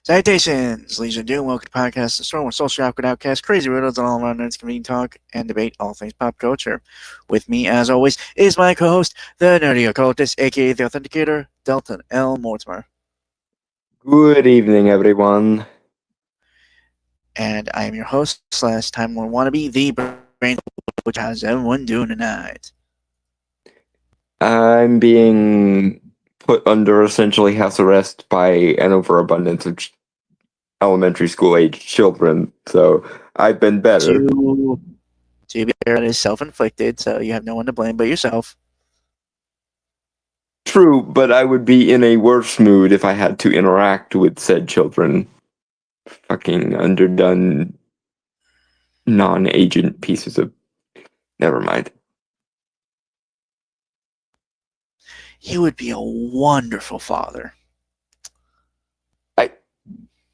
Salutations, Legion of Doom. Welcome to Podcast the Storm with Social Awkward Outcast, crazy riddles, and all around nerds convene talk and debate all things pop culture. With me, as always, is my co-host, the Nerdy Occultist, aka the Authenticator, Dalton L. Mortimer. Good evening, everyone. And I am your host / Time Lord wannabe, the brain, which has everyone doing tonight. I'm being put under essentially house arrest by an overabundance of elementary school age children, so I've been better. To be fair, that is self-inflicted, so you have no one to blame but yourself. True, but I would be in a worse mood if I had to interact with said children. Fucking underdone, non-agent pieces of... Never mind. You would be a wonderful father.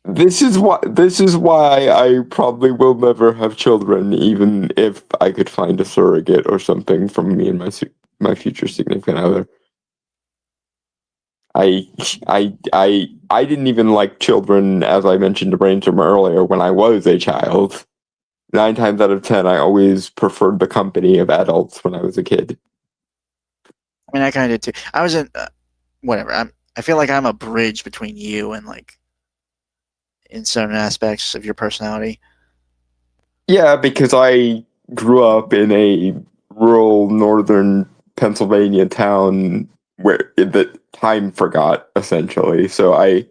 This is why I probably will never have children, even if I could find a surrogate or something from me and my future significant other. I didn't even like children, as I mentioned to Brainstorm earlier, when I was a child. 9 times out of 10, I always preferred the company of adults when I was a kid. I mean, I kind of did too. I was in whatever. I feel like I'm a bridge between you and in certain aspects of your personality. Yeah, because I grew up in a rural northern Pennsylvania town where the time forgot, essentially. So I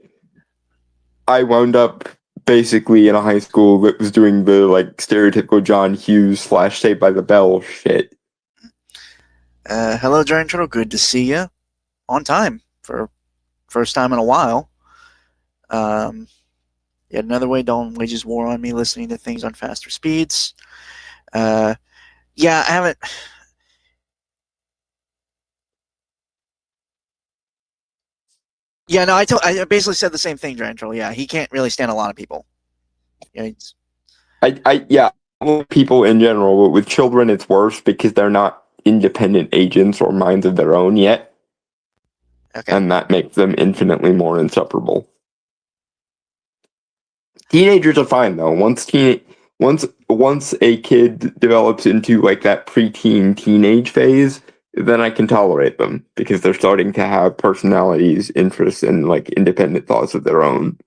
wound up basically in a high school that was doing the stereotypical John Hughes / Saved by the Bell shit. Hello, Giant Turtle. Good to see you on time for first time in a while. Yet another way Dalton wages war on me listening to things on faster speeds. Yeah, I haven't... Yeah, no, I basically said the same thing, Giant Turtle. Yeah, he can't really stand a lot of people. Yeah, people in general, but with children it's worse because they're not independent agents or minds of their own yet. Okay. And that makes them infinitely more insufferable. Teenagers are fine though. Once a kid develops into that preteen teenage phase, then I can tolerate them because they're starting to have personalities, interests, and independent thoughts of their own.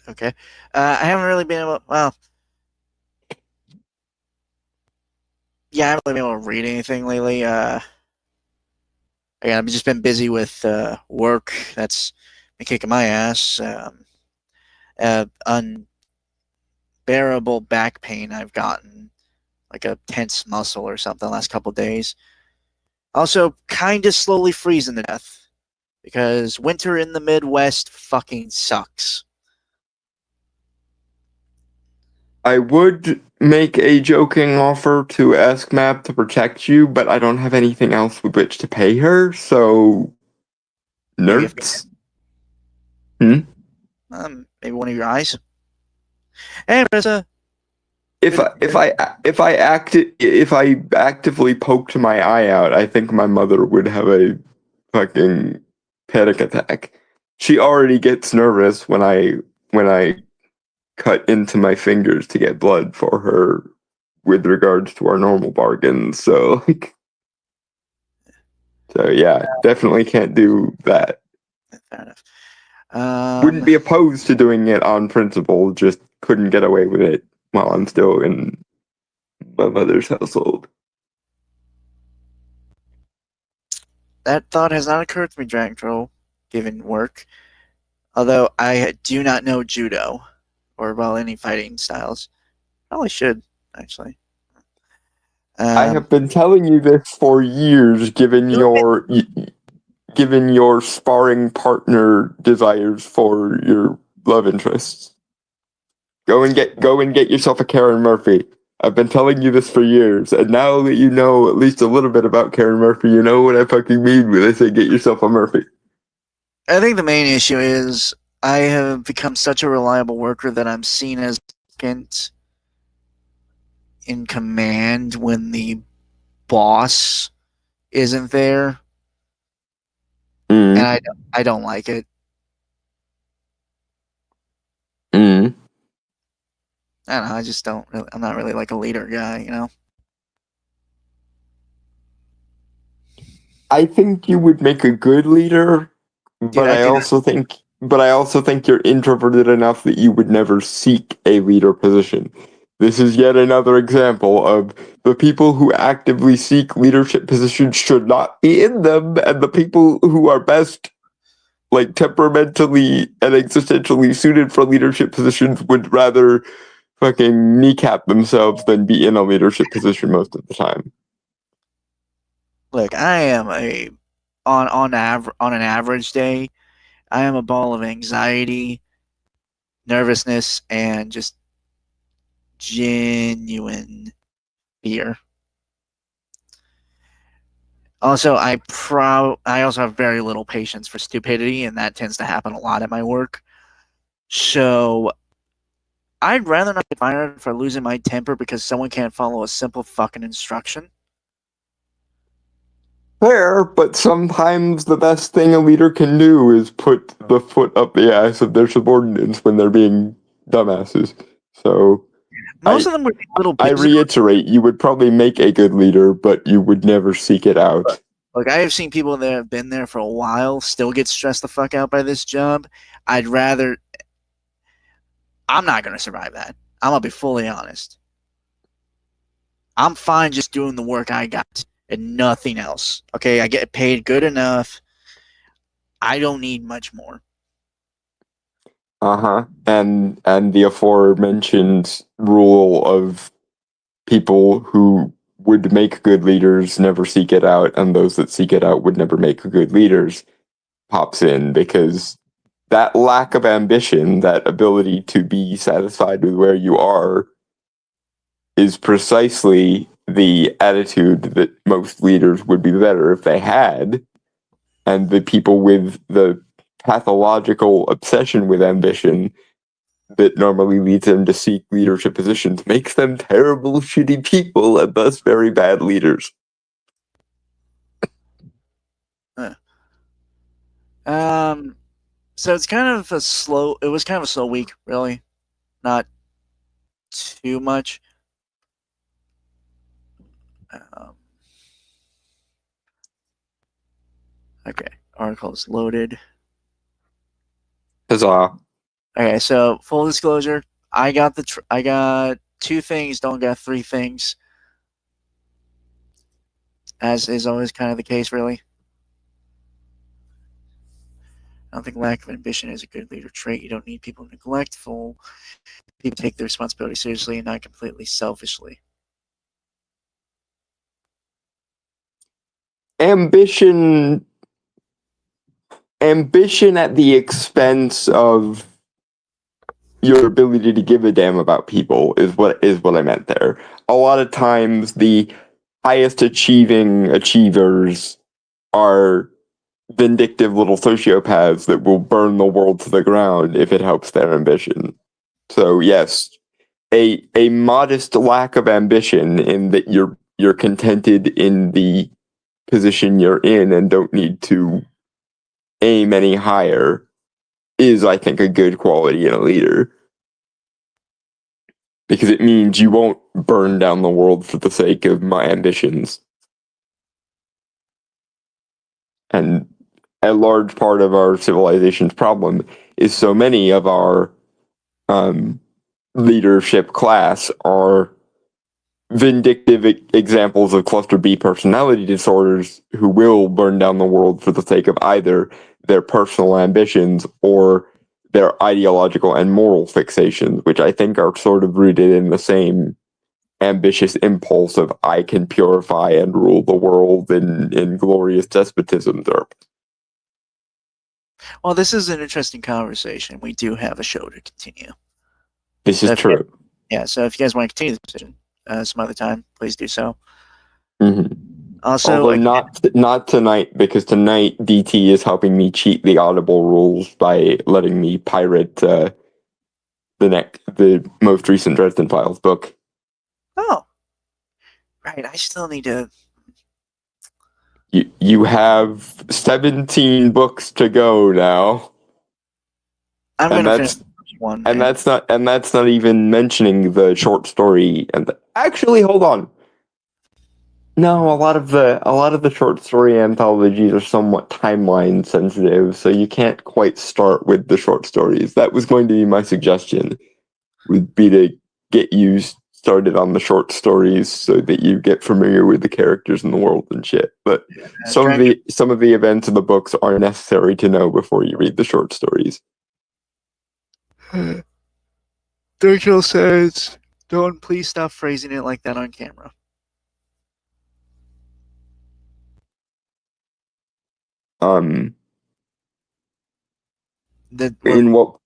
Okay. I haven't really been able. Well, yeah, I haven't really been able to read anything lately. Again, I've just been busy with work. That's been kicking my ass. Unbearable back pain I've gotten, like a tense muscle or something, the last couple of days. Also, kind of slowly freezing to death because winter in the Midwest fucking sucks. I would make a joking offer to ask Map to protect you, but I don't have anything else with which to pay her, so... Nerds? Maybe one of your eyes? Hey, Marissa. If I actively poked my eye out, I think my mother would have a fucking panic attack. She already gets nervous when I cut into my fingers to get blood for her with regards to our normal bargains. So yeah, definitely can't do that. Fair enough. Wouldn't be opposed to doing it on principle, just couldn't get away with it while I'm still in my mother's household. That thought has not occurred to me, Dragon Troll, given work. Although I do not know judo or any fighting styles. Probably should, actually. I have been telling you this for years, given your given your sparring partner desires for your love interests. Go and get yourself a Karen Murphy. I've been telling you this for years, and now that you know at least a little bit about Karen Murphy, you know what I fucking mean when I say get yourself a Murphy. I think the main issue is I have become such a reliable worker that I'm seen as second in command when the boss isn't there, Mm. and I don't like it. Mm. I don't know. I just don't. Really, I'm not really like a leader guy, you know. I think you would make a good leader, but Dude, I I do not- also think you're introverted enough that you would never seek a leader position. This is yet another example of the people who actively seek leadership positions should not be in them, and the people who are best, like, temperamentally and existentially suited for leadership positions would rather fucking kneecap themselves than be in a leadership position most of the time. Look, I am on an average day, I am a ball of anxiety, nervousness, and just genuine fear. Also, I also have very little patience for stupidity, and that tends to happen a lot at my work. So I'd rather not get fired for losing my temper because someone can't follow a simple fucking instruction. Fair, but sometimes the best thing a leader can do is put the foot up the ass of their subordinates when they're being dumbasses. So Most of them would be little I bitches. reiterate, you would probably make a good leader, but you would never seek it out. Like, I have seen people that have been there for a while still get stressed the fuck out by this job. I'm not going to survive that. I'm going to be fully honest. I'm fine just doing the work I got and nothing else. Okay, I get paid good enough. I don't need much more. And the aforementioned rule of people who would make good leaders never seek it out, and those that seek it out would never make good leaders pops in, because that lack of ambition, that ability to be satisfied with where you are, is precisely the attitude that most leaders would be better if they had. And the people with the pathological obsession with ambition that normally leads them to seek leadership positions makes them terrible, shitty people, and thus very bad leaders. So it was kind of a slow week, really. Not too much. Okay, article is loaded. Huzzah. Okay, so full disclosure, I got two things, don't got three things. As is always kind of the case, really. I don't think lack of ambition is a good leader trait. You don't need people neglectful. People take their responsibility seriously and not completely selfishly. Ambition at the expense of your ability to give a damn about people is what I meant there. A lot of times the highest achievers are vindictive little sociopaths that will burn the world to the ground if it helps their ambition. So yes, a modest lack of ambition in that you're contented in the position you're in and don't need to aim any higher is, I think, a good quality in a leader. Because it means you won't burn down the world for the sake of my ambitions. And a large part of our civilization's problem is so many of our leadership class are vindictive examples of cluster B personality disorders who will burn down the world for the sake of either their personal ambitions or their ideological and moral fixations, which I think are sort of rooted in the same ambitious impulse of I can purify and rule the world in glorious despotism. Well, this is an interesting conversation. We do have a show to continue. This is So true. so if you guys want to continue the position some other time, please do so. hmm Also, Although not tonight, because tonight DT is helping me cheat the Audible rules by letting me pirate the most recent Dresden Files book. oh, right, I still need to. You have 17 books to go now, I'm and gonna finish that's one. and that's not even mentioning the short story. Actually, hold on. No, a lot of the short story anthologies are somewhat timeline sensitive, so you can't quite start with the short stories. That was going to be my suggestion, would be to get you started on the short stories so that you get familiar with the characters in the world and shit. But some of the events of the books are necessary to know before you read the short stories. Churchill says, "Don't please stop phrasing it like that on camera." Um, The, in well,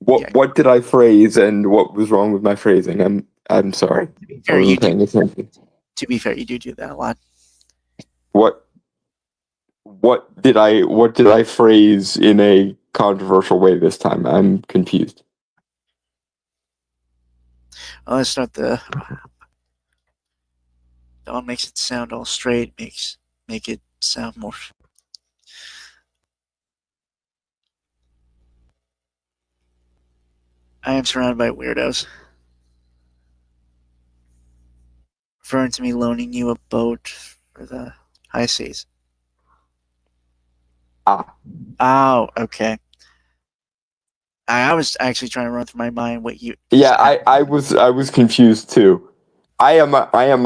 what yeah, what did I phrase and what was wrong with my phrasing? I'm sorry. to be I fair, you wasn't do. paying attention. To be fair, you do that a lot. What what did I phrase in a controversial way this time? I'm confused. Let's start the. Dawn makes it sound all straight. Make it sound more. I am surrounded by weirdos. Referring to me loaning you a boat for the high seas. Ah. Oh, okay. I was actually trying to run through my mind what you. Yeah, I was confused too. I am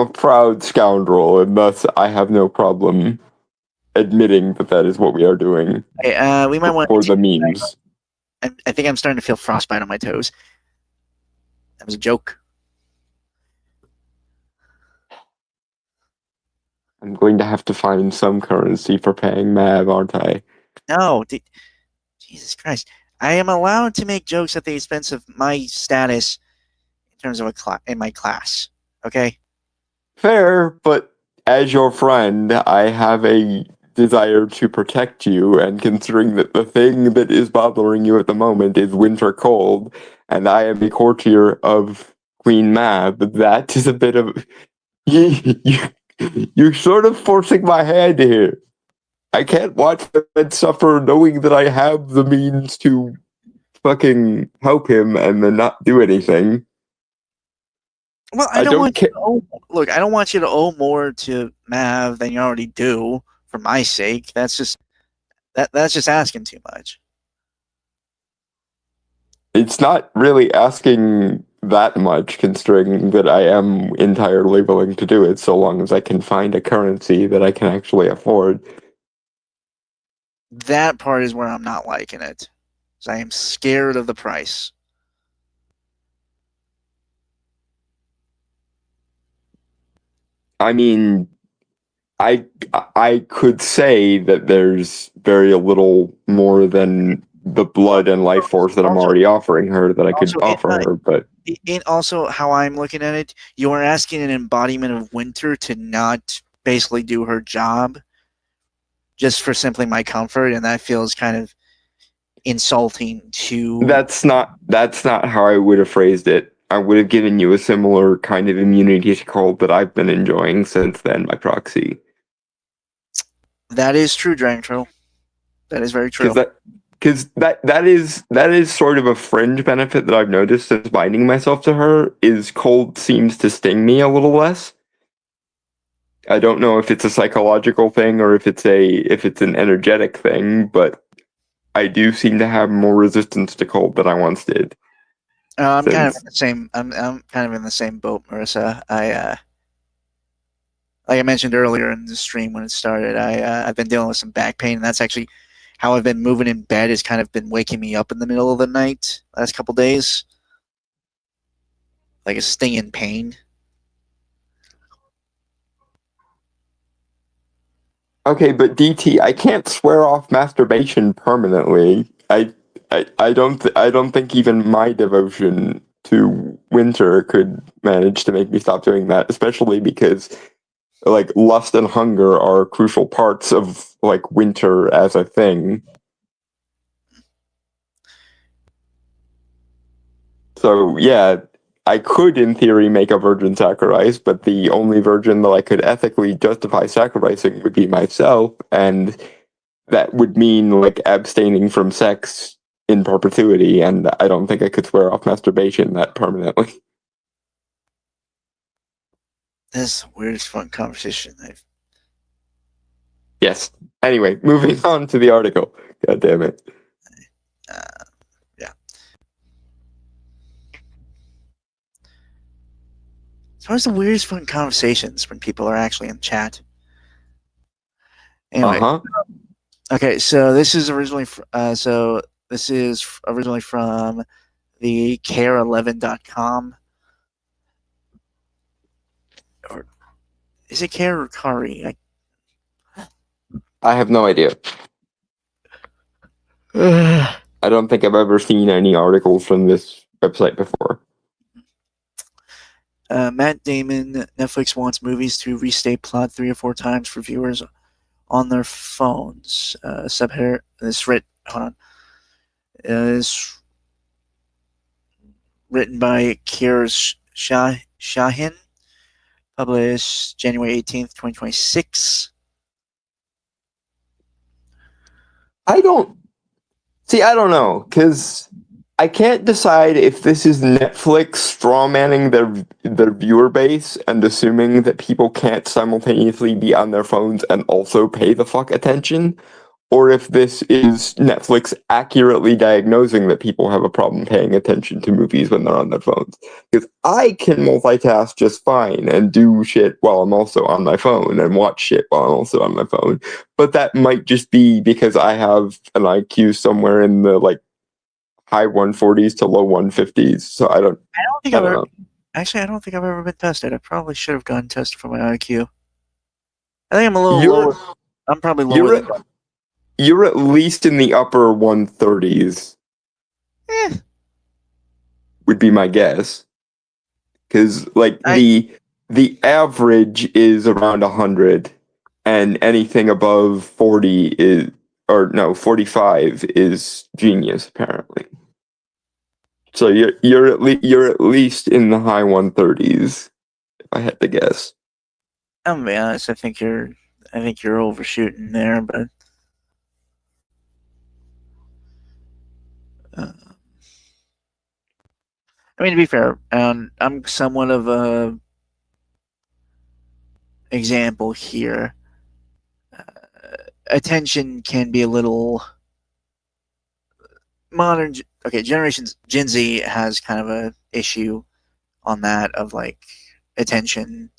a proud scoundrel, and thus I have no problem admitting that is what we are doing Hey, we might want for to. the memes. I think I'm starting to feel frostbite on my toes. That was a joke. I'm going to have to find some currency for paying Mav, aren't I? No, Jesus Christ! I am allowed to make jokes at the expense of my status in terms of in my class. Okay. Fair, but as your friend, I have a desire to protect you, and considering that the thing that is bothering you at the moment is winter cold, and I am a courtier of Queen Mab, that is a bit of you're sort of forcing my hand here. I can't watch the man suffer knowing that I have the means to fucking help him and then not do anything. Well, I don't want you to owe. Look, I don't want you to owe more to Mav than you already do for my sake. That's just asking too much. It's not really asking that much, considering that I am entirely willing to do it, so long as I can find a currency that I can actually afford. That part is where I'm not liking it. Because I am scared of the price. I mean, I could say that there's very little more than the blood and life force that I'm already offering her that I could offer her, but also how I'm looking at it, you are asking an embodiment of Winter to not basically do her job just for simply my comfort, and that feels kind of insulting to. that's not how I would have phrased it. I would have given you a similar kind of immunity to cold that I've been enjoying since then by proxy. That is true, Dragon Turtle. That is very true. Because that is sort of a fringe benefit that I've noticed since binding myself to her is cold seems to sting me a little less. I don't know if it's a psychological thing or if it's an energetic thing, but I do seem to have more resistance to cold than I once did. I'm kind of in the same. I'm kind of in the same boat, Marissa. Like I mentioned earlier in the stream when it started, I've been dealing with some back pain, and that's actually how I've been moving in bed. Has kind of been waking me up in the middle of the night last couple days, like a stinging pain. Okay, but DT, I can't swear off masturbation permanently. I don't think even my devotion to winter could manage to make me stop doing that, especially because like lust and hunger are crucial parts of like winter as a thing. So yeah, I could in theory make a virgin sacrifice, but the only virgin that I could ethically justify sacrificing would be myself, and that would mean like abstaining from sex in perpetuity, and I don't think I could swear off masturbation that permanently. This is the weirdest fun conversation I've. Yes. Anyway, moving on to the article. God damn it. Yeah. It's always the weirdest fun conversations when people are actually in chat. Anyway. Uh-huh. Okay, so this is originally from the care11.com. Or is it Care or Kari? I have no idea. I I don't think I've ever seen any articles from this website before. Matt Damon, Netflix wants movies to restate plot 3 or 4 times for viewers on their phones. Subheader. Is written by Kier Shahin, published January 18th, 2026. I don't know, because I can't decide if this is Netflix strawmanning their viewer base and assuming that people can't simultaneously be on their phones and also pay the fuck attention, or if this is Netflix accurately diagnosing that people have a problem paying attention to movies when they're on their phones. Because I can multitask just fine and do shit while I'm also on my phone and watch shit while I'm also on my phone. But that might just be because I have an IQ somewhere in the like high 140s to low 150s. So I don't think I I've don't ever. know. Actually, I don't think I've ever been tested. I probably should have gotten tested for my IQ. I think I'm a little lower. I'm probably lower You're than. you're at least in the upper 130s Eh, would be my guess. Because like the average is around 100, and anything above 40 is, or no, 45 is genius apparently. So you're at least in the high 130s if I had to guess. I'm gonna be honest. I think you're overshooting there, but. I mean, to be fair, I'm somewhat of a example here. Attention can be a little modern. Okay, generations Gen Z has kind of a issue on that of like attention.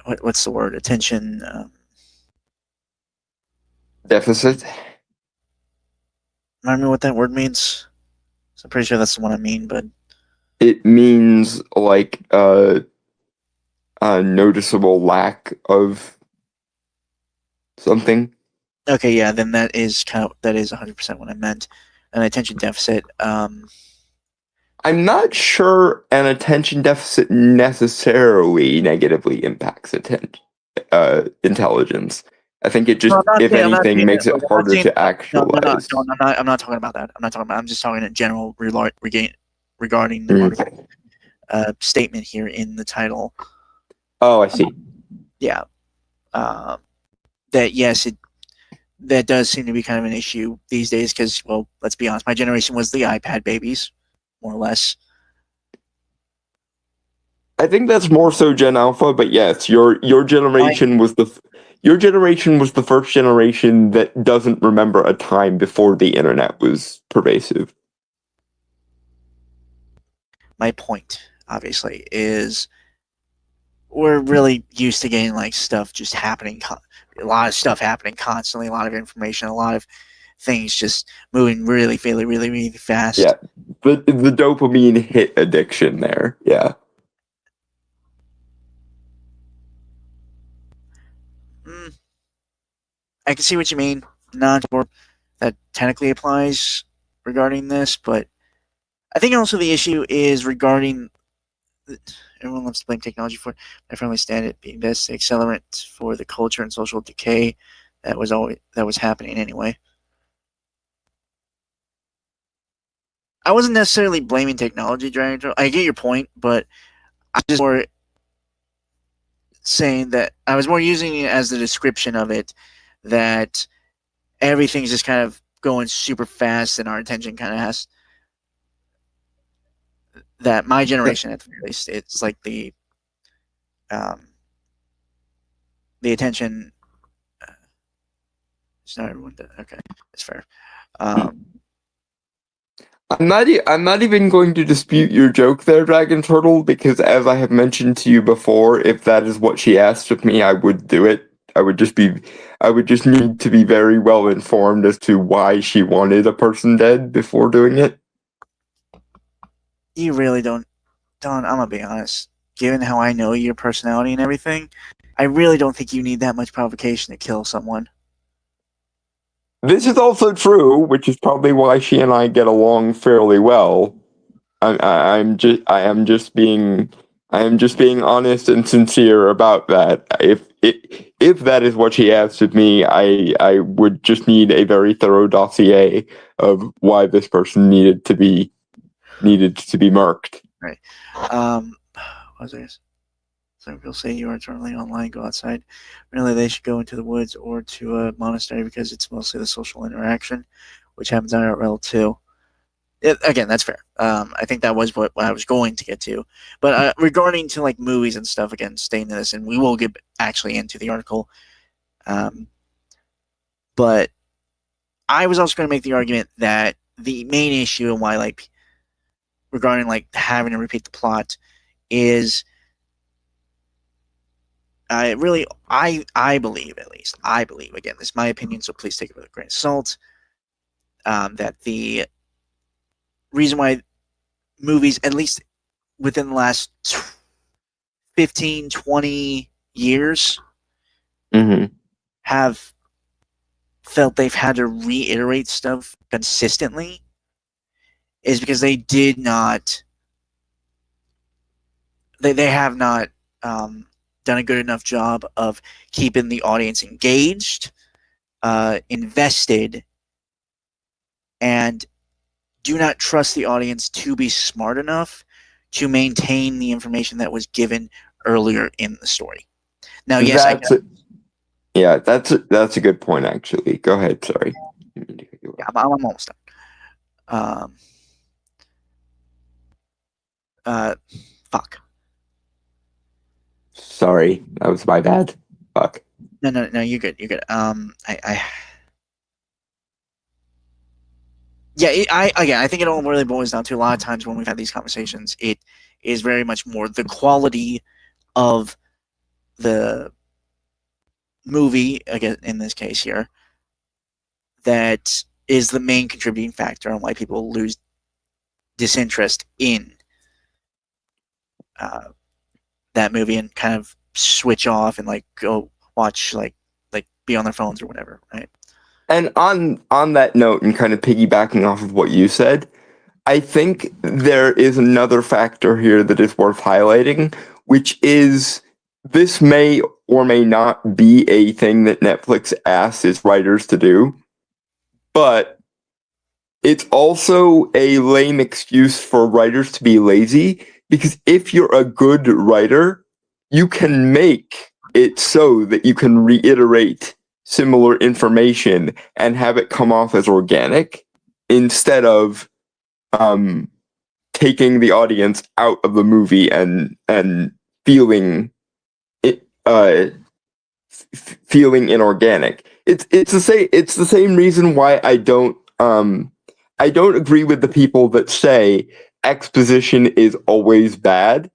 What's the word? Attention. Deficit? Remind me what that word means. So I'm pretty sure that's the one I mean, but It means like a noticeable lack of something. okay, yeah, then that is 100% what I meant. An attention deficit. I'm not sure an attention deficit necessarily negatively impacts intelligence. I think it just, No, if anything, makes it harder to no, actualize. I'm not talking about that. I'm just talking in general regarding the Mm. article statement here in the title. Oh, I see. Yeah, that yes, that does seem to be kind of an issue these days because, well, let's be honest, my generation was the iPad babies, more or less. I think that's more so Gen Alpha, but yes, your generation was the first generation that doesn't remember a time before the internet was pervasive. My point, obviously, is we're really used to getting like stuff just happening, a lot of stuff happening constantly, a lot of information, a lot of things just moving really, really, really, really fast. Yeah, the dopamine hit addiction there. Yeah. I can see what you mean. Not sure that technically applies regarding this, but I think also the issue is regarding everyone loves to blame technology for it. I firmly stand it being best accelerant for the culture and social decay that was happening anyway. I wasn't necessarily blaming technology, Dragon Troll. I get your point, but I just more saying that I was more using it as the description of it that everything's just kind of going super fast and our attention kind of has that my generation at the very least it's like um the attention it's not everyone does. Okay, that's fair. um I'm not even going to dispute your joke there, Dragon Turtle, because as I have mentioned to you before, if that is what she asked of me, I would do it. I would just need to be very well informed as to why she wanted a person dead before doing it. you really don't I'm gonna be honest, given how I know your personality and everything, I really don't think you need that much provocation to kill someone. This is also true, which is probably why she and I get along fairly well. I am just being honest and sincere about that. If that is what she asked of me, I would just need a very thorough dossier of why this person needed to be marked. Right. What was I? Some people say you are eternally online, go outside. Really, they should go into the woods or to a monastery because it's mostly the social interaction, which happens IRL too. Again, that's fair. I think that was what I was going to get to. But regarding to like movies and stuff, again, staying in this, and we will get actually into the article. But I was also going to make the argument that the main issue and why like regarding like having to repeat the plot is I believe, at least, again, this is my opinion, so please take it with a grain of salt, that the reason why movies, at least within the last 15, 20 years, have felt they've had to reiterate stuff consistently is because they did not, they have not, done a good enough job of keeping the audience engaged, invested, and do not trust the audience to be smart enough to maintain the information that was given earlier in the story. Now, yes, that's a good point. Actually, go ahead. Sorry. Yeah, I'm almost done. Fuck. Sorry, that was my bad. Fuck. No, you're good. You're good. I think it all really boils down to a lot of times when we've had these conversations, it is very much more the quality of the movie, again, in this case here, that is the main contributing factor on why people lose disinterest in that movie and kind of switch off and like go watch like be on their phones or whatever, right? And on that note, and kind of piggybacking off of what you said, I think there is another factor here that is worth highlighting, which is this may or may not be a thing that Netflix asks its writers to do, but it's also a lame excuse for writers to be lazy, because if you're a good writer, you can make it so that you can reiterate similar information and have it come off as organic instead of taking the audience out of the movie and feeling it feeling inorganic. It's the same reason why I don't agree with the people that say exposition is always bad,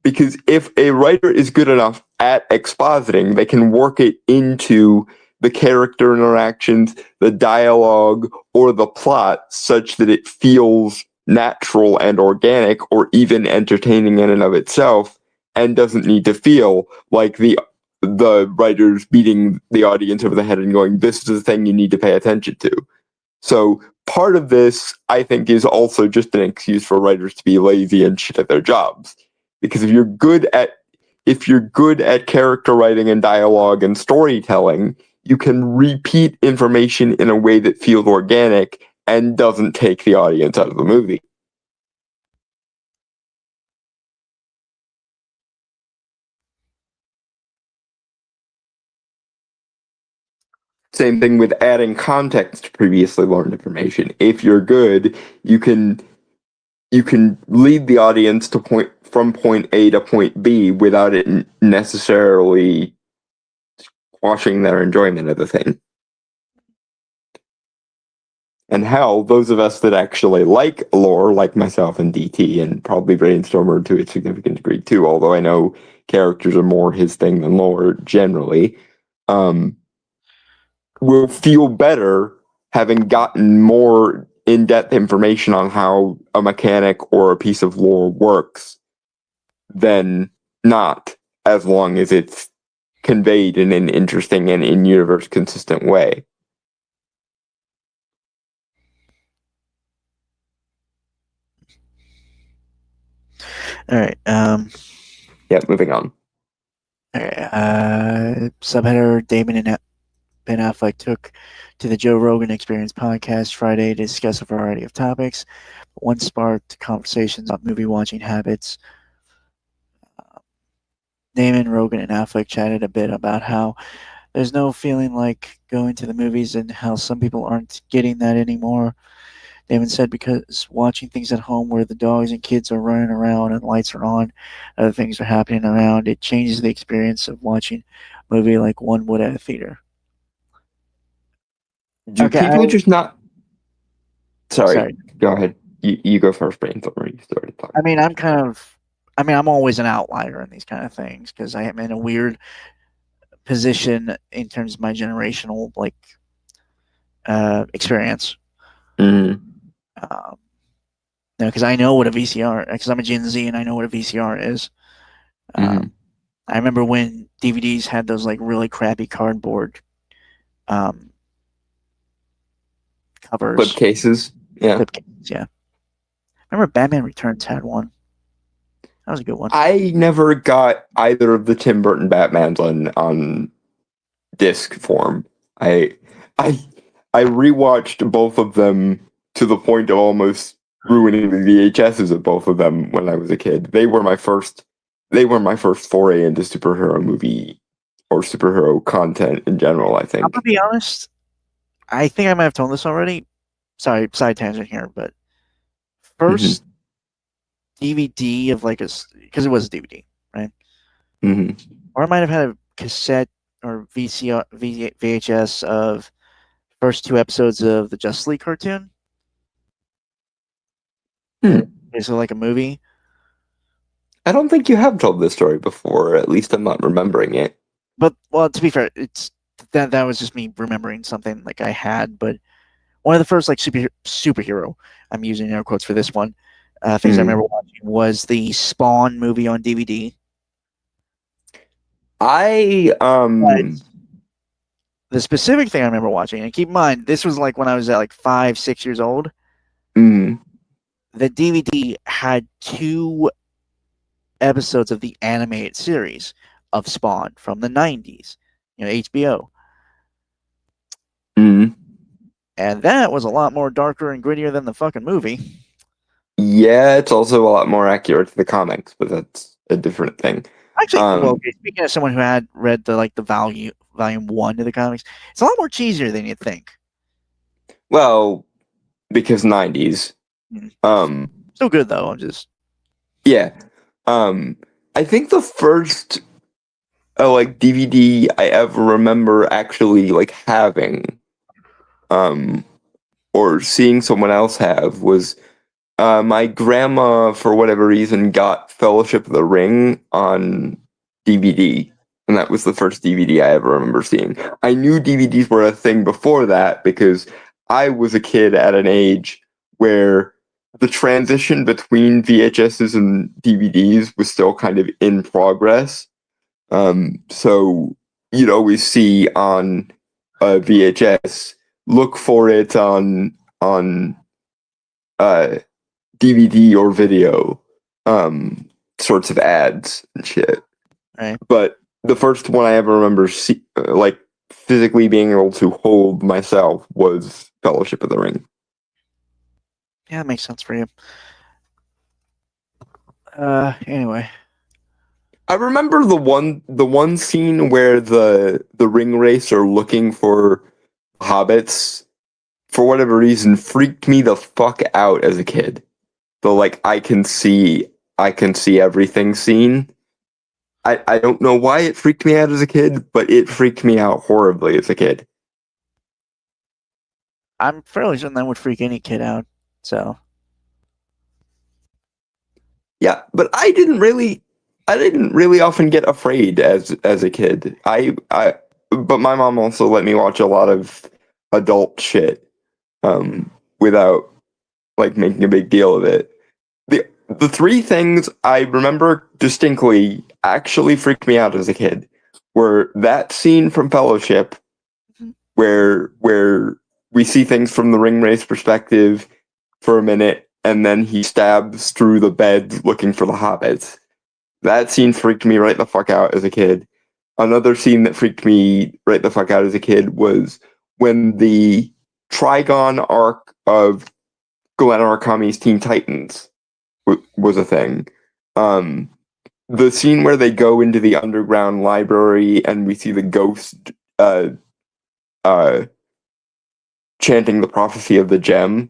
because if a writer is good enough at expositing, they can work it into the character interactions, the dialogue, or the plot such that it feels natural and organic, or even entertaining in and of itself, and doesn't need to feel like the the writers beating the audience over the head and going, this is the thing you need to pay attention to. So part of this, I think, is also just an excuse for writers to be lazy and shit at their jobs. Because if you're good at character writing and dialogue and storytelling, you can repeat information in a way that feels organic and doesn't take the audience out of the movie. Same thing with adding context to previously learned information. If you're good, you can lead the audience to from point A to point B without it necessarily squashing their enjoyment of the thing. And hell, those of us that actually like lore, like myself and DT, and probably Brainstormer to a significant degree too, although I know characters are more his thing than lore generally, will feel better having gotten more in-depth information on how a mechanic or a piece of lore works than not, as long as it's conveyed in an interesting and in-universe consistent way. All right. Yeah, moving on. All right. Subheader: Damon and Ben Affleck took to the Joe Rogan Experience podcast Friday to discuss a variety of topics. One sparked conversations on movie watching habits. Damon, Rogan, and Affleck chatted a bit about how there's no feeling like going to the movies and how some people aren't getting that anymore. Damon said because watching things at home where the dogs and kids are running around and lights are on, other things are happening around, it changes the experience of watching a movie like one would at a theater. Do Okay, people just not... Sorry, go ahead. You go first, Brainstormer. You started talking. I mean, I'm always an outlier in these kind of things because I am in a weird position in terms of my generational experience. Mm-hmm. Because I know what a VCR, because I'm a Gen Z and I know what a VCR is. I remember when DVDs had those like really crappy cardboard covers. Flip cases. Yeah. Flip cases, yeah. I remember Batman Returns had one. That was a good one. I never got either of the Tim Burton Batmans on disc form. I rewatched both of them to the point of almost ruining the VHSs of both of them when I was a kid. They were my first foray into superhero movie or superhero content in general, I think. I'm gonna be honest. I think I might have told this already. Sorry, side tangent here, but first DVD of because it was a DVD, right? Or I might have had a cassette or VHS of first 2 episodes of the Justice League cartoon. Is it like a movie? I don't think you have told this story before. At least I'm not remembering it. But well, to be fair, it's that was just me remembering something like I had. But one of the first superhero, I'm using air quotes for this one, things I remember watching was the Spawn movie on DVD. The specific thing I remember watching, and keep in mind, this was like when I was at 5, 6 years old. The DVD had 2 episodes of the animated series of Spawn from the 90s, HBO. And that was a lot more darker and grittier than the fucking movie. Yeah, it's also a lot more accurate to the comics, but that's a different thing. Actually, speaking of someone who had read the volume 1 of the comics, it's a lot more cheesier than you'd think. Well, because 90s. Still good though. I'm just I think the first DVD I ever remember actually having or seeing someone else have was my grandma, for whatever reason, got Fellowship of the Ring on DVD, and that was the first DVD I ever remember seeing. I knew DVDs were a thing before that because I was a kid at an age where the transition between VHSs and DVDs was still kind of in progress. So you'd always see on VHS, look for it on DVD or video, sorts of ads and shit. Right. But the first one I ever remember like physically being able to hold myself was Fellowship of the Ring. Yeah, that makes sense for you. Anyway. I remember the one scene where the ring race are looking for hobbits, for whatever reason, freaked me the fuck out as a kid. The like I can see everything scene. I don't know why it freaked me out as a kid, but it freaked me out horribly as a kid. I'm fairly certain that would freak any kid out. So yeah, but I didn't really often get afraid as a kid. But my mom also let me watch a lot of adult shit, without like making a big deal of it. The three things I remember distinctly actually freaked me out as a kid were that scene from Fellowship, where we see things from the ring race perspective for a minute, and then he stabs through the bed looking for the hobbits. That scene freaked me right the fuck out as a kid. Another scene that freaked me right the fuck out as a kid was when the Trigon arc of Glen Arcami's Teen Titans was a thing. The scene where they go into the underground library and we see the ghost chanting the prophecy of the gem,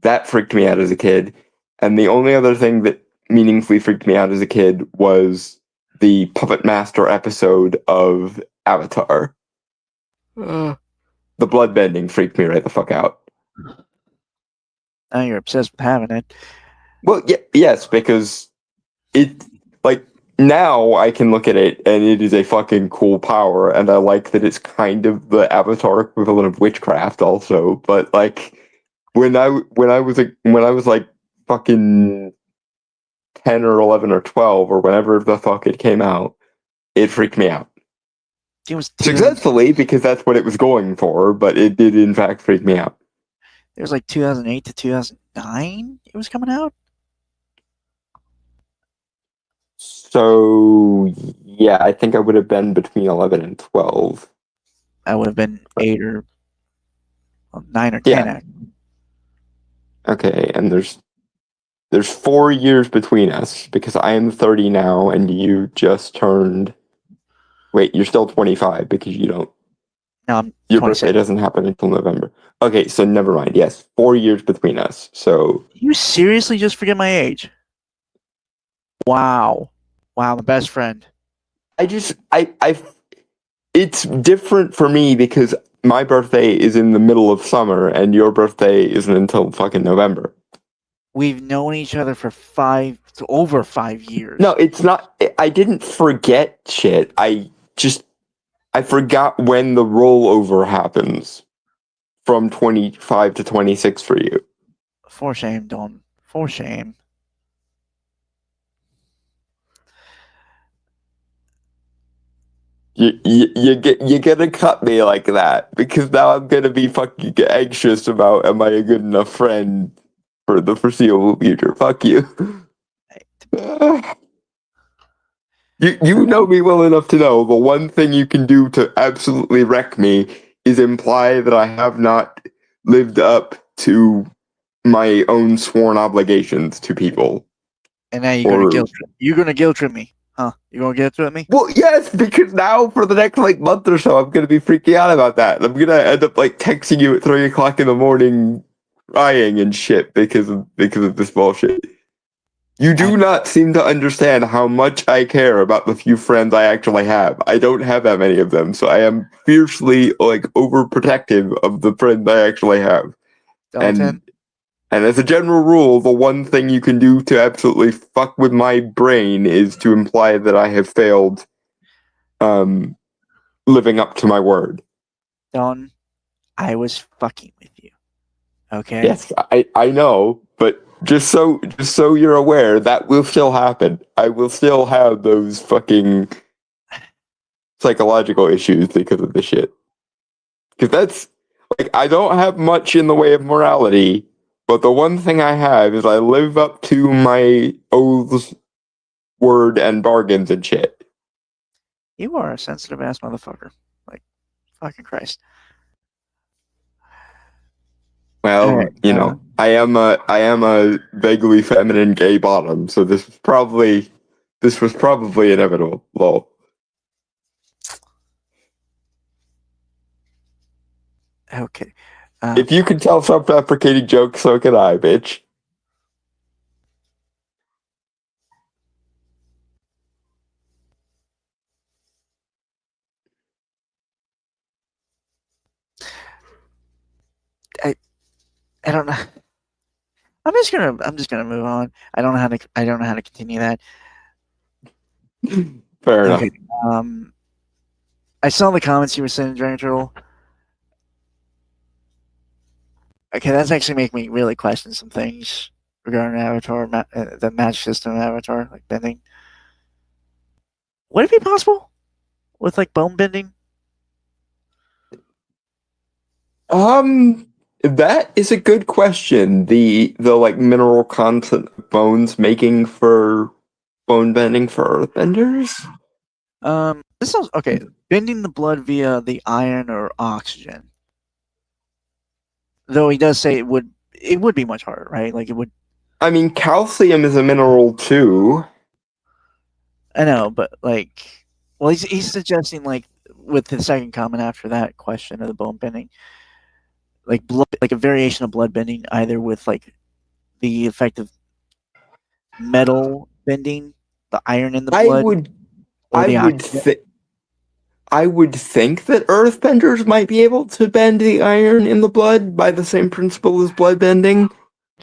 that freaked me out as a kid. And the only other thing that meaningfully freaked me out as a kid was the Puppet Master episode of Avatar. The bloodbending freaked me right the fuck out. now you're obsessed with having it. Well, yes, because it, like, now I can look at it and it is a fucking cool power, and I like that it's kind of the Avatar equivalent of witchcraft also, but like when I was like fucking 10 or 11 or 12 or whenever the fuck it came out, it freaked me out. It was Successfully, because that's what it was going for, but it did in fact freak me out. It was like 2008 to 2009 it was coming out. So yeah, I think I would have been between 11 and 12. I would have been 8 or 9 or 10. Yeah. Okay, and there's 4 years between us because I am 30 now and you just turned. Wait, you're still 25 because you don't. No, I'm Your 26. birthday doesn't happen until November. Okay, so never mind. Yes, 4 years between us. So You seriously just forget my age? Wow, my best friend. it's different for me because my birthday is in the middle of summer and your birthday isn't until fucking November. We've known each other for over 5 years. No, it's not. I didn't forget shit. I forgot when the rollover happens from 25 to 26 for you. For shame, Don. For shame. You're gonna cut me like that because now I'm gonna be fucking anxious about am I a good enough friend for the foreseeable future. Fuck you. You know me well enough to know the one thing you can do to absolutely wreck me is imply that I have not lived up to my own sworn obligations to people. And now you're gonna guilt trip me, huh? You're gonna guilt trip me? Well, yes, because now for the next like month or so, I'm gonna be freaking out about that. I'm gonna end up like texting you at 3 o'clock in the morning, crying and shit because of this bullshit. You do not seem to understand how much I care about the few friends I actually have. I don't have that many of them, so I am fiercely like overprotective of the friends I actually have. Dalton? And as a general rule, the one thing you can do to absolutely fuck with my brain is to imply that I have failed living up to my word. Don, I was fucking with you. Okay? Yes, I know, but just so you're aware, that will still happen. I will still have those fucking psychological issues because of this shit. Because that's like I don't have much in the way of morality, but the one thing I have is I live up to my oaths, word, and bargains and shit. You are a sensitive ass motherfucker. Like, fucking Christ. Well, Alright, you know, I am a vaguely feminine gay bottom, so this was probably inevitable. Lol. Okay. If you can tell self-deprecating jokes, so can I, bitch. I don't know. I'm just gonna move on. I don't know how to continue that. Fair enough. Okay. I saw the comments you were sending, Dragon Turtle. Okay, that's actually making me really question some things regarding Avatar, the match system in Avatar, like bending. Would it be possible with like bone bending? That is a good question. The like mineral content of bones making for bone bending for earthbenders? This sounds okay. Bending the blood via the iron or oxygen. Though he does say it would be much harder, right? Like it would. I mean, calcium is a mineral too. I know, but like, well, he's suggesting like with the second comment after that question of the bone bending, like blood, like a variation of blood bending, either with like the effect of metal bending, the iron in the I blood, would or I the would oxygen. I would think that earthbenders might be able to bend the iron in the blood by the same principle as blood bending,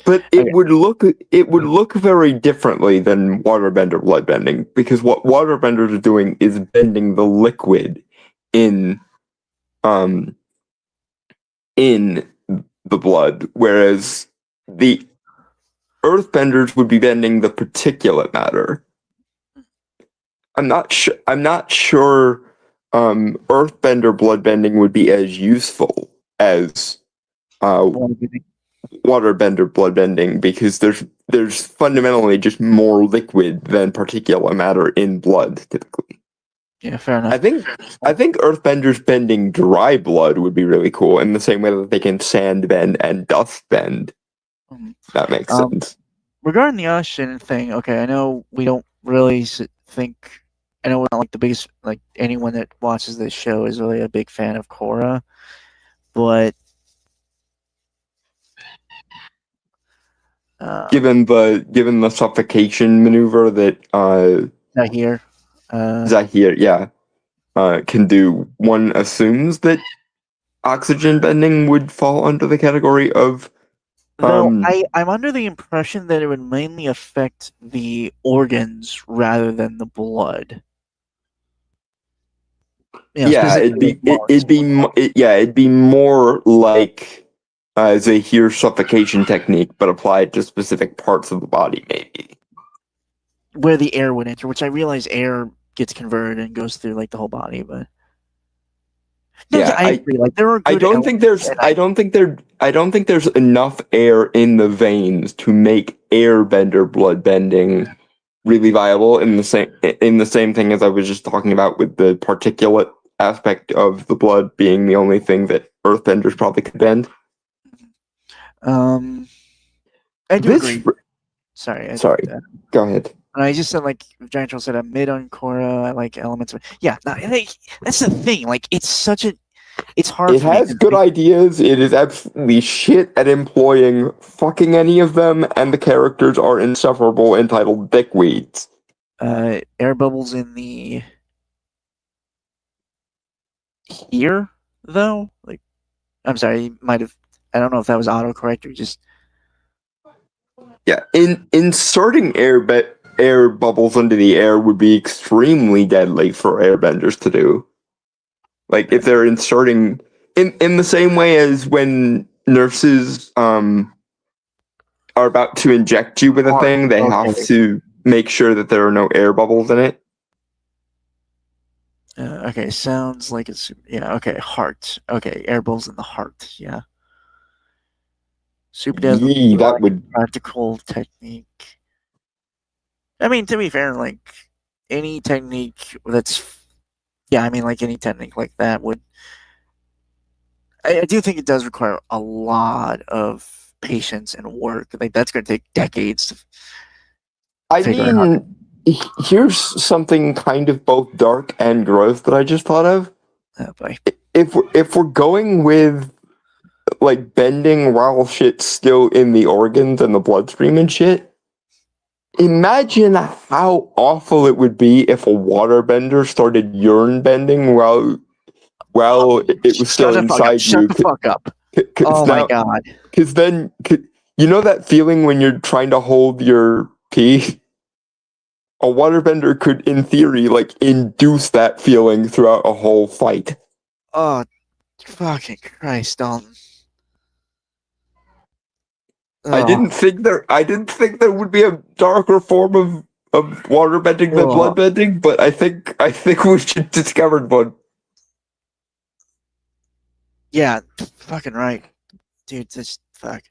but Okay. it would look very differently than waterbender blood bending, because what waterbenders are doing is bending the liquid in um in the blood, whereas the earthbenders would be bending the particulate matter. I'm not sure earthbender bloodbending would be as useful as Blood bending. waterbender bloodbending, because there's fundamentally just more liquid than particulate matter in blood typically. Yeah, fair enough. I think earthbenders bending dry blood would be really cool, in the same way that they can sand bend and dust bend. That makes sense. Regarding the oxygen thing, okay, I know we don't really think. I know we're not like the biggest, like anyone that watches this show is really a big fan of Korra, but Given the suffocation maneuver that Zahir, Zahir, yeah, can do, one assumes that oxygen bending would fall under the category of though I'm under the impression that it would mainly affect the organs rather than the blood. yeah, it'd be more like Zahir's suffocation technique, but applied to specific parts of the body, maybe. where the air would enter, which I realize air gets converted and goes through like the whole body, but no, Yeah, I agree. Like there are good I don't think there's enough air in the veins to make airbender blood bending really viable, in the same thing as I was just talking about with the particulate aspect of the blood being the only thing that earthbenders probably could bend. I do agree. Sorry. Go ahead. I just said like Giant Troll said, I'm mid on Korra. I like elements of it. Yeah, no, like, that's the thing. Like it's hard. It has good ideas. It is absolutely shit at employing fucking any of them, and the characters are insufferable, entitled dickweeds. Air bubbles in the here though. Like, I'm sorry, you might have. I don't know if that was autocorrect or just. Yeah, inserting air bubbles into the air would be extremely deadly for airbenders to do. Like if they're inserting in the same way as when nurses are about to inject you with a thing, they have to make sure that there are no air bubbles in it. Okay, sounds like it's yeah. Okay, heart. Okay, air bowls in the heart. Yeah, super deadly Yee, that would. practical technique. I mean, to be fair, like any technique that's yeah, I mean, like any technique like that would. I do think it does require a lot of patience and work. Like that's going to take decades to I figure out. mean, here's something kind of both dark and gross that I just thought of. Boy. If we're going with like bending while shit's still in the organs and the bloodstream and shit, imagine how awful it would be if a waterbender started urine bending while it was still Shut the fuck up! inside Shut you. the fuck up! Because Oh my now, god! because then, you know that feeling when you're trying to hold your pee? A waterbender could, in theory, like induce that feeling throughout a whole fight. Oh, fucking Christ, Dalton. I Oh, didn't think there would be a darker form of waterbending than oh. bloodbending, but I think we should discovered one. Yeah, fucking right, dude. This fuck.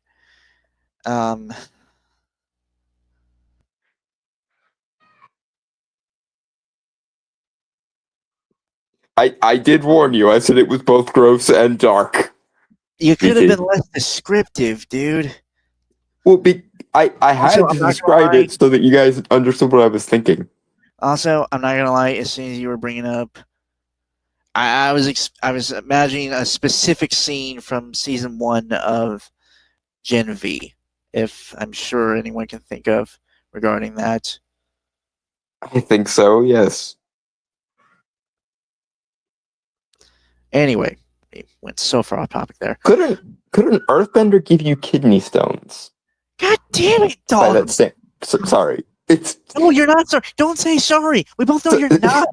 Um, I did warn you. I said it was both gross and dark. you could have Vicky. been less descriptive, dude. Well, I Also, had I'm to not gonna describe lie. it so that you guys understood what I was thinking. Also, I'm not gonna lie. As soon as you were bringing up, I was imagining a specific scene from season 1 of Gen V, if I'm sure anyone can think of regarding that. I think so. Yes. Anyway, it went so far off topic there. Could an Earthbender give you kidney stones? God damn it, By Dalton! that same. Sorry. It's No, you're not sorry. Don't say sorry. We both know you're not.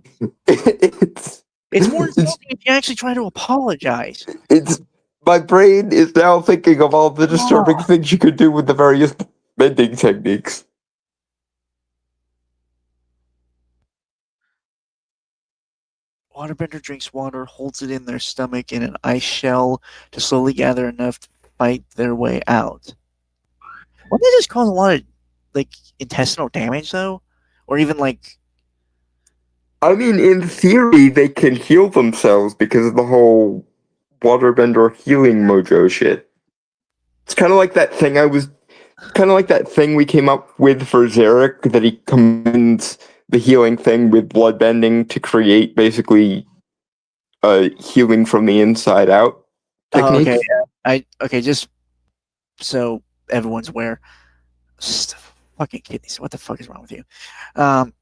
it's It's more it's insulting if you actually try to apologize. it's my brain is now thinking of all the disturbing Oh. things you could do with the various bending techniques. Waterbender drinks water, holds it in their stomach in an ice shell to slowly gather enough to fight their way out. Wouldn't that just cause a lot of like intestinal damage though? Or even like I mean, in theory, they can heal themselves because of the whole waterbender healing mojo shit. It's kind of like that thing we came up with for Zarek, that he combines the healing thing with bloodbending to create basically a healing from the inside out oh okay, technique. okay, just so everyone's aware. Fucking kidneys. What the fuck is wrong with you? Um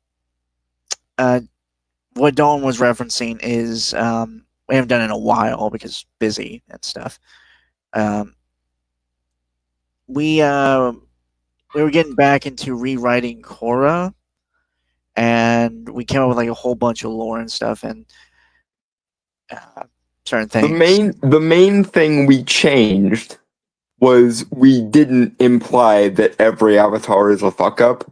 uh what Dawn was referencing is we haven't done it in a while because busy and stuff. Um we were getting back into rewriting Korra, and we came up with like a whole bunch of lore and stuff, and certain The things. main thing we changed was we didn't imply that every avatar is a fuck up.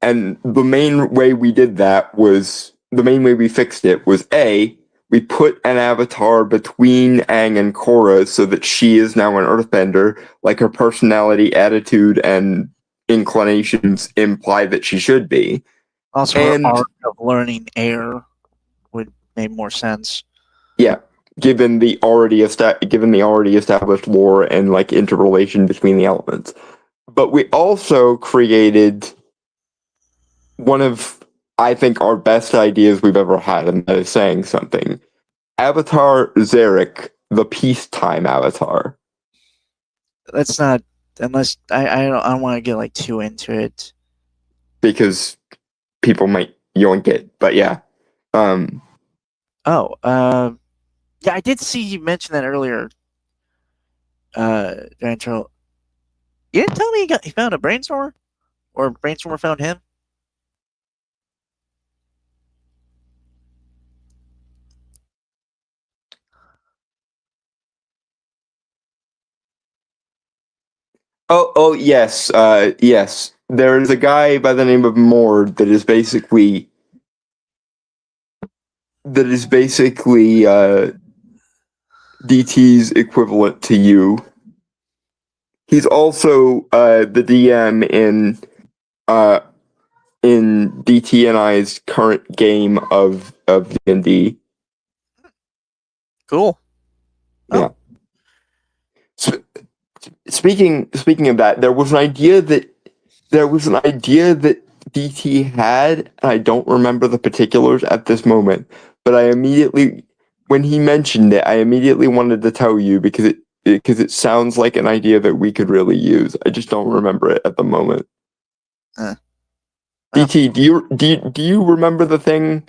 And the main way we did that was the main way we fixed it was A, we put an avatar between Aang and Korra so that she is now an earthbender, like her personality, attitude, and inclinations imply that she should be. Also, her And arc of learning air would make more sense. yeah, given the already established lore and like interrelation between the elements. But we also created one of, I think, our best ideas we've ever had, and that is saying something. Avatar Zarek, the peacetime avatar. That's not unless I don't want to get like too into it. Because people might yoink it, but yeah. Oh, yeah, I did see you mention that earlier. Rancho, you didn't tell me he found a brainstormer, or brainstormer found him. Oh yes, yes. There is a guy by the name of Mord that is basically that is basically DT's equivalent to you. He's also the DM in DT and I's current game of D&D. Cool. Yeah. Speaking of that, there was an idea that DT had, and I don't remember the particulars at this moment. But when he mentioned it, I immediately wanted to tell you because it sounds like an idea that we could really use. I just don't remember it at the moment. DT, do you remember the thing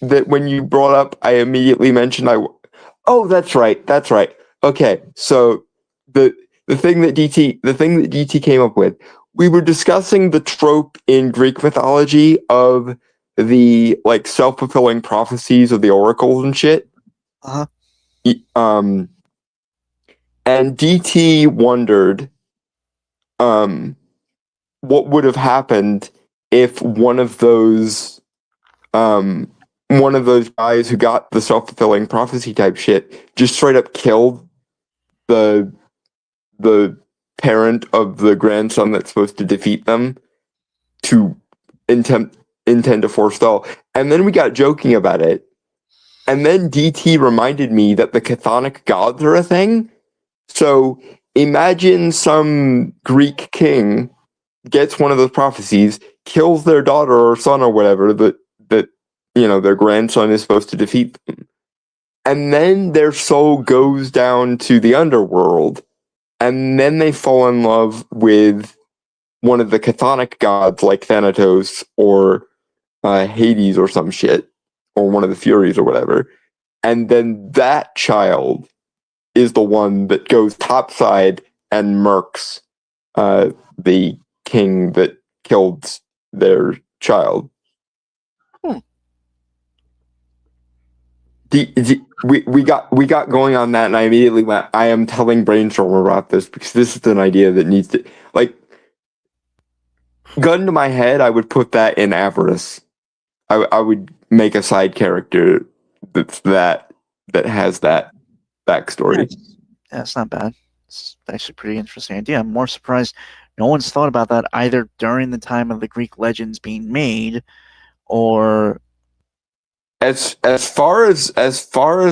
that when you brought up, I immediately mentioned Oh, that's right. Okay, so the thing that DT came up with, we were discussing the trope in Greek mythology of the like self-fulfilling prophecies of the oracles and shit. Uh-huh. And DT wondered what would have happened if one of those guys who got the self-fulfilling prophecy type shit just straight up killed the parent of the grandson that's supposed to defeat them to intend to forestall. And then we got joking about it. And then DT reminded me that the chthonic gods are a thing. So imagine some Greek king gets one of those prophecies, kills their daughter or son or whatever that their grandson is supposed to defeat them. And then their soul goes down to the underworld, and then they fall in love with one of the chthonic gods like Thanatos or Hades or some shit, or one of the Furies or whatever. And then that child is the one that goes topside and murks the king that killed their child. We got going on that, and I immediately went, I am telling Brainstorm about this because this is an idea that needs to, like, gun to my head, I would put that in Avarice. I would make a side character that has that backstory. Yeah, it's not bad. It's actually a pretty interesting idea. I'm more surprised no one's thought about that either during the time of the Greek legends being made, or as far as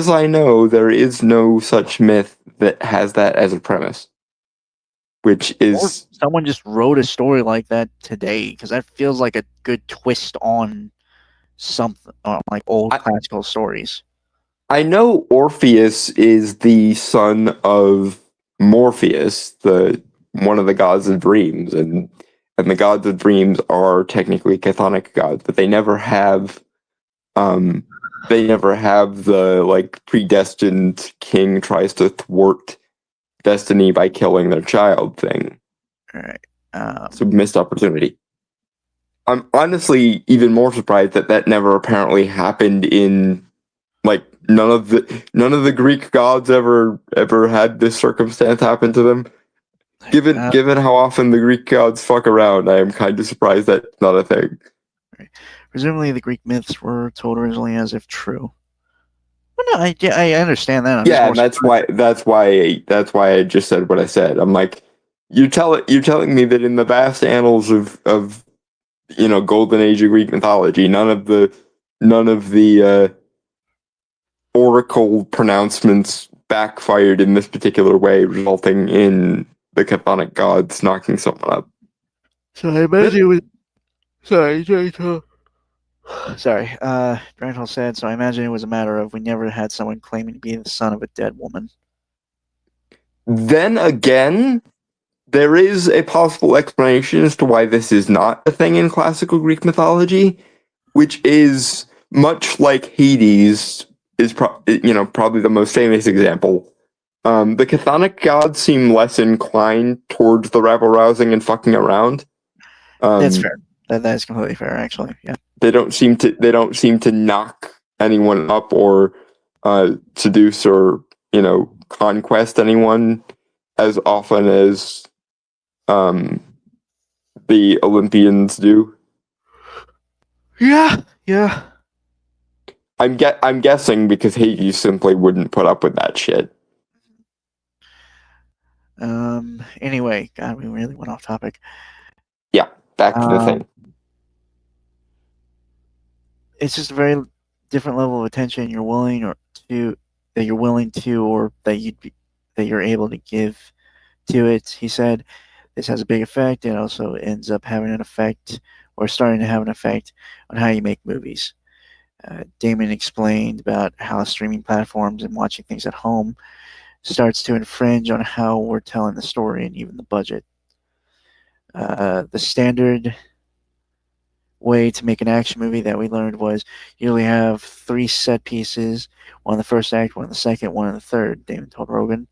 I know, there is no such myth that has that as a premise. Which is someone just wrote a story like that today, because that feels like a good twist on something, like old classical stories. I know Orpheus is the son of Morpheus, one of the gods of dreams, and the gods of dreams are technically chthonic gods, but they never have the like predestined king tries to thwart destiny by killing their child thing. All right. It's a missed opportunity. I'm honestly even more surprised that never apparently happened in, like, none of the Greek gods ever had this circumstance happen to them. Given how often the Greek gods fuck around, I am kind of surprised that's not a thing. Right. Presumably, the Greek myths were told originally as if true. Well, no, I understand that. And that's why I just said what I said. I'm like, you're telling me that in the vast annals of golden age of Greek mythology, none of the oracle pronouncements backfired in this particular way, resulting in the chthonic gods knocking someone up. So I imagine it was. Sorry, Drayton. Sorry, Drayton said, so I imagine it was a matter of we never had someone claiming to be the son of a dead woman. Then again, there is a possible explanation as to why this is not a thing in classical Greek mythology, which is much like Hades is probably the most famous example. The chthonic gods seem less inclined towards the rabble-rousing and fucking around. That's fair. That is completely fair, actually. Yeah. They don't seem to knock anyone up or seduce or conquest anyone as often as the Olympians do. Yeah. I'm guessing because Hades simply wouldn't put up with that shit. Anyway, God, we really went off topic. Yeah, back to the thing. It's just a very different level of attention you're willing or that you're able to give to it. He said this has a big effect. It also ends up having an effect or starting to have an effect on how you make movies. Damon explained about how streaming platforms and watching things at home starts to infringe on how we're telling the story and even the budget. The standard way to make an action movie that we learned was you usually have 3 set pieces, one in the first act, one in the second, one in the third, Damon told Rogan.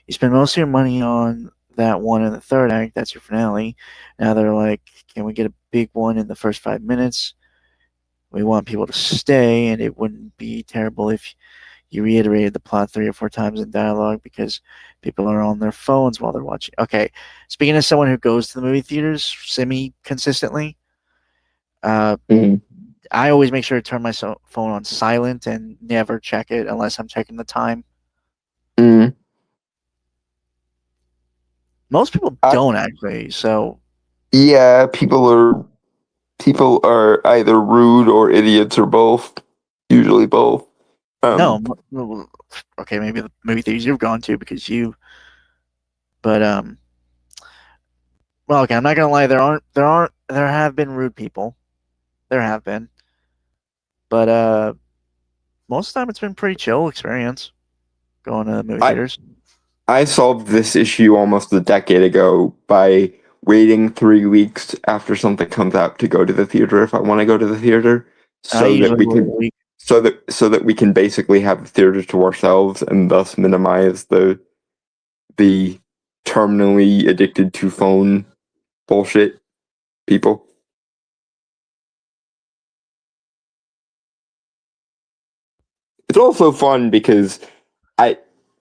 You spend most of your money on that one in the third act, that's your finale. Now they're like, can we get a big one in the first 5 minutes? We want people to stay, and it wouldn't be terrible if you reiterated the plot 3 or 4 times in dialogue because people are on their phones while they're watching. Okay, speaking as someone who goes to the movie theaters semi-consistently, Mm-hmm. I always make sure to turn my phone on silent and never check it unless I'm checking the time. Mm-hmm. Most people don't actually, so yeah, people are either rude or idiots or both. Usually both. no. Okay, maybe the movie theaters you've gone to because you. But well, okay, I'm not gonna lie. There have been rude people. There have been, but most of the time it's been pretty chill experience going to movie theaters. I solved this issue almost a decade ago by waiting 3 weeks after something comes out to go to the theater if I want to go to the theater, so that we can basically have the theater to ourselves and thus minimize the terminally addicted to phone bullshit people. It's also fun because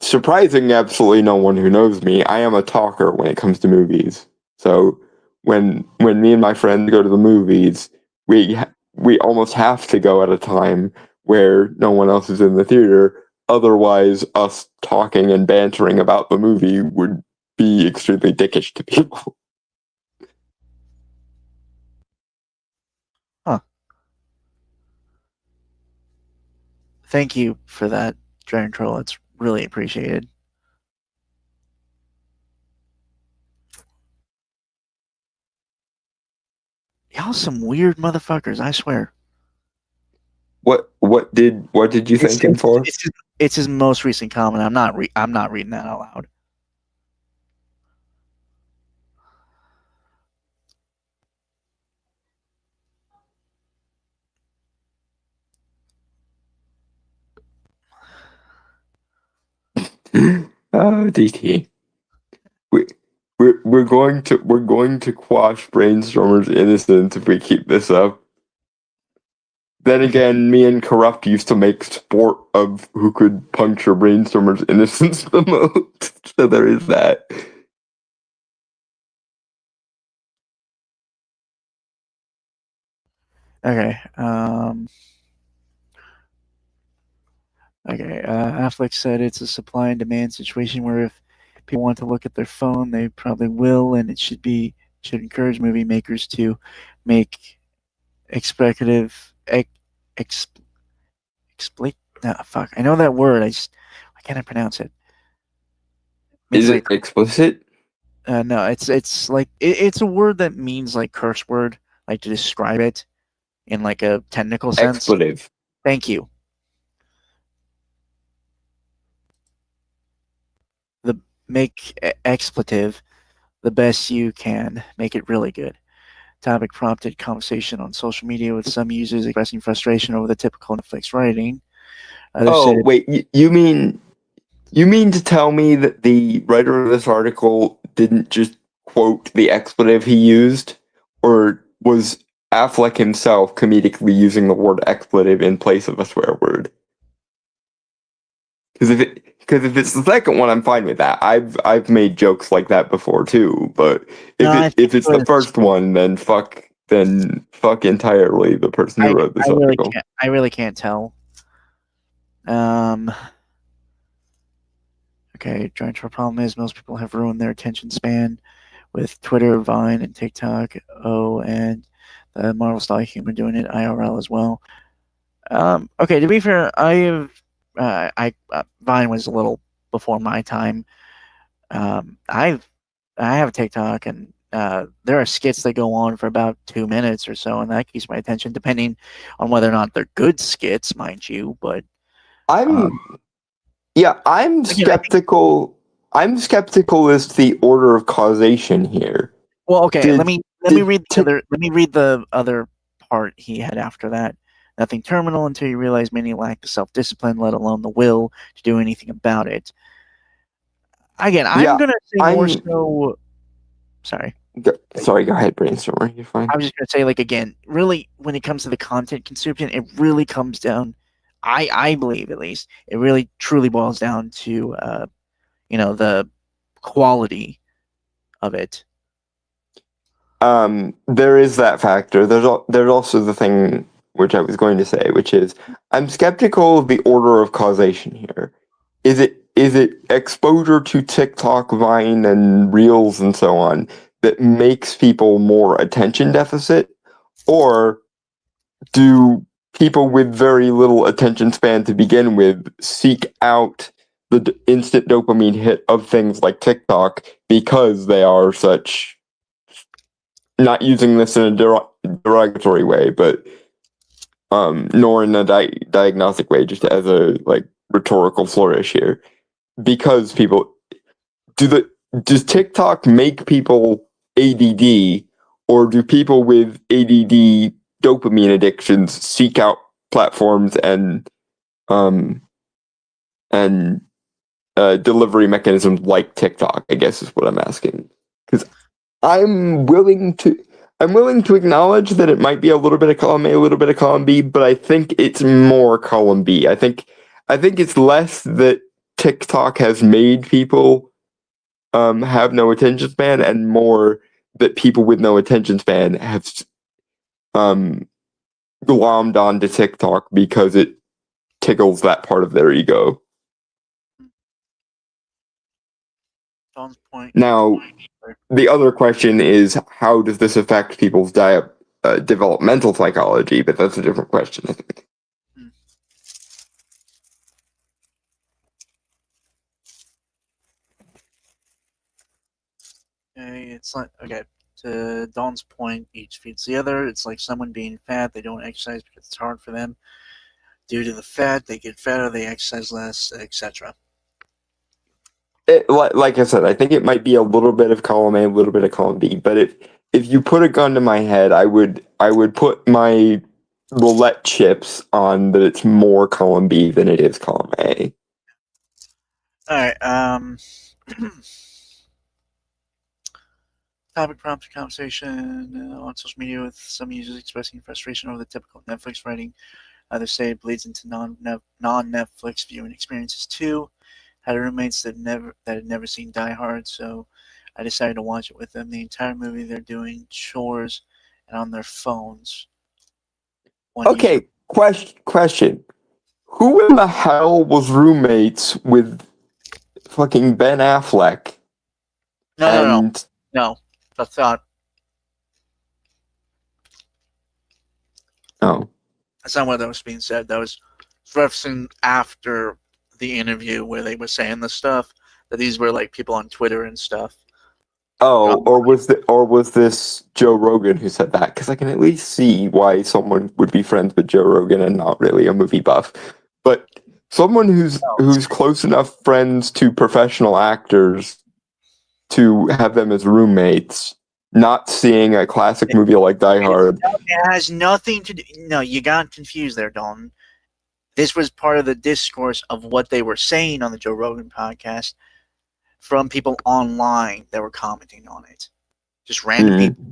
surprising absolutely no one who knows me, I am a talker when it comes to movies. So when me and my friends go to the movies, we almost have to go at a time where no one else is in the theater. Otherwise, us talking and bantering about the movie would be extremely dickish to people. Huh. Thank you for that, Dragon Troll. It's really appreciated. Y'all some weird motherfuckers, I swear. What did you thank him for? It's his most recent comment. I'm not reading that out loud. Oh, DT. We're going to quash Brainstormer's innocence if we keep this up. Then again, me and Corrupt used to make sport of who could puncture Brainstormer's innocence the most. So there is that. Okay. Okay. Affleck said it's a supply and demand situation where if people want to look at their phone, they probably will, and it should encourage movie makers to make expectative fuck. I know that word. Why can't I pronounce it? Is it explicit? No, it's like it's a word that means like curse word, like to describe it in like a technical sense. Expletive. Thank you. Make expletive the best you can. Make it really good. Topic prompted conversation on social media with some users expressing frustration over the typical Netflix writing. Wait, you mean to tell me that the writer of this article didn't just quote the expletive he used, or was Affleck himself comedically using the word expletive in place of a swear word? Because if it's the second one, I'm fine with that. I've made jokes like that before too. But if it's the first one, then fuck entirely the person who wrote this article. I really can't tell. Um, okay, giant problem is most people have ruined their attention span with Twitter, Vine, and TikTok. Oh, and the Marvel style humor doing it IRL as well. Okay, to be fair, Vine was a little before my time. I have a TikTok, and there are skits that go on for about 2 minutes or so, and that keeps my attention, depending on whether or not they're good skits, mind you. But I'm um, I'm again, I think. skeptical. I'm skeptical as to the order of causation here. Well, okay, Did let me did read Tik the other part he had after that. Nothing terminal until you realize many lack the self-discipline, let alone the will to do anything about it. Again, I'm yeah, gonna say more I'm so. Sorry. sorry, go ahead, brainstormer. You're fine. I was just gonna say, like, again, really, when it comes to the content consumption, it really comes down. I believe, at least, it really truly boils down to the quality of it. There is that factor. There's also the thing which I was going to say, which is I'm skeptical of the order of causation here. Is it exposure to TikTok, Vine, and Reels and so on that makes people more attention deficit, or do people with very little attention span to begin with seek out the instant dopamine hit of things like TikTok because they are such, not using this in a derogatory way, but nor in a diagnostic way, just as a like rhetorical flourish here, because people does TikTok make people ADD, or do people with ADD dopamine addictions seek out platforms um and delivery mechanisms like TikTok? I guess is what I'm asking, because I'm willing to I'm willing to acknowledge that it might be a little bit of column A, a little bit of column B, but I think it's more column B. I think it's less that TikTok has made people have no attention span, and more that people with no attention span have um glommed onto TikTok because it tickles that part of their ego. Don's point. Now, the other question is, how does this affect people's developmental psychology? But that's a different question, I think. Okay, it's like, okay. To Don's point, each feeds the other. It's like someone being fat; they don't exercise because it's hard for them. Due to the fat, they get fatter, they exercise less, etc. Like I said, I think it might be a little bit of column A, a little bit of column B. But if you put a gun to my head, I would put my roulette chips on that it's more column B than it is column A. All right. Topic prompt for conversation on social media, with some users expressing frustration over the typical Netflix writing. Either say it bleeds into non-Netflix viewing experiences too. Had roommates that had never seen Die Hard, so I decided to watch it with them. The entire movie, they're doing chores and on their phones. Okay, question. Who in the hell was roommates with fucking Ben Affleck? No. That's not. Oh. That's not what that was being said. That was referencing after the interview where they were saying the stuff, that these were like people on Twitter and stuff. Oh, or was this Joe Rogan who said that? Because I can at least see why someone would be friends with Joe Rogan and not really a movie buff. But someone who's close enough friends to professional actors to have them as roommates, not seeing a classic movie like Die Hard. It has nothing to do. No, you got confused there, Dalton. This was part of the discourse of what they were saying on the Joe Rogan podcast from people online that were commenting on it. Just random people.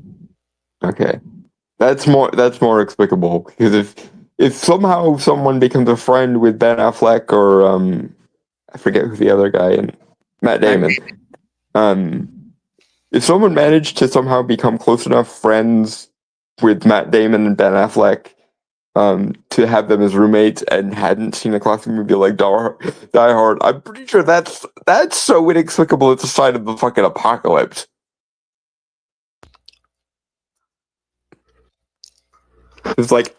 Okay, that's more explicable, because if somehow someone becomes a friend with Ben Affleck, or I forget who the other guy, and Matt Damon. If someone managed to somehow become close enough friends with Matt Damon and Ben Affleck, to have them as roommates and hadn't seen a classic movie like Die Hard. I'm pretty sure that's so inexplicable. It's a sign of the fucking apocalypse. It's like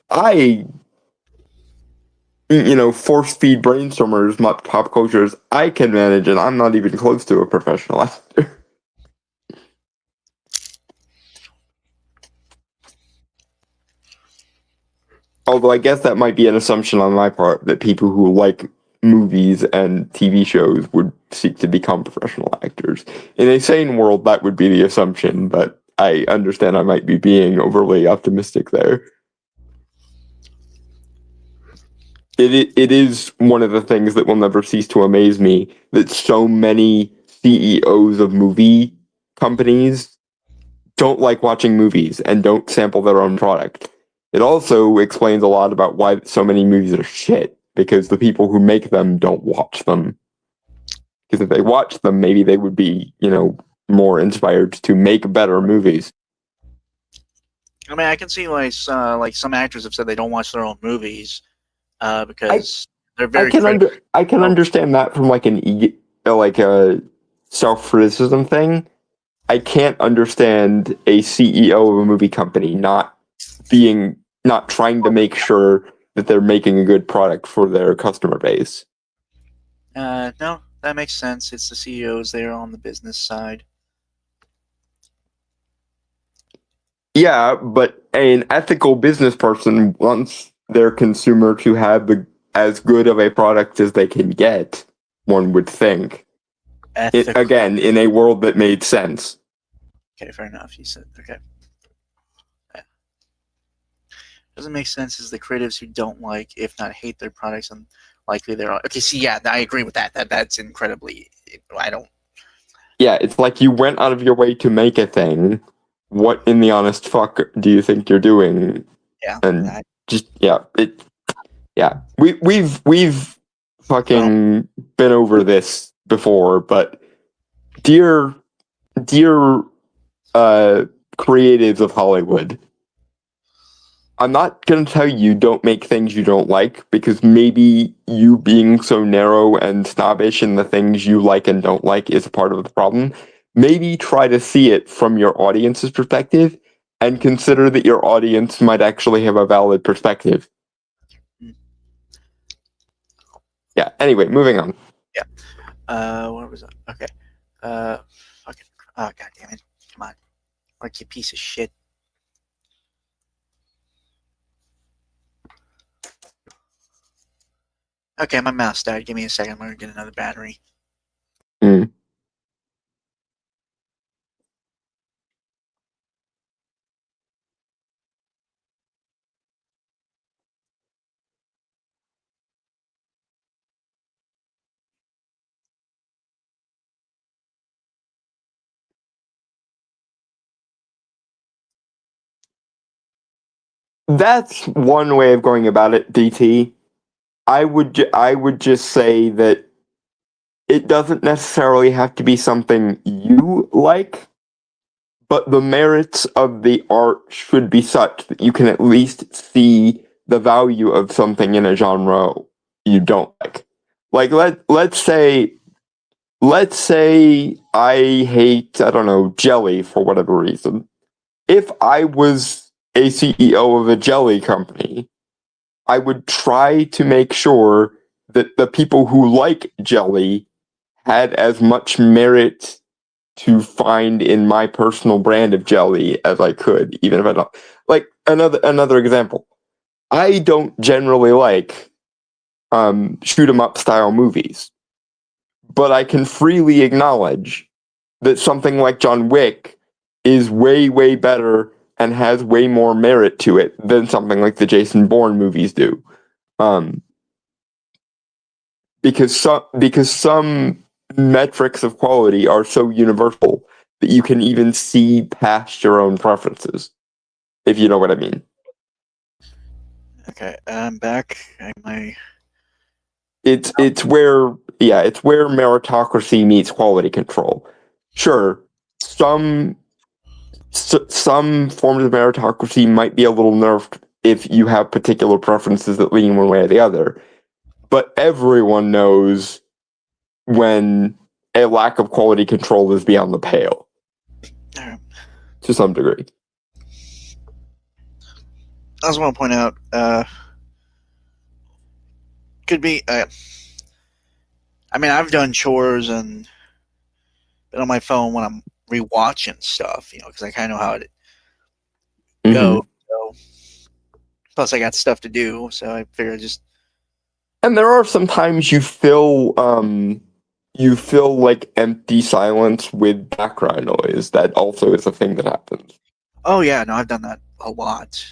force feed brainstormers much pop culture as I can manage, and I'm not even close to a professional actor. Although I guess that might be an assumption on my part that people who like movies and TV shows would seek to become professional actors. In a sane world, that would be the assumption, but I understand I might be being overly optimistic there. It is one of the things that will never cease to amaze me that so many CEOs of movie companies don't like watching movies and don't sample their own product. It also explains a lot about why so many movies are shit, because the people who make them don't watch them. Because if they watched them, maybe they would be, more inspired to make better movies. I mean, I can see why like some actors have said they don't watch their own movies because they're very. I can understand that from like a self-criticism thing. I can't understand a CEO of a movie company not trying to make sure that they're making a good product for their customer base. No, that makes sense. It's the CEOs there on the business side. Yeah, but an ethical business person wants their consumer to have as good of a product as they can get, one would think. Again, in a world that made sense. Okay, fair enough. You said, okay. Doesn't make sense is the creatives who don't like, if not hate their products, and likely they're okay. See, yeah, I agree with that. That's incredibly. I don't. Yeah, it's like you went out of your way to make a thing. What in the honest fuck do you think you're doing? Yeah, and we've fucking been over this before, but dear creatives of Hollywood, I'm not going to tell you don't make things you don't like, because maybe you being so narrow and snobbish in the things you like and don't like is a part of the problem. Maybe try to see it from your audience's perspective and consider that your audience might actually have a valid perspective. Yeah, anyway, moving on. Yeah. What was it? Okay. Fucking. Oh, god damn it. Come on. Like, you piece of shit. Okay, my mouse died. Give me a second. I'm going to get another battery. That's one way of going about it, DT. I would just say that it doesn't necessarily have to be something you like, but the merits of the art should be such that you can at least see the value of something in a genre you don't like. Like let's say I hate, I don't know, jelly for whatever reason. If I was a CEO of a jelly company, I would try to make sure that the people who like jelly had as much merit to find in my personal brand of jelly as I could, even if I don't. Like another example, I don't generally like shoot 'em up style movies, but I can freely acknowledge that something like John Wick is way better and has way more merit to it than something like the Jason Bourne movies do. Because some metrics of quality are so universal that you can even see past your own preferences, if you know what I mean. Okay, I'm back. It's where meritocracy meets quality control. Sure, some forms of meritocracy might be a little nerfed if you have particular preferences that lean one way or the other. But everyone knows when a lack of quality control is beyond the pale. Alright. To some degree. I also want to point out, could be, I mean, I've done chores and been on my phone when I'm rewatching stuff, because I kind of know how it goes. So, plus, I got stuff to do, so I figure just. And there are some times you feel like empty silence with background noise. That also is a thing that happens. Oh yeah, no, I've done that a lot.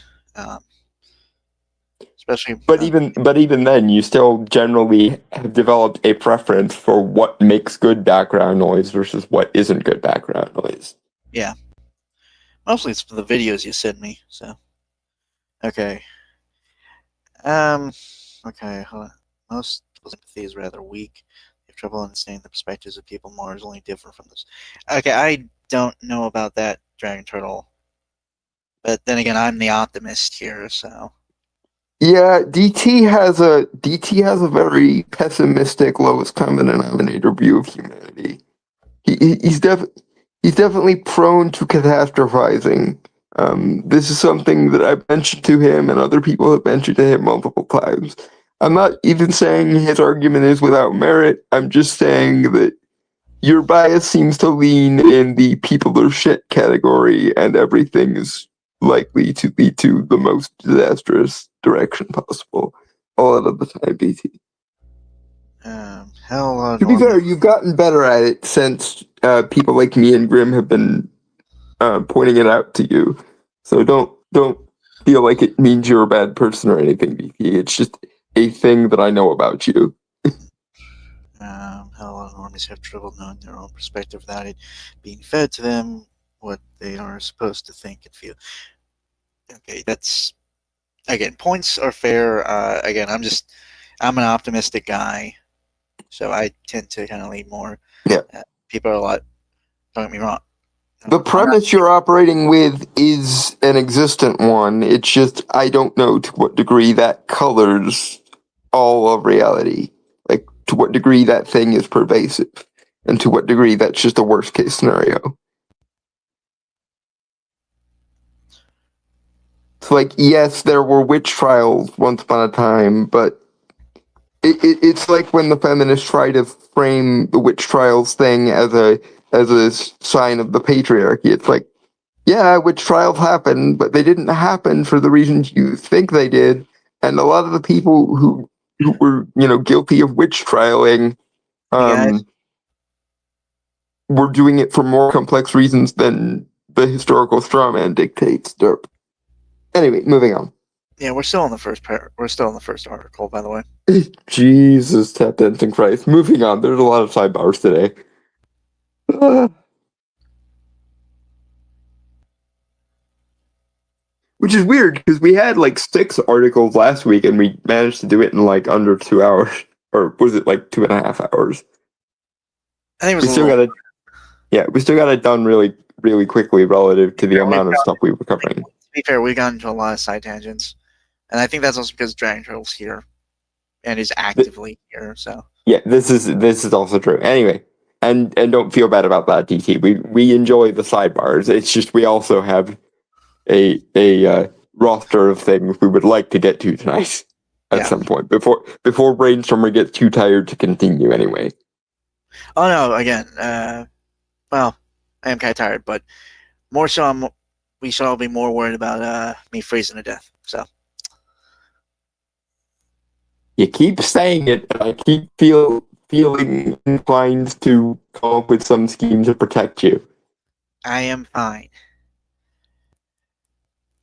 Especially, but even then, you still generally have developed a preference for what makes good background noise versus what isn't good background noise. Yeah, mostly it's for the videos you send me. So, okay, okay, hold on. Most sympathy is rather weak. You have trouble understanding the perspectives of people marginally different from this. Okay, I don't know about that, Dragon Turtle. But then again, I'm the optimist here, so. Yeah, DT has a very pessimistic, lowest common denominator view of humanity. He's definitely prone to catastrophizing. This is something that I've mentioned to him, and other people have mentioned to him multiple times. I'm not even saying his argument is without merit. I'm just saying that your bias seems to lean in the people are shit category, and everything is likely to lead to the most disastrous direction possible a lot of the time, BT. Hell, to be fair, you've gotten better at it since people like me and Grim have been pointing it out to you. So don't feel like it means you're a bad person or anything, BT. It's just a thing that I know about you. Hell, normies have trouble knowing their own perspective without it being fed to them what they are supposed to think and feel. Okay, that's again, points are fair. Again, I'm an optimistic guy, so I tend to kind of lean more. Yeah. People are a lot. Don't get me wrong. The premise you're operating with is an existent one. It's just I don't know to what degree that colors all of reality. Like to what degree that thing is pervasive, and to what degree that's just a worst case scenario. It's like, yes, there were witch trials once upon a time, but it's like when the feminists try to frame the witch trials thing as a sign of the patriarchy. It's like, yeah, witch trials happened, but they didn't happen for the reasons you think they did. And a lot of the people who were, guilty of witch trialing, were doing it for more complex reasons than the historical straw man dictates. Derp. Anyway, moving on. Yeah, we're still in the first We're still in the first article, by the way. Jesus, tap dancing Christ. Moving on. There's a lot of sidebars today. Which is weird because we had like 6 articles last week and we managed to do it in like under 2 hours, or was it like 2.5 hours? I think it was. We still got it done really, really quickly relative to the amount of stuff we were covering. To be fair, we got into a lot of side tangents, and I think that's also because Dragon Turtle's here and is actively here. So yeah, this is also true. Anyway, and don't feel bad about that, DT. We enjoy the sidebars. It's just we also have a roster of things we would like to get to tonight at some point before Brainstormer gets too tired to continue. Anyway. Oh no! Again, well, I am kind of tired, but more so, we should all be more worried about me freezing to death. So you keep saying it, and I keep feeling inclined to come up with some scheme to protect you. I am fine.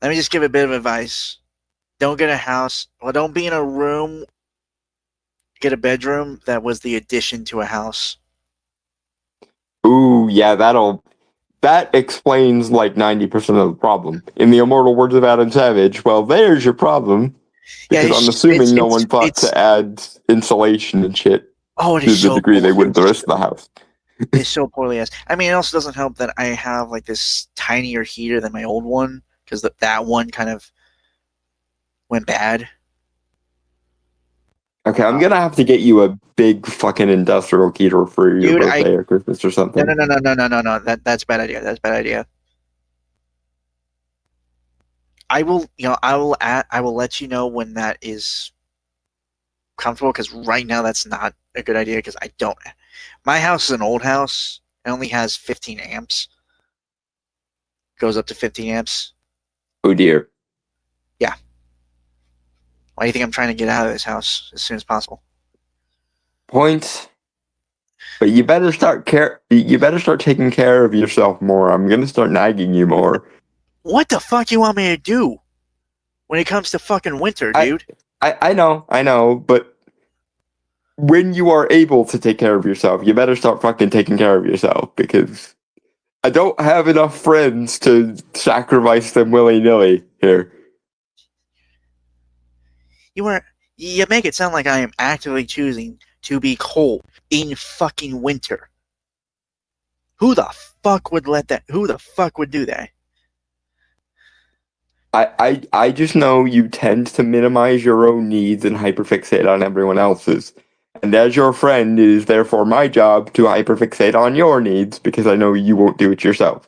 Let me just give a bit of advice. Don't get a house. Well, don't be in a room. Get a bedroom that was the addition to a house. Ooh, yeah, that explains like 90% of the problem. In the immortal words of Adam Savage, well, there's your problem. Because I'm assuming no one thought to add insulation and shit to the degree they would the rest of the house. It's so poorly asked. I mean, it also doesn't help that I have like this tinier heater than my old one, because that one kind of went bad. Okay, I'm gonna have to get you a big fucking industrial heater for your Dude, birthday or Christmas or something. no. That's a bad idea. That's a bad idea. I will, I will let you know when that is comfortable, because right now that's not a good idea, because I don't. My house is an old house. It only has 15 amps. Goes up to 15 amps. Oh dear. Yeah. Why do you think I'm trying to get out of this house as soon as possible? Points. But you better start taking care of yourself more. I'm gonna start nagging you more. What the fuck you want me to do when it comes to fucking winter, I- dude? I know, but when you are able to take care of yourself, you better start fucking taking care of yourself, because I don't have enough friends to sacrifice them willy-nilly here. You make it sound like I am actively choosing to be cold in fucking winter. Who the fuck would who the fuck would do that? I just know you tend to minimize your own needs and hyperfixate on everyone else's. And as your friend, it is therefore my job to hyperfixate on your needs, because I know you won't do it yourself.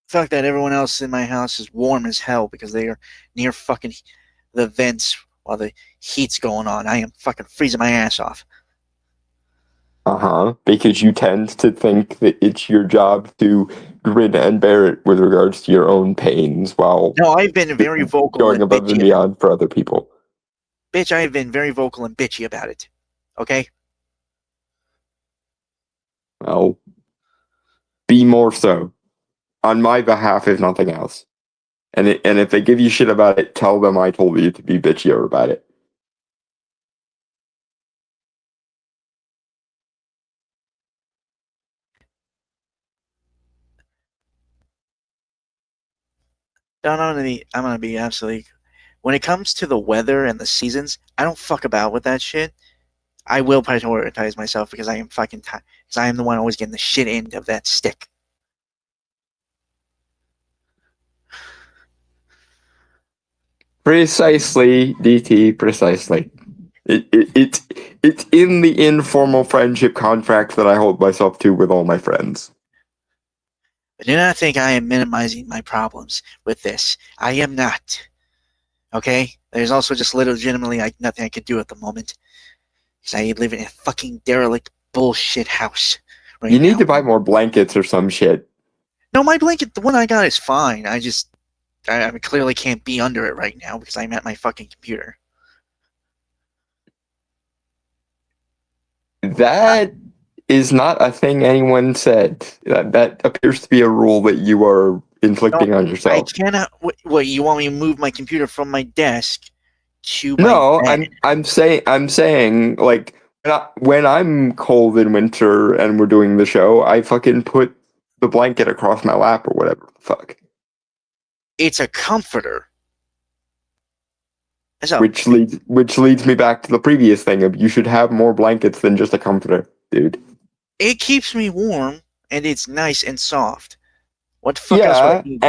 The fact that everyone else in my house is warm as hell because they are near fucking the vents while the heat's going on. I am fucking freezing my ass off. Because you tend to think that it's your job to grin and bear it with regards to your own pains, while No, I've been very vocal going and above and bitchy. beyond for other people. Bitch, I have been very vocal and bitchy about it. Okay? Well, be more so. On my behalf, if nothing else. And if they give you shit about it, tell them I told you to be bitchier about it. No, I'm gonna be absolutely. When it comes to the weather and the seasons, I don't fuck about with that shit. I will prioritize myself because I am fucking tired. Because I am the one always getting the shit end of that stick. Precisely, DT, precisely. It's in the informal friendship contract that I hold myself to with all my friends. But do not think I am minimizing my problems with this. I am not. Okay? There's also just legitimately nothing I can do at the moment. Because I live in a fucking derelict bullshit house right You now. need to buy more blankets or some shit. No, my blanket, the one I got is fine. I clearly can't be under it right now because I'm at my fucking computer. That is not a thing anyone said. That appears to be a rule that you are inflicting on I yourself. cannot. What, you want me to move my computer from my desk to my No, bed? I'm saying like when I'm cold in winter and we're doing the show, I fucking put the blanket across my lap or whatever the fuck. It's a comforter. Which leads me back to the previous thing of you should have more blankets than just a comforter, dude. It keeps me warm and it's nice and soft. What the fuck else would I Yeah, need?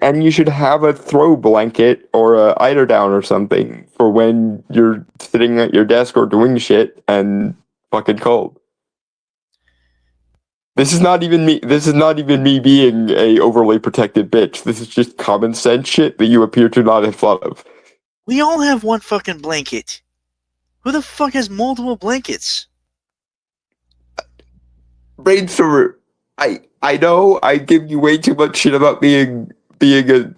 and you should have a throw blanket or a eiderdown or something for when you're sitting at your desk or doing shit and fucking cold. This is not even me. This is not even me being a overly protected bitch. This is just common sense shit that you appear to not have thought of. We all have one fucking blanket. Who the fuck has multiple blankets? Brainstormer, I know I give you way too much shit about being a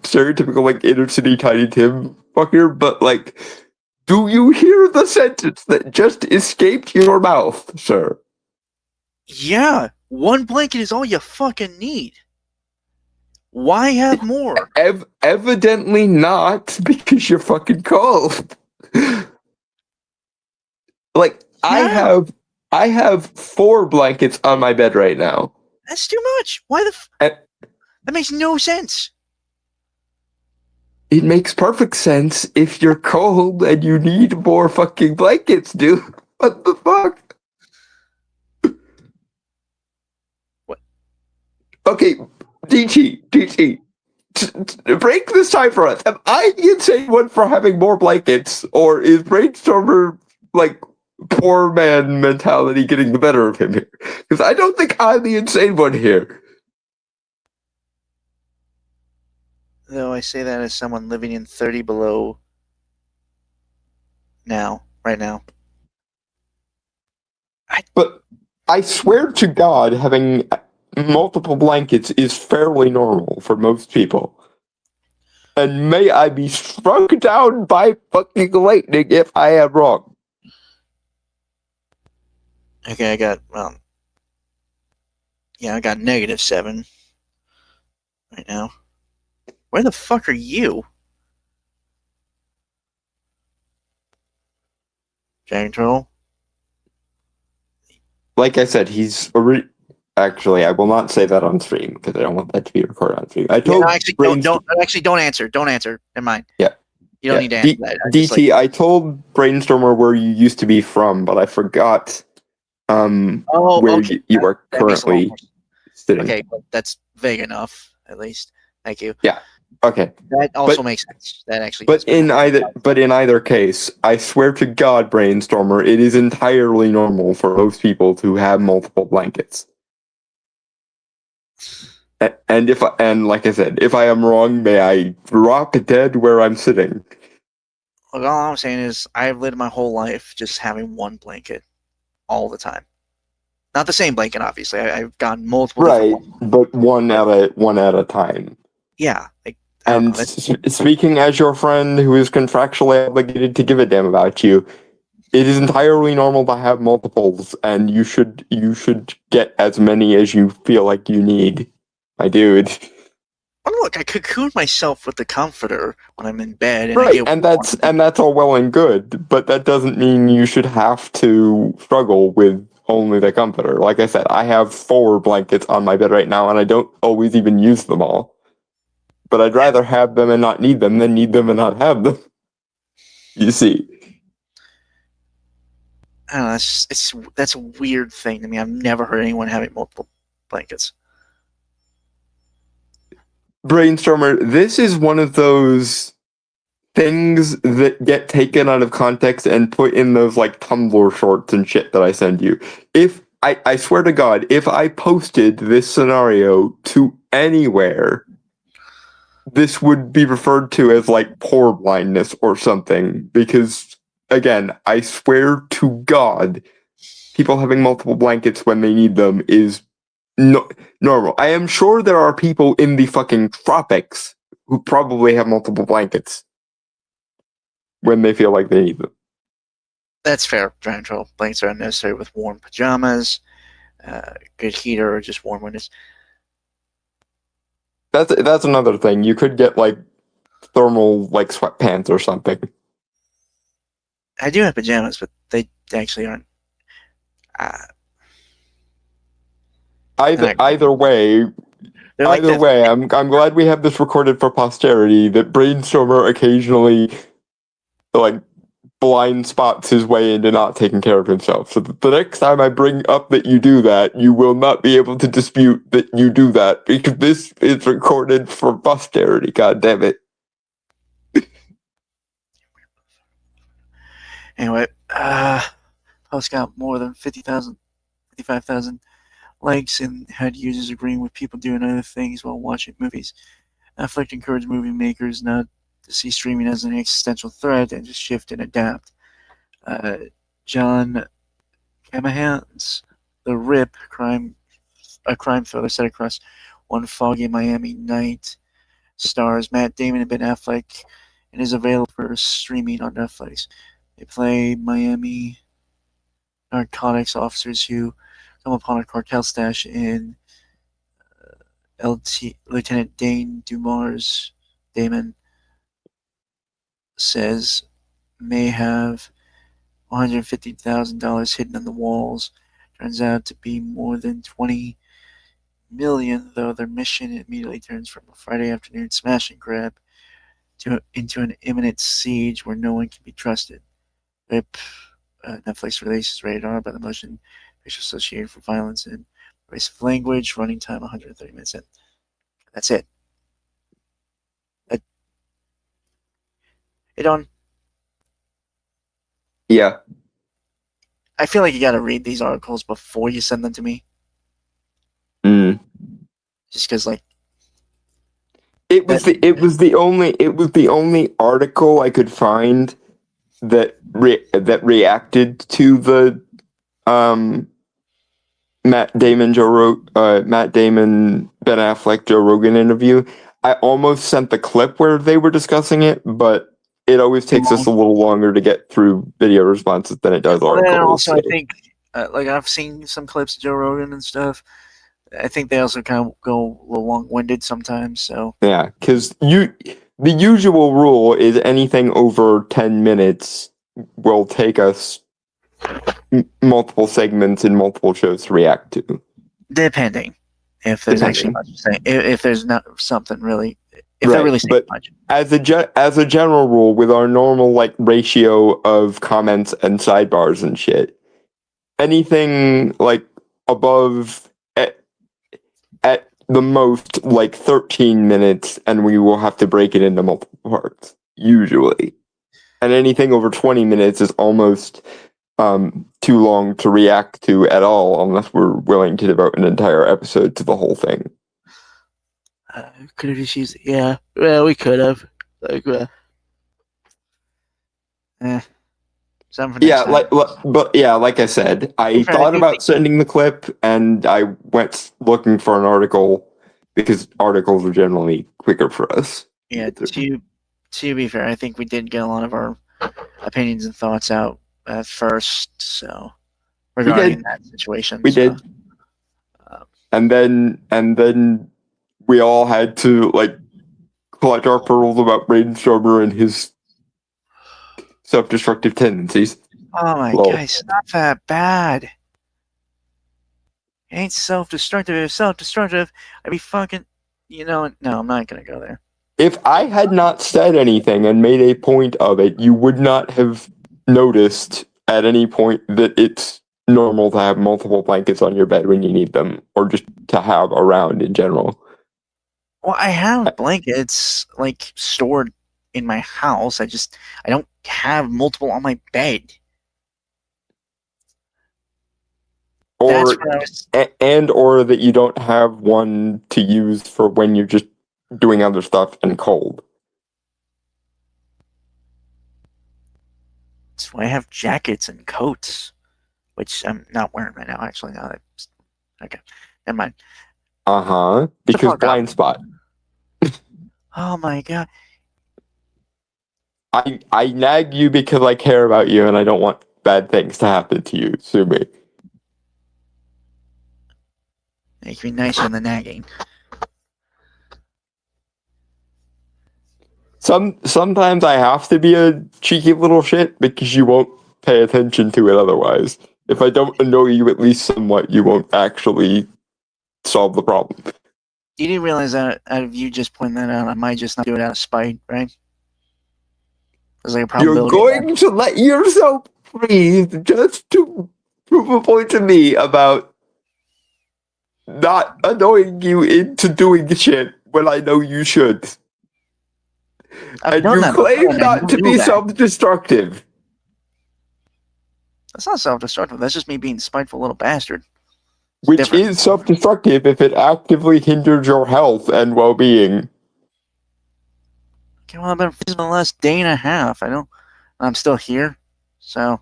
stereotypical like inner city Tiny Tim fucker, but like, do you hear the sentence that just escaped your mouth, sir? Yeah, one blanket is all you fucking need. Why have more? Evidently not, because you're fucking cold. Like, Yeah. I have 4 blankets on my bed right now. That's too much. Why the that makes no sense. It makes perfect sense if you're cold and you need more fucking blankets, dude. What the fuck? What? Okay, DT. break this time for us. Am I the insane one for having more blankets, or is Brainstormer like poor man mentality getting the better of him here? Because I don't think I'm the insane one here. Though I say that as someone living in 30 below right now. But I swear to God, having multiple blankets is fairly normal for most people. And may I be struck down by fucking lightning if I am wrong. Okay, I got -7 right now. Where the fuck are you? Dragon Turtle? Like I said, actually, I will not say that on stream because I don't want that to be recorded on stream. I told don't answer. Don't answer. Never mind. Yeah. You don't need to answer that. DT, I told Brainstormer where you used to be from, but I forgot where you are currently sitting. Okay, but that's vague enough, at least. Thank you. Yeah. Okay. That also makes sense. That actually. But in either case, I swear to God, Brainstormer, it is entirely normal for most people to have multiple blankets. And like I said, if I am wrong, may I drop dead where I'm sitting. Look, all I'm saying is I've lived my whole life just having one blanket all the time. Not the same blanket, obviously. I've gotten multiple. Right, but one at a time. Yeah. And speaking as your friend who is contractually obligated to give a damn about you, it is entirely normal to have multiples, and you should get as many as you feel like you need, my dude. Oh, look, I cocoon myself with the comforter when I'm in bed, and right, and that's all well and good, but that doesn't mean you should have to struggle with only the comforter. Like I said, I have 4 blankets on my bed right now, and I don't always even use them all. But I'd rather have them and not need them than need them and not have them. You see. I don't know, that's a weird thing to me. I've never heard anyone having multiple blankets. Brainstormer, this is one of those things that get taken out of context and put in those like Tumblr shorts and shit that I send you. If I swear to God, if I posted this scenario to anywhere, this would be referred to as like poor blindness or something, because again, I swear to God, people having multiple blankets when they need them is normal. I am sure there are people in the fucking tropics who probably have multiple blankets when they feel like they need them. That's fair, Dragon Troll. Blankets are unnecessary with warm pajamas, good heater, or just warm windows. That's another thing. You could get like thermal like sweatpants or something. I do have pajamas, but they actually aren't. Either way, I'm glad we have this recorded for posterity. That Brainstormer occasionally like blind spots his way into not taking care of himself. So the next time I bring up that you do that, you will not be able to dispute that you do that, because this is recorded for posterity. God damn it. Anyway, post got more than 55,000 likes and had users agreeing with people doing other things while watching movies. Affleck encouraged movie makers not to see streaming as an existential threat and to shift and adapt. John Camahan's The Rip, a crime thriller set across one foggy Miami night, stars Matt Damon and Ben Affleck and is available for streaming on Netflix. They play Miami narcotics officers who come upon a cartel stash in Lieutenant Dane Damon says may have $150,000 hidden on the walls. Turns out to be more than $20 million, though their mission immediately turns from a Friday afternoon smash and grab into an imminent siege where no one can be trusted. Rip, Netflix release is rated R by the Motion Picture Association for Violence and Abrasive Language. Running time 130 minutes. And that's it. it on. Yeah. I feel like you got to read these articles before you send them to me, Mm. just because like It was the only article I could find that reacted to the Matt Damon Ben Affleck Joe Rogan interview. I almost sent the clip where they were discussing it, but it always takes us a little longer to get through video responses than it does Well, then articles. also, I think, like I've seen some clips of Joe Rogan and stuff. I think they also kind of go a little long-winded sometimes. So yeah, because the usual rule is anything over 10 minutes will take us multiple segments and multiple shows to react to. depending if there's actually much to say, if there's not something really, if they're really saying much. As a general rule, with our normal like ratio of comments and sidebars and shit, anything like above at the most like 13 minutes, and we will have to break it into multiple parts usually, and anything over 20 minutes is almost too long to react to at all unless we're willing to devote an entire episode to the whole thing. Could have just used it. Yeah, well, we could have. Like, something for next time. Like I said, I thought about sending the clip, and I went looking for an article because articles are generally quicker for us. Yeah, to be fair, I think we did get a lot of our opinions and thoughts out at first. So regarding that situation, we did, and then we all had to like collect our pearls about Brainstormer and his self-destructive tendencies. Oh my God, it's not that bad. It ain't self-destructive. If self-destructive, I'd be fucking. You know, no, I'm not gonna go there. If I had not said anything and made a point of it, you would not have noticed at any point that it's normal to have multiple blankets on your bed when you need them, or just to have around in general. Well, I have blankets like stored in my house. I don't have multiple on my bed. Or that you don't have one to use for when you're just doing other stuff and cold. So I have jackets and coats, which I'm not wearing right now. Actually, no. Okay, never mind. Because blind spot. Oh my God. I nag you because I care about you and I don't want bad things to happen to you. Sue me. Make me nicer than nagging. Sometimes I have to be a cheeky little shit because you won't pay attention to it otherwise. If I don't annoy you at least somewhat, you won't actually solve the problem. You didn't realize that out of you just pointing that out, I might just not do it out of spite, right? There's like a probability. You're going to let yourself breathe just to prove a point to me about not annoying you into doing shit when I know you should. And you claim not to be self-destructive. That's not self-destructive. That's just me being a spiteful little bastard. Which is self-destructive if it actively hinders your health and well-being. Okay, well, I've been freezing the last day and a half. I'm still here, so.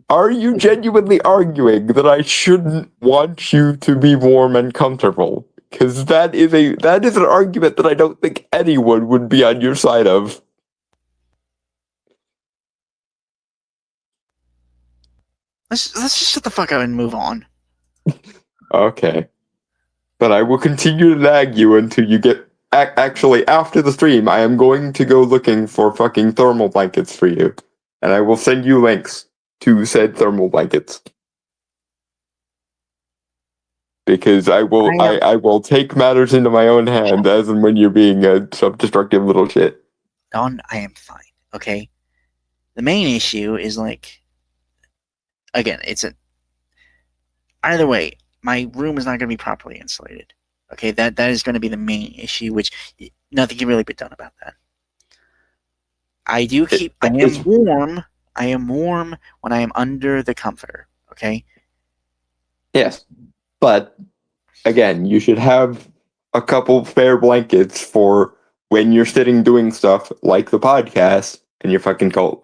Are you genuinely arguing that I shouldn't want you to be warm and comfortable? Because that is an argument that I don't think anyone would be on your side of. Let's just shut the fuck up and move on. Okay. But I will continue to nag you until you get... Actually, after the stream, I am going to go looking for fucking thermal blankets for you. And I will send you links to said thermal blankets. Because I will take matters into my own hand as and when you're being a self-destructive little shit. Don, I am fine, okay? The main issue is like... Again, either way, my room is not going to be properly insulated. Okay, that is going to be the main issue, which nothing can really be done about that. I do keep. I am warm. I am warm when I am under the comforter. Okay. Yes, but again, you should have a couple spare blankets for when you're sitting doing stuff like the podcast and you're fucking cold.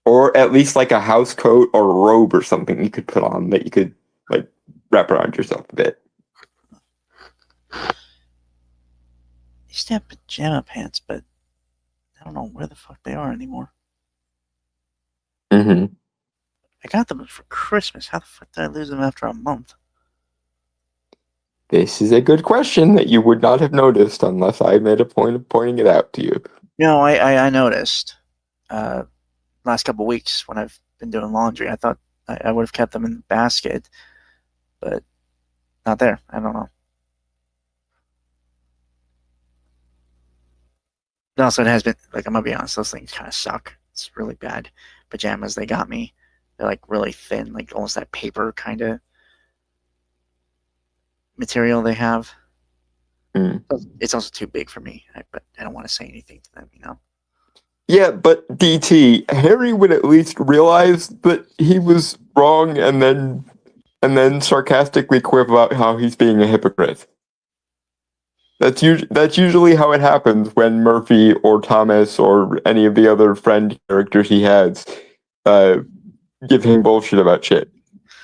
Or at least like a house coat or a robe or something you could put on that you could like wrap around yourself a bit. I used to have pajama pants, but I don't know where the fuck they are anymore. Mm-hmm. I got them for Christmas. How the fuck did I lose them after a month? This is a good question that you would not have noticed unless I made a point of pointing it out to you. No, I noticed. Last couple weeks when I've been doing laundry, I thought I would have kept them in the basket, but not there. I don't know. Also, it has been like I'm gonna be honest. Those things kind of suck. It's really bad pajamas they got me. They're like really thin, like almost that paper kind of material they have. Mm. It's also too big for me, but I don't want to say anything to them, you know. Yeah, but DT, Harry would at least realize that he was wrong and then sarcastically quip about how he's being a hypocrite. That's usually how it happens when Murphy or Thomas or any of the other friend characters he has give him bullshit about shit.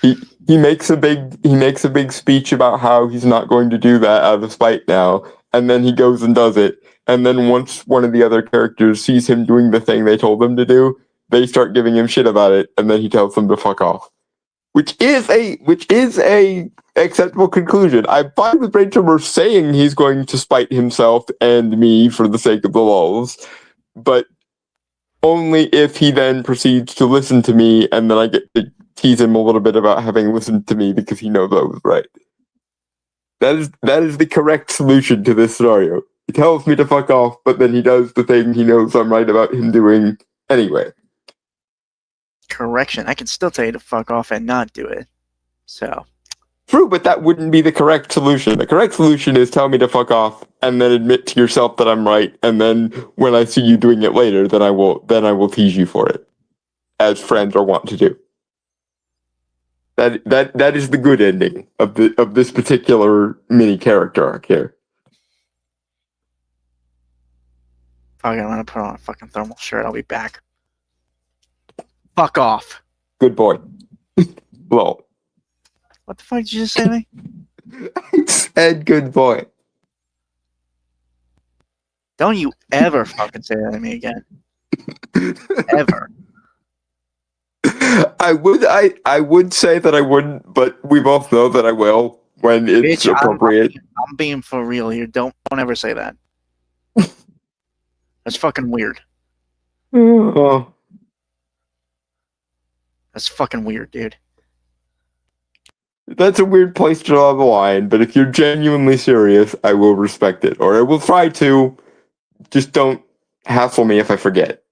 He makes a big speech about how he's not going to do that out of spite now, and then he goes and does it. And then once one of the other characters sees him doing the thing they told him to do, they start giving him shit about it, and then he tells them to fuck off. Which is a acceptable conclusion. I'm fine with Brainstormer saying he's going to spite himself and me for the sake of the lulz, but only if he then proceeds to listen to me, and then I get to tease him a little bit about having listened to me because he knows I was right. That is the correct solution to this scenario. He tells me to fuck off, but then he does the thing he knows I'm right about him doing anyway. Correction. I can still tell you to fuck off and not do it. So. True, but that wouldn't be the correct solution. The correct solution is tell me to fuck off and then admit to yourself that I'm right, and then when I see you doing it later, then I will tease you for it. As friends are wont to do. That is the good ending of this particular mini character arc here. Fuck, I'm gonna put on a fucking thermal shirt. I'll be back. Fuck off. Good boy. Lol. What the fuck did you just say to me? I said good boy. Don't you ever fucking say that to me again. Ever. I would say that I wouldn't, but we both know that I will when it's Bitch, appropriate. I'm being for real here. Don't ever say that. That's fucking weird. Oh. That's fucking weird, dude. That's a weird place to draw the line, but if you're genuinely serious, I will respect it. Or I will try to. Just don't hassle me if I forget.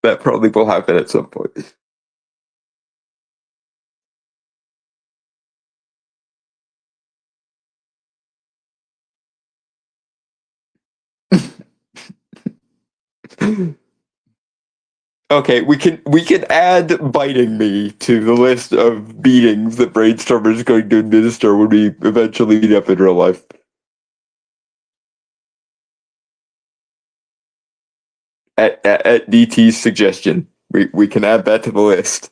That probably will happen at some point. Okay, we can add biting me to the list of beatings that Brainstormer is going to administer when we eventually meet up in real life. At DT's suggestion, we can add that to the list.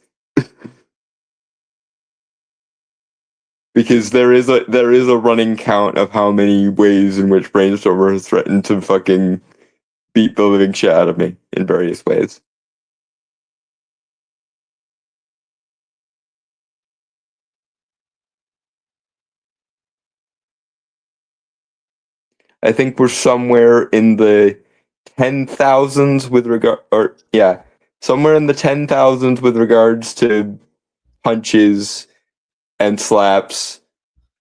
Because there is a running count of how many ways in which Brainstormer has threatened to fucking beat the living shit out of me in various ways. I think we're somewhere in the 10,000s with regard, or yeah, somewhere in the 10,000s with regards to punches and slaps.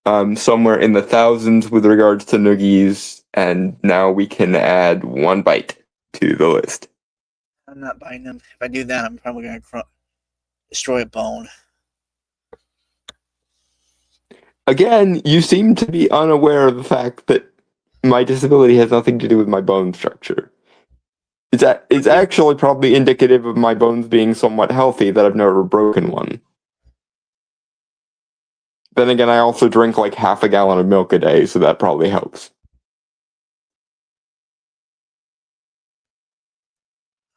Somewhere in the thousands with regards to noogies, and now we can add one bite to the list. I'm not biting them. If I do that, I'm probably gonna destroy a bone. Again, you seem to be unaware of the fact that my disability has nothing to do with my bone structure. It's actually probably indicative of my bones being somewhat healthy that I've never broken one. Then again, I also drink like half a gallon of milk a day, so that probably helps.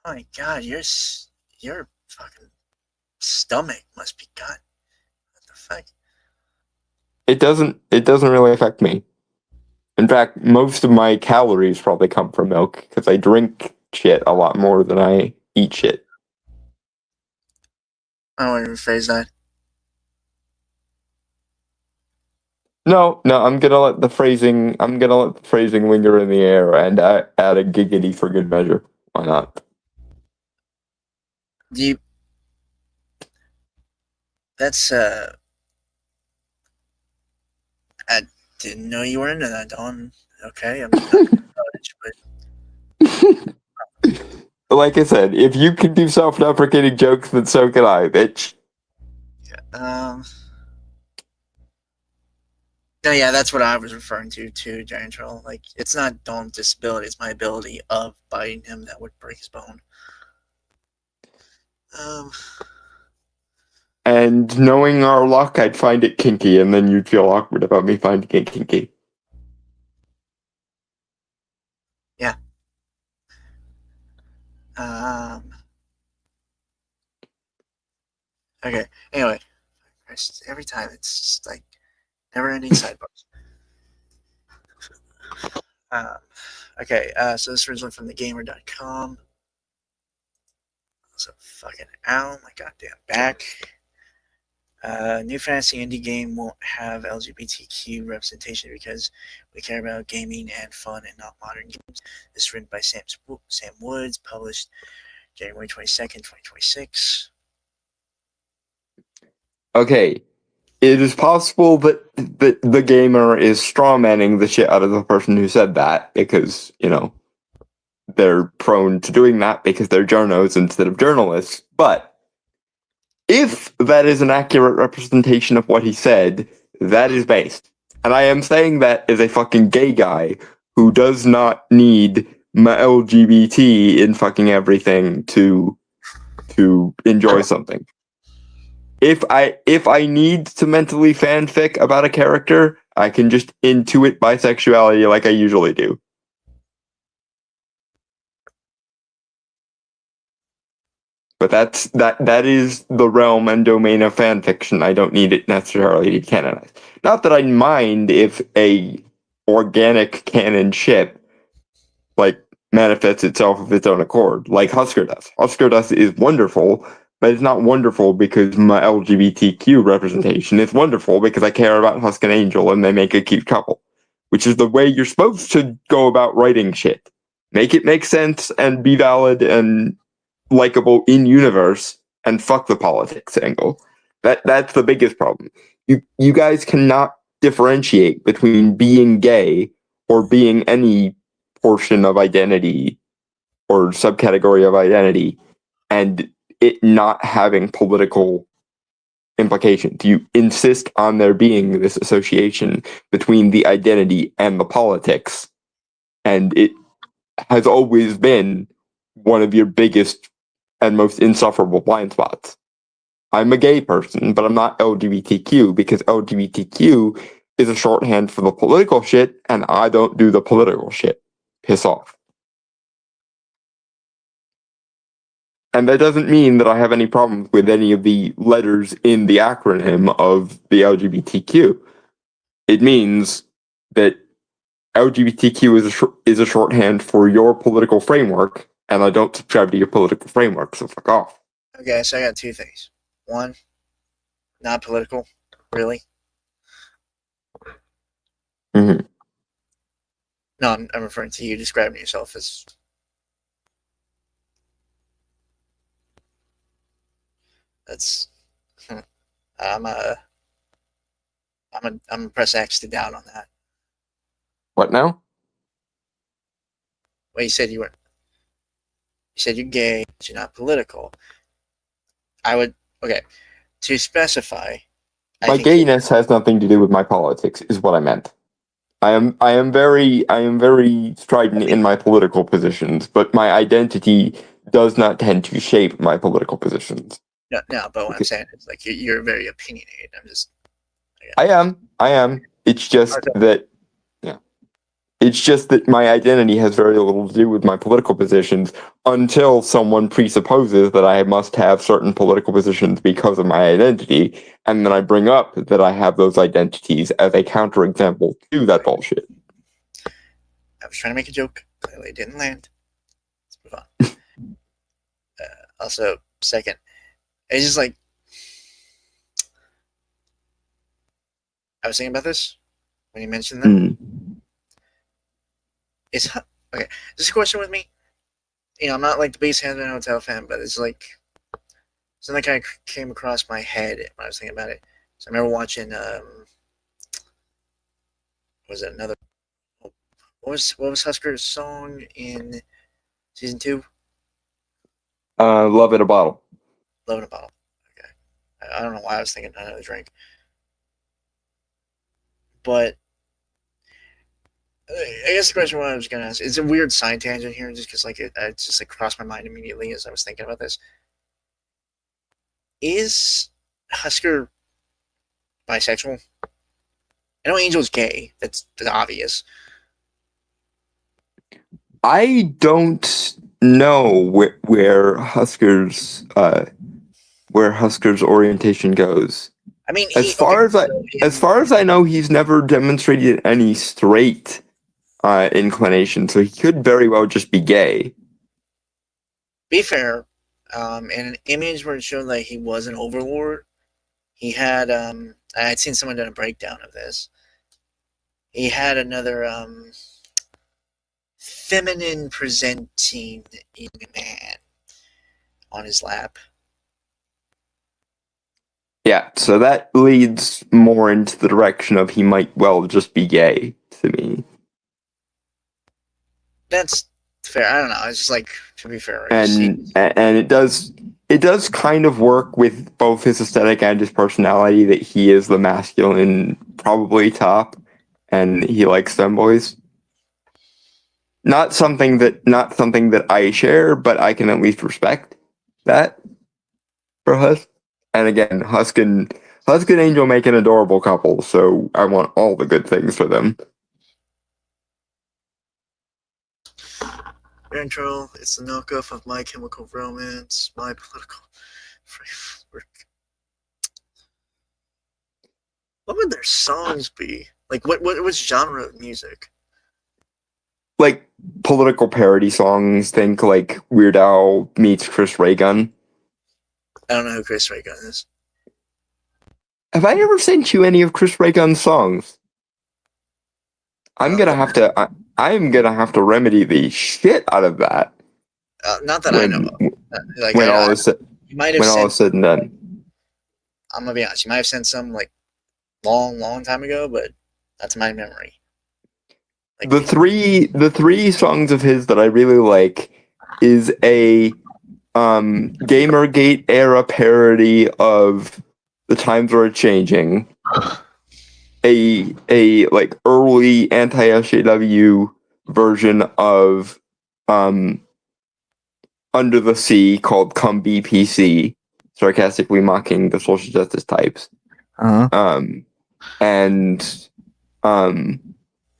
Oh my God, your fucking stomach must be gone. What the fuck? It doesn't really affect me. In fact, most of my calories probably come from milk because I drink shit a lot more than I eat shit. I don't want to rephrase that. No, I'm gonna let the phrasing linger in the air and add a giggity for good measure. Why not? Do you? That's I didn't know you were into that, Don. Okay, I'm not college, but Like I said, if you can do self-deprecating jokes, then so can I, bitch. no, yeah, that's what I was referring to too, Giant Troll. Like, it's not Don's disability; it's my ability of biting him that would break his bone. Um, And knowing our luck, I'd find it kinky, and then you'd feel awkward about me finding it kinky. yeah. Um. Okay. Anyway, every time it's just like never-ending sidebars. Um. Okay. So this originally from thegamer.com. So fucking ow, my goddamn back. New fantasy indie game won't have LGBTQ representation because we care about gaming and fun and not modern games. This is written by Sam Woods, published January 22nd, 2026. Okay, it is possible that the gamer is strawmanning the shit out of the person who said that because, they're prone to doing that because they're journos instead of journalists. But if that is an accurate representation of what he said, that is based. And I am saying that as a fucking gay guy who does not need my LGBT in fucking everything to enjoy something. If I need to mentally fanfic about a character, I can just intuit bisexuality like I usually do. But that is the realm and domain of fan fiction. I don't need it necessarily to be canonized. Not that I mind if a organic canon ship like manifests itself of its own accord, like Husker does. Husker does is wonderful, but it's not wonderful because my LGBTQ representation. It's wonderful because I care about Husk and Angel and they make a cute couple, which is the way you're supposed to go about writing shit. Make it make sense and be valid and likable in universe, and fuck the politics angle. That's the biggest problem. You guys cannot differentiate between being gay or being any portion of identity or subcategory of identity and it not having political implications. You insist on there being this association between the identity and the politics, and it has always been one of your biggest and most insufferable blind spots. I'm a gay person, but I'm not LGBTQ because LGBTQ is a shorthand for the political shit, and I don't do the political shit. Piss off. And that doesn't mean that I have any problems with any of the letters in the acronym of the LGBTQ. It means that LGBTQ is a shorthand for your political framework, and I don't subscribe to your political framework, so fuck off. Okay, so I got two things. One, not political, really. Mm-hmm. No, I'm referring to you describing yourself as. That's. I'm gonna press X to doubt on that. What now? Well, you said you were. You said you're gay, but you're not political. I would. Okay, to specify, My gayness has nothing to do with my politics, is what I meant. I am very strident in my political positions, but my identity does not tend to shape my political positions. No, but what I'm saying is like you're very opinionated. I'm just. I am. It's just that. It's just that my identity has very little to do with my political positions until someone presupposes that I must have certain political positions because of my identity, and then I bring up that I have those identities as a counterexample to that bullshit. I was trying to make a joke. Clearly, it didn't land. Let's move on. Also, second, it's just like I was thinking about this when you mentioned them. It's okay. Just a question with me. I'm not like the biggest Handmaid's Hotel fan, but it's like something kind of came across my head when I was thinking about it. So I remember watching. Was it another? What was Husker's song in season 2? Love in a Bottle. Love in a Bottle. Okay. I don't know why I was thinking another drink, but. I guess the question what I was going to ask, it's a weird side tangent here just because like it just like crossed my mind immediately as I was thinking about this. Is Husker bisexual? I know Angel's gay. That's obvious. I don't know where Husker's orientation goes. I mean, as far as I know, he's never demonstrated any straight inclination, so he could very well just be gay. Be fair, in an image where it showed like he was an overlord, he had I'd seen someone done a breakdown of this. He had another feminine presenting man on his lap. Yeah, so that leads more into the direction of he might well just be gay to me. That's fair. I don't know. It's just like, to be fair. And it does kind of work with both his aesthetic and his personality that he is the masculine, probably top, and he likes femboys. Not something that I share, but I can at least respect that for Husk. And again, Husk and Angel make an adorable couple, so I want all the good things for them. Intro, it's the knockoff of My Chemical Romance, My Political Framework. What would their songs be? Like, what genre of music? Like political parody songs. Think like Weird Al meets Chris Ray Gun. I don't know who Chris Ray Gun is. Have I ever sent you any of Chris Ray Gun's songs? I'm gonna have to remedy the shit out of that. Not that I know of. Like, when all is said and done. I'm gonna be honest. You might have sent some like long time ago, but that's my memory. Like, the three songs of his that I really like is a Gamergate era parody of The Times Are Changing. A like early anti-SJW version of Under the Sea called Come BPC, sarcastically mocking the social justice types. And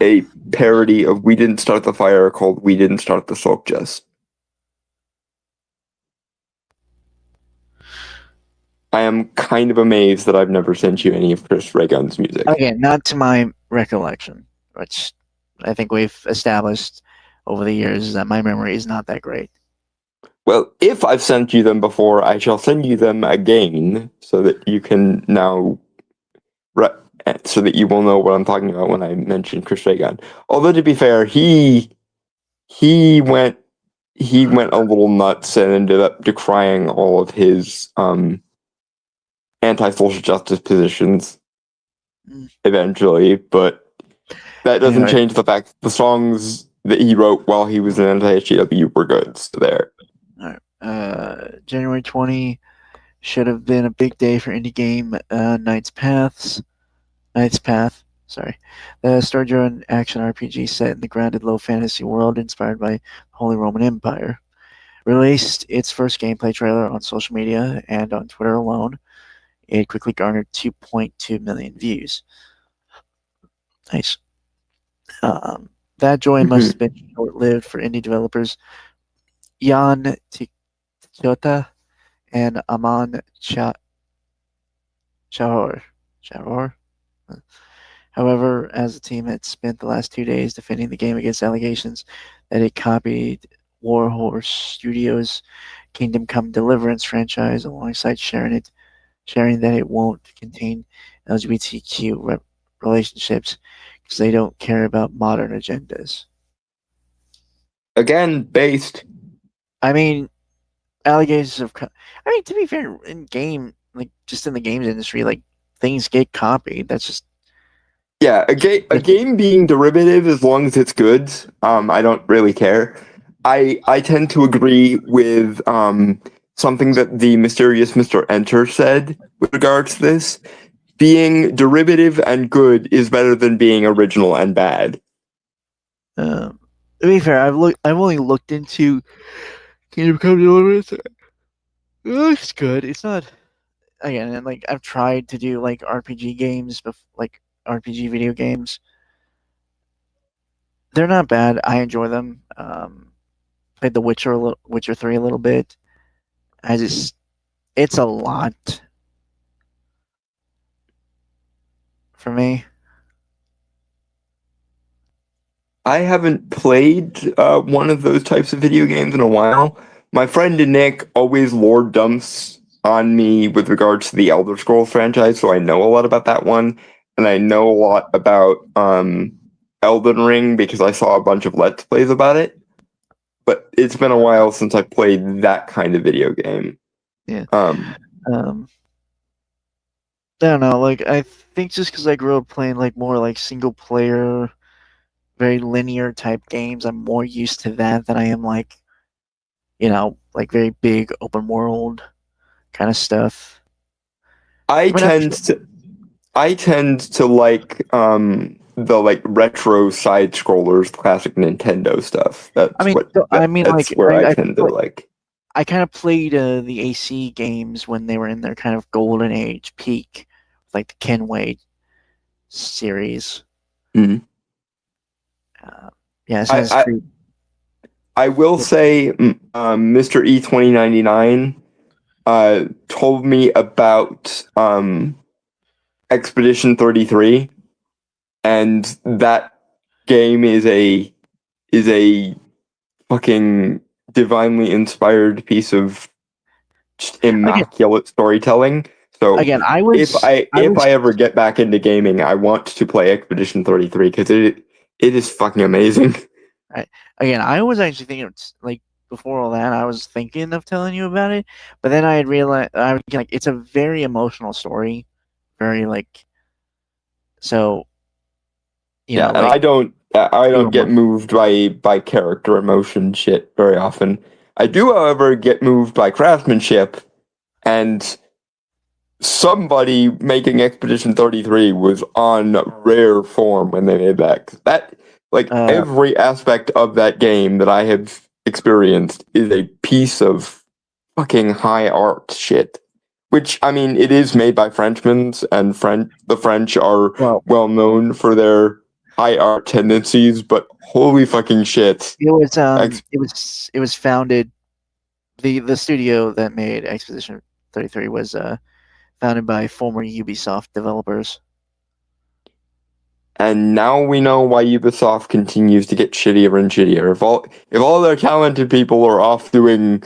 a parody of We Didn't Start the Fire called We Didn't Start the Sulk Just. I am kind of amazed that I've never sent you any of Chris Ray Gun's music. Again, not to my recollection, which I think we've established over the years that my memory is not that great. Well, if I've sent you them before, I shall send you them again so that you can now... so that you will know what I'm talking about when I mention Chris Ray Gun. Although, to be fair, he went a little nuts and ended up decrying all of his anti-social justice positions eventually, but that doesn't change the fact that the songs that he wrote while he was in anti-SJW were good. So there. All right. January 20, should have been a big day for indie game Knight's Path. Sorry, the story-driven action RPG set in the grounded low fantasy world inspired by the Holy Roman Empire. Released its first gameplay trailer on social media and on Twitter alone. It quickly garnered 2.2 million views. Nice. That joy must have been short-lived for indie developers Jan Tichota and Aman Chahor. However, as the team had spent the last 2 days defending the game against allegations that it copied Warhorse Studios' Kingdom Come Deliverance franchise alongside sharing that it won't contain LGBTQ relationships because they don't care about modern agendas. Again, based. I mean, allegations of. I mean, to be fair, in game, like just in the games industry, like things get copied. That's just. Yeah, a game being derivative as long as it's good, I don't really care. I tend to agree with something that the mysterious Mr. Enter said with regards to this. Being derivative and good is better than being original and bad. To be fair, I've only looked into Kingdom Come Deliverance. It looks good. It's not. Again, and like I've tried to do like RPG games, like RPG video games. They're not bad. I enjoy them. Played The Witcher, Witcher 3 a little bit. It's a lot for me. I haven't played one of those types of video games in a while. My friend Nick always lord dumps on me with regards to the Elder Scrolls franchise, so I know a lot about that one, and I know a lot about Elden Ring because I saw a bunch of Let's Plays about it. But it's been a while since I played that kind of video game. Yeah. I don't know. Like I think just because I grew up playing like more like single player, very linear type games, I'm more used to that than I am like, like very big open world kind of stuff. I tend to like the like retro side scrollers, classic Nintendo stuff. That's where I tend to like. I kind of played the AC games when they were in their kind of golden age peak, like the Kenway series. Mhm. Yeah, Assassin's Creed. I will say, Mr. E2099 told me about Expedition 33, and that game is a fucking divinely inspired piece of just immaculate storytelling. So Again, if I ever get back into gaming, I want to play Expedition 33 because it is fucking amazing. Again, I was actually thinking like before all that, I was thinking of telling you about it, but then I had realized it's a very emotional story, very like so. And I don't get moved by character emotion shit very often. I do, however, get moved by craftsmanship, and somebody making Expedition 33 was on rare form when they made that. That every aspect of that game that I have experienced is a piece of fucking high art shit. Which, I mean, it is made by Frenchmen, and the French are well known for their high art tendencies, but holy fucking shit. It was founded, the studio that made Expedition 33 was founded by former Ubisoft developers. And now we know why Ubisoft continues to get shittier and shittier. If all their talented people are off doing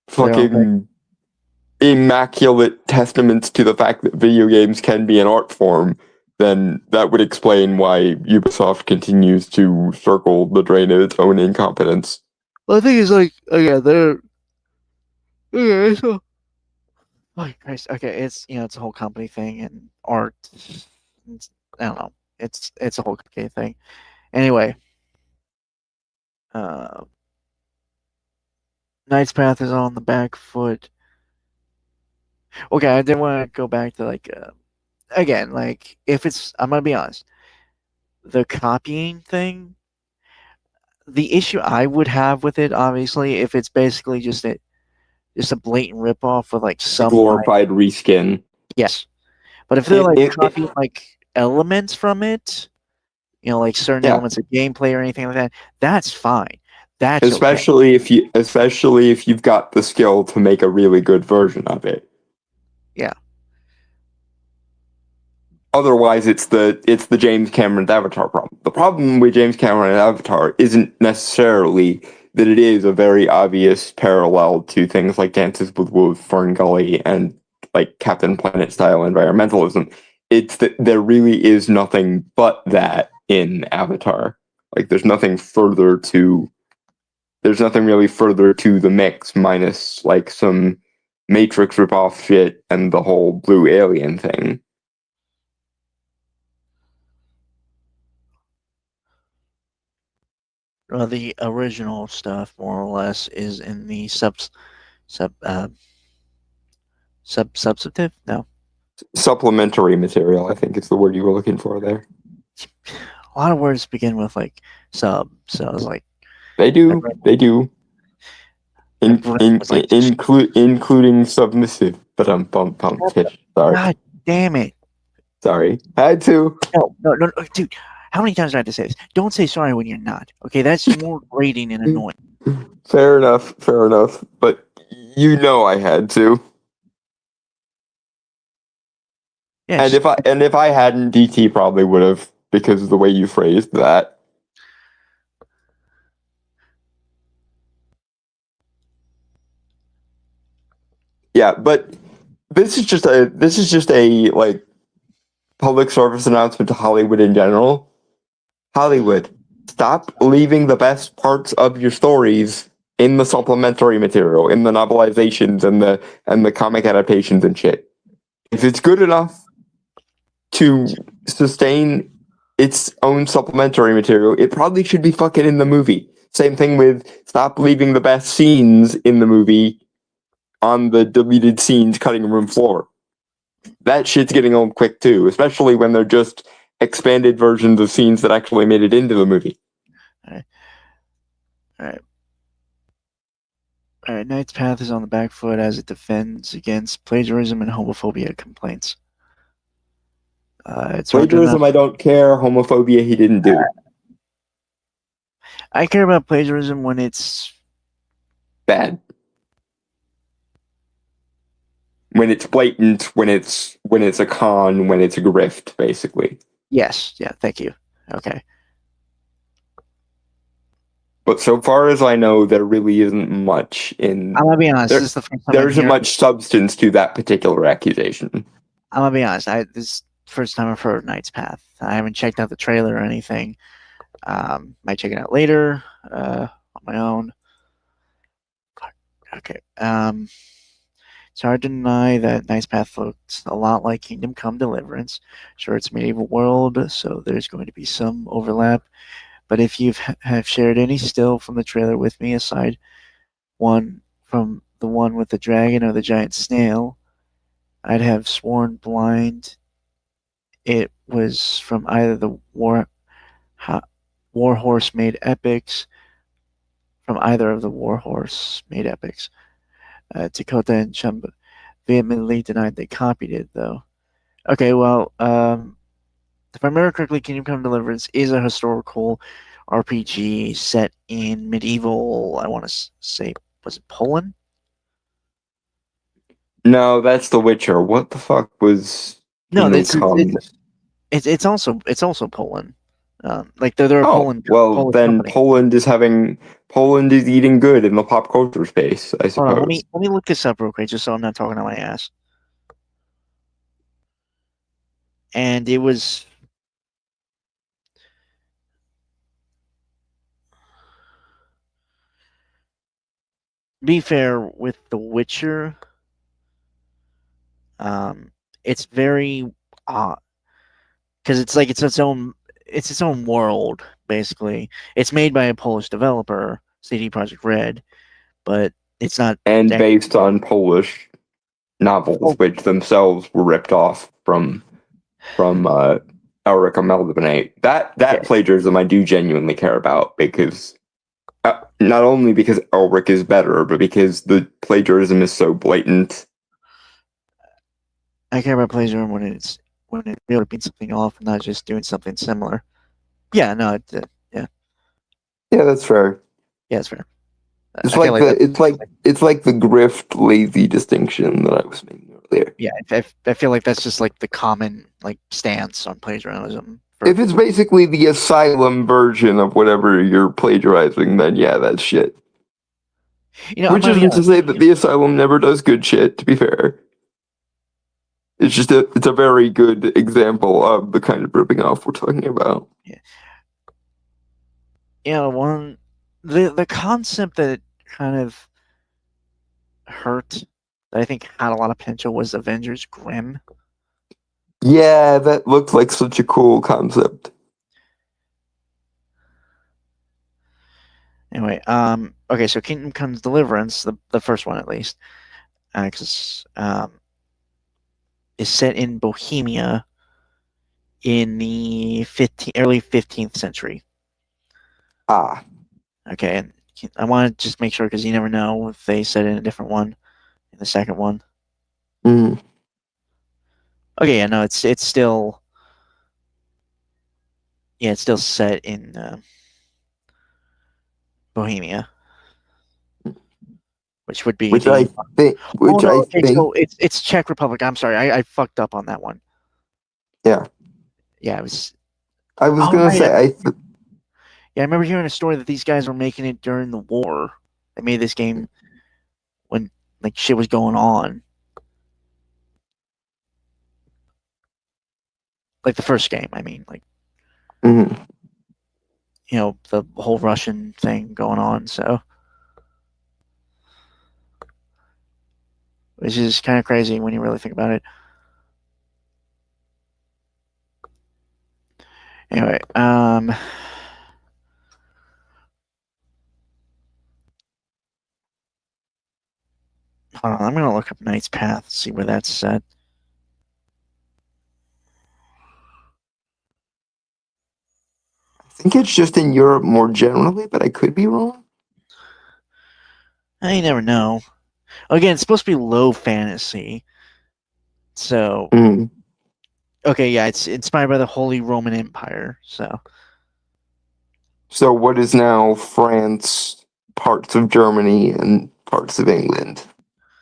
fucking immaculate testaments to the fact that video games can be an art form, then that would explain why Ubisoft continues to circle the drain of its own incompetence. Well, the thing is, they're okay. So, oh Christ, okay, it's it's a whole company thing and art. I don't know. It's a whole complicated thing. Anyway, Knight's Path is on the back foot. Okay, I did want to go back to like again, like if it's, I'm gonna be honest, the copying thing. The issue I would have with it, obviously, if it's basically just a blatant ripoff with like A some like glorified reskin. yes, but if they're like copying like elements from it, like certain Yeah, elements of gameplay or anything like that, that's fine. That's okay. especially if you've got the skill to make a really good version of it. Yeah. Otherwise, it's the James Cameron's Avatar problem. The problem with James Cameron's Avatar isn't necessarily that it is a very obvious parallel to things like Dances with Wolves, Fern Gully, and like Captain Planet style environmentalism. It's that there really is nothing but that in Avatar. Like there's nothing really further to the mix, minus like some Matrix ripoff shit and the whole blue alien thing. Well, the original stuff, more or less, is in the substantive. No, Supplementary material, I think is the word you were looking for there. a lot of words begin with like sub. So I was like, They do. Including submissive, but I'm bump fish. Sorry. God damn it! Sorry. Had to. No, dude. How many times do I have to say this? Don't say sorry when you're not. Okay, that's more grating and annoying. Fair enough. But I had to. Yeah, And if I hadn't, DT probably would have, because of the way you phrased that. Yeah, but this is just a like public service announcement to Hollywood in general. Hollywood, stop leaving the best parts of your stories in the supplementary material, in the novelizations and the comic adaptations and shit. If it's good enough to sustain its own supplementary material, it probably should be fucking in the movie. Same thing with stop leaving the best scenes in the movie on the deleted scenes cutting room floor. That shit's getting old quick too, especially when they're just expanded versions of scenes that actually made it into the movie. All right. Knight's Path is on the back foot as it defends against plagiarism and homophobia complaints. It's plagiarism, I don't care. Homophobia, he didn't do. I care about plagiarism when it's bad. When it's blatant, when it's a con, when it's a grift, basically. Yes. Yeah. Thank you. Okay. But so far as I know, there really isn't much in. I'm gonna be honest. This is the first time there isn't much substance to that particular accusation. I'm gonna be honest. This is the first time I've heard of Knight's Path. I haven't checked out the trailer or anything. Might check it out later on my own. Okay. It's hard to deny that Knight's Path looks a lot like Kingdom Come Deliverance. Sure, it's a medieval world, so there's going to be some overlap. But if you have shared any still from the trailer with me, aside one from the one with the dragon or the giant snail, I'd have sworn blind it was from either the Warhorse made epics, from either of the Warhorse made epics. Dakota and Chum vehemently denied they copied it, though. Okay, well, if I remember correctly, Kingdom Come Deliverance is a historical RPG set in medieval, I want to say, was it Poland? No, that's The Witcher. What the fuck was? No, it's also Poland. Like they're a Poland. Well, Polish then company. Poland is eating good in the pop culture space, I suppose. Hold on, let me look this up real quick, just so I'm not talking on my ass. And it was. Be fair with The Witcher, it's very odd because it's like it's its own world basically. It's made by a Polish developer, CD Projekt Red, but it's not and based on Polish novels, which themselves were ripped off from Elric Amalgamate. That Okay. plagiarism I do genuinely care about, because not only because Elric is better, but because the plagiarism is so blatant. I care about plagiarism when it really being something off and not just doing something similar. Yeah, no, yeah, Yeah, that's fair. yeah, it's fair. It's I feel like like it's like the grift lazy distinction that I was making earlier. yeah, I feel like that's just like the common like stance on plagiarism. If it's basically the asylum version of whatever you're plagiarizing, then yeah, that's shit. You know, Which isn't to say that the asylum never does good shit, to be fair. It's just it's a very good example of the kind of ripping off we're talking about. Yeah, the concept that kind of hurt that I think had a lot of potential was Avengers Grimm. Yeah, that looked like such a cool concept. Anyway, okay, so Kingdom Comes Deliverance, the first one at least, because is set in Bohemia in the early 15th century. Ah. Okay, and I want to just make sure because you never know if they set in a different one in the second one. Mm. Okay, yeah, no, it's still it's still set in Bohemia, which would be I think so it's Czech Republic. I'm sorry, I fucked up on that one. Yeah. Yeah, it was. I was gonna say yeah, I remember hearing a story that these guys were making it during the war. They made this game when like shit was going on. Like the first game, I mean, like Mhm. you know, the whole Russian thing going on, so which is kind of crazy when you really think about it. Anyway, hold on, I'm gonna look up Knight's Path, see where that's set. I think it's just in Europe more generally, but I could be wrong. You never know. Again, it's supposed to be low fantasy, so Mm. okay, yeah, it's inspired by the Holy Roman Empire, so So what is now France, parts of Germany, and parts of England?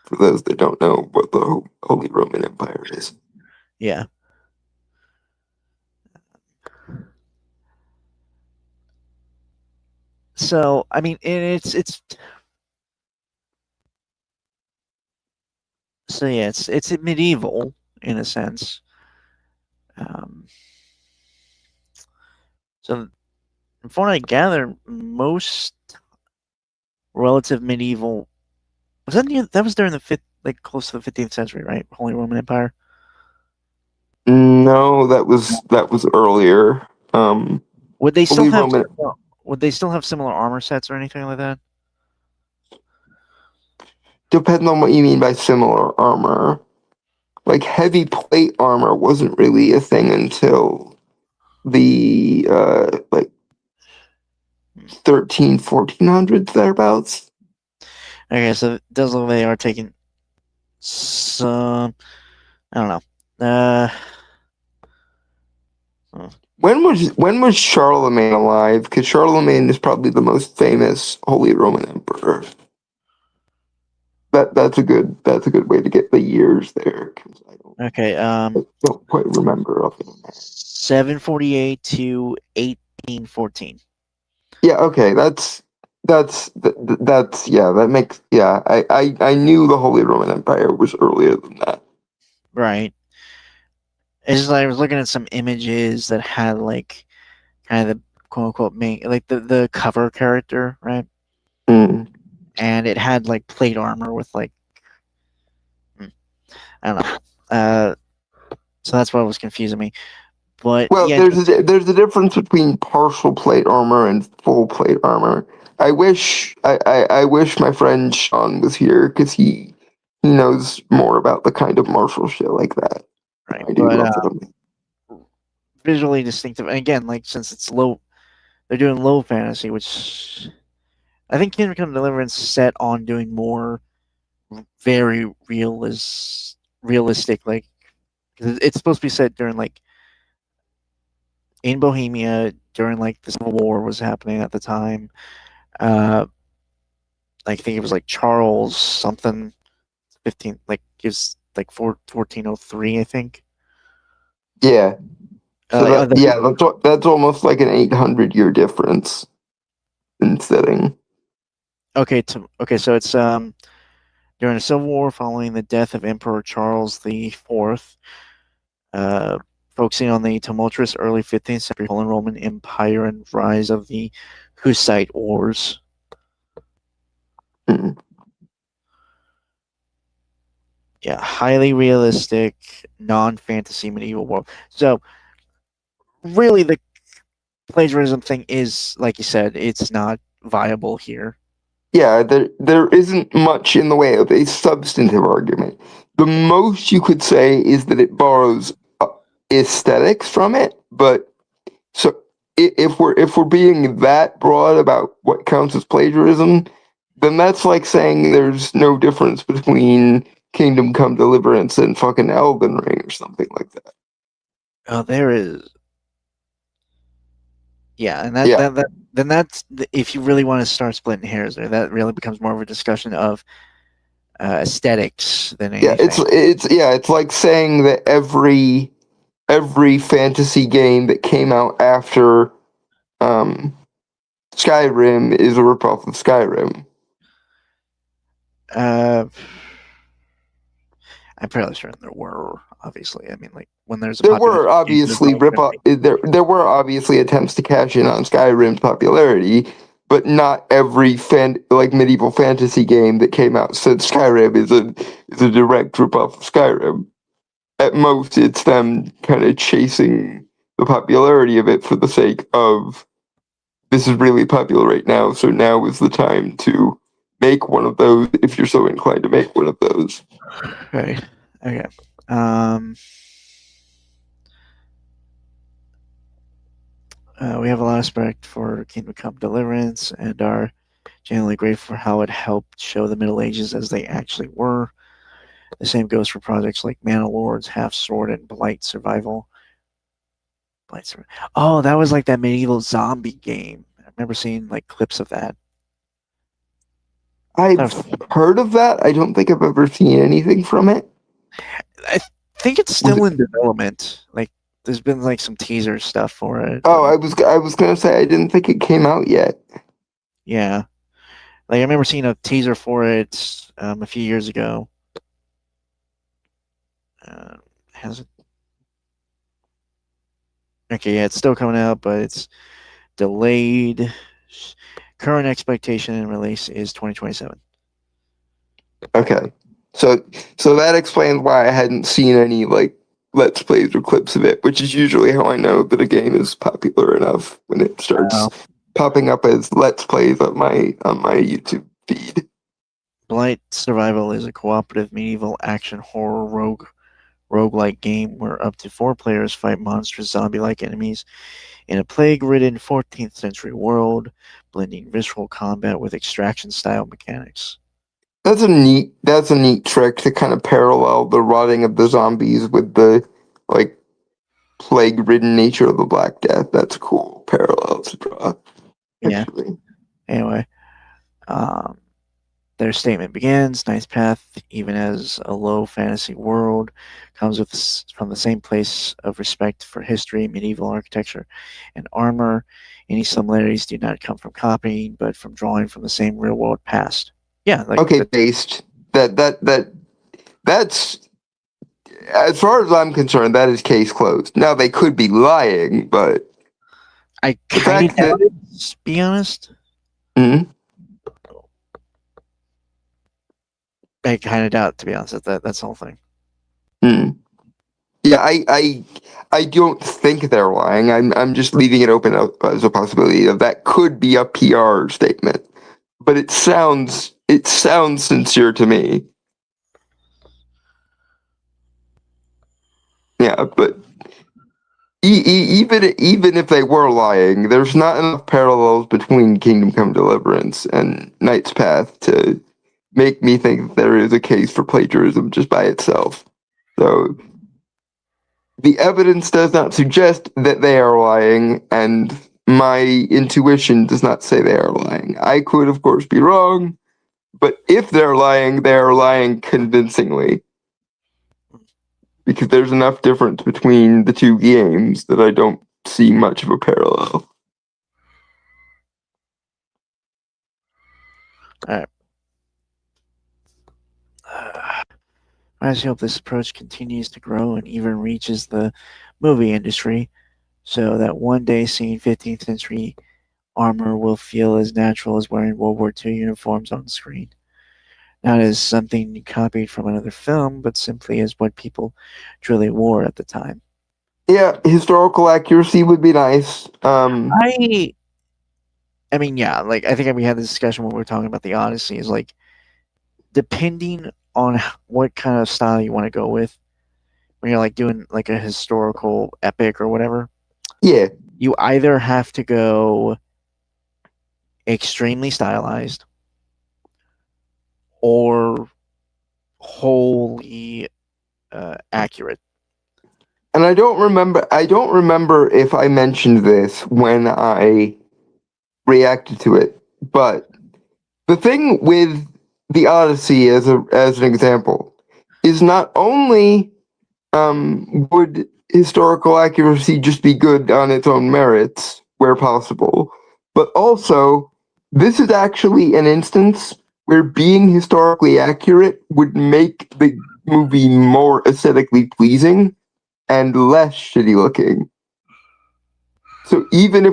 For those that don't know what the Holy Roman Empire is. yeah. So I mean, it's so yeah, it's medieval in a sense. So from what I gather, most relative medieval that was during the like close to the 15th century, right? Holy Roman Empire. No, that was earlier. Would they still Holy have Roman. would they still have similar armor sets or anything like that? Depends on what you mean by similar armor. Like heavy plate armor wasn't really a thing until the like 1400s thereabouts. Okay, so it does look like they are taking some. I don't know. When was Charlemagne alive? Because Charlemagne is probably the most famous Holy Roman Emperor. That's a good way to get the years there. Because Okay. I don't quite remember off the top of my head. 748 to 1814. Yeah. Okay. That's yeah. That makes yeah. I knew the Holy Roman Empire was earlier than that. Right. It's just like I was looking at some images that had like kind of the quote unquote main like the cover character, right? Mm. And it had like plate armor with like I don't know. So that's what was confusing me. But Well, yeah, there's a difference between partial plate armor and full plate armor. I wish my friend Sean was here because he he knows more about the kind of martial shit like that. right? I do But love them. visually distinctive, and again, like since it's low, they're doing low fantasy, which I think Kingdom Come Deliverance set on doing more very realistic, like 'cause it's supposed to be set during like in Bohemia during like the Civil War was happening at the time. Like I think it was like Charles something 15 like gives like 1403 I think. Yeah. So Like, that yeah, that's almost like an 800-year difference in setting. okay, so it's during the Civil War following the death of Emperor Charles the Fourth, focusing on the tumultuous early 15th century Holy Roman Empire and rise of the Hussite Wars. Mm. Yeah, highly realistic, non-fantasy medieval world. So really, the plagiarism thing is, like you said, it's not viable here. Yeah, there isn't much in the way of a substantive argument. The most you could say is that it borrows aesthetics from it, but so if we're being that broad about what counts as plagiarism, then that's like saying there's no difference between Kingdom Come Deliverance and fucking Elden Ring or something like that. Oh, there is. Yeah, and Yeah. then that's if you really want to start splitting hairs there, that really becomes more of a discussion of aesthetics than Yeah, anything. it's like saying that every fantasy game that came out after Skyrim is a ripoff of Skyrim. I'm fairly certain there were, obviously. I mean, like when there's a There popular were obviously there were obviously attempts to cash in on Skyrim's popularity, but not every medieval fantasy game that came out since Skyrim is a direct ripoff of Skyrim. At most, it's them kind of chasing the popularity of it for the sake of this is really popular right now, so now is the time to make one of those if you're so inclined to make one of those. Right. Okay. We have a lot of respect for Kingdom Come Deliverance and are genuinely grateful for how it helped show the Middle Ages as they actually were. The same goes for projects like Mana Lords, Half Sword, and Blight Survival. Oh, that was like that medieval zombie game. I remember seeing like clips of that. I've heard of that. I don't think I've ever seen anything from it. I think it's still in development. Like, there's been like some teaser stuff for it. Oh, I was gonna say I didn't think it came out yet. Yeah, like I remember seeing a teaser for it a few years ago. Has it? Okay, yeah, it's still coming out, but it's delayed. Current expectation and release is 2027. Okay, so that explains why I hadn't seen any like let's plays or clips of it, which is usually how I know that a game is popular enough when it starts popping up as let's plays on my YouTube feed. Blight Survival is a cooperative medieval action horror roguelike game where up to 4 players fight monstrous zombie-like enemies in a plague-ridden 14th century world, blending visceral combat with extraction-style mechanics. That's a neat trick to kind of parallel the rotting of the zombies with the like plague-ridden nature of the Black Death. That's a cool parallel to draw. Actually. Yeah. Anyway, their statement begins, Nice Path, even as a low fantasy world, comes from the same place of respect for history, medieval architecture, and armor. Any similarities do not come from copying, but from drawing from the same real-world past. Yeah. Like okay, based. That's as far as I'm concerned, that is case closed. Now they could be lying, but I kind of doubt it, to be honest. Mm-hmm. I kind of doubt, to be honest, that's the whole thing. Mm. Yeah, I don't think they're lying. I'm just leaving it open as a possibility of that could be a PR statement, but it sounds sincere to me. Yeah, but even if they were lying, there's not enough parallels between Kingdom Come Deliverance and Knight's Path to make me think that there is a case for plagiarism just by itself. So the evidence does not suggest that they are lying, and my intuition does not say they are lying. I could, of course, be wrong, but if they are lying convincingly. Because there's enough difference between the two games that I don't see much of a parallel. I just hope this approach continues to grow and even reaches the movie industry, so that one day seeing 15th century armor will feel as natural as wearing World War II uniforms on screen. Not as something copied from another film, but simply as what people truly wore at the time. Yeah, historical accuracy would be nice. I mean, yeah, like I think we had this discussion when we were talking about the Odyssey. Is like depending on what kind of style you want to go with, when you're like doing like a historical epic or whatever, Yeah, you either have to go extremely stylized or wholly accurate. and I don't remember if I mentioned this when I reacted to it, but the thing with the Odyssey as an example is not only would historical accuracy just be good on its own merits where possible, but also this is actually an instance where being historically accurate would make the movie more aesthetically pleasing and less shitty looking. So even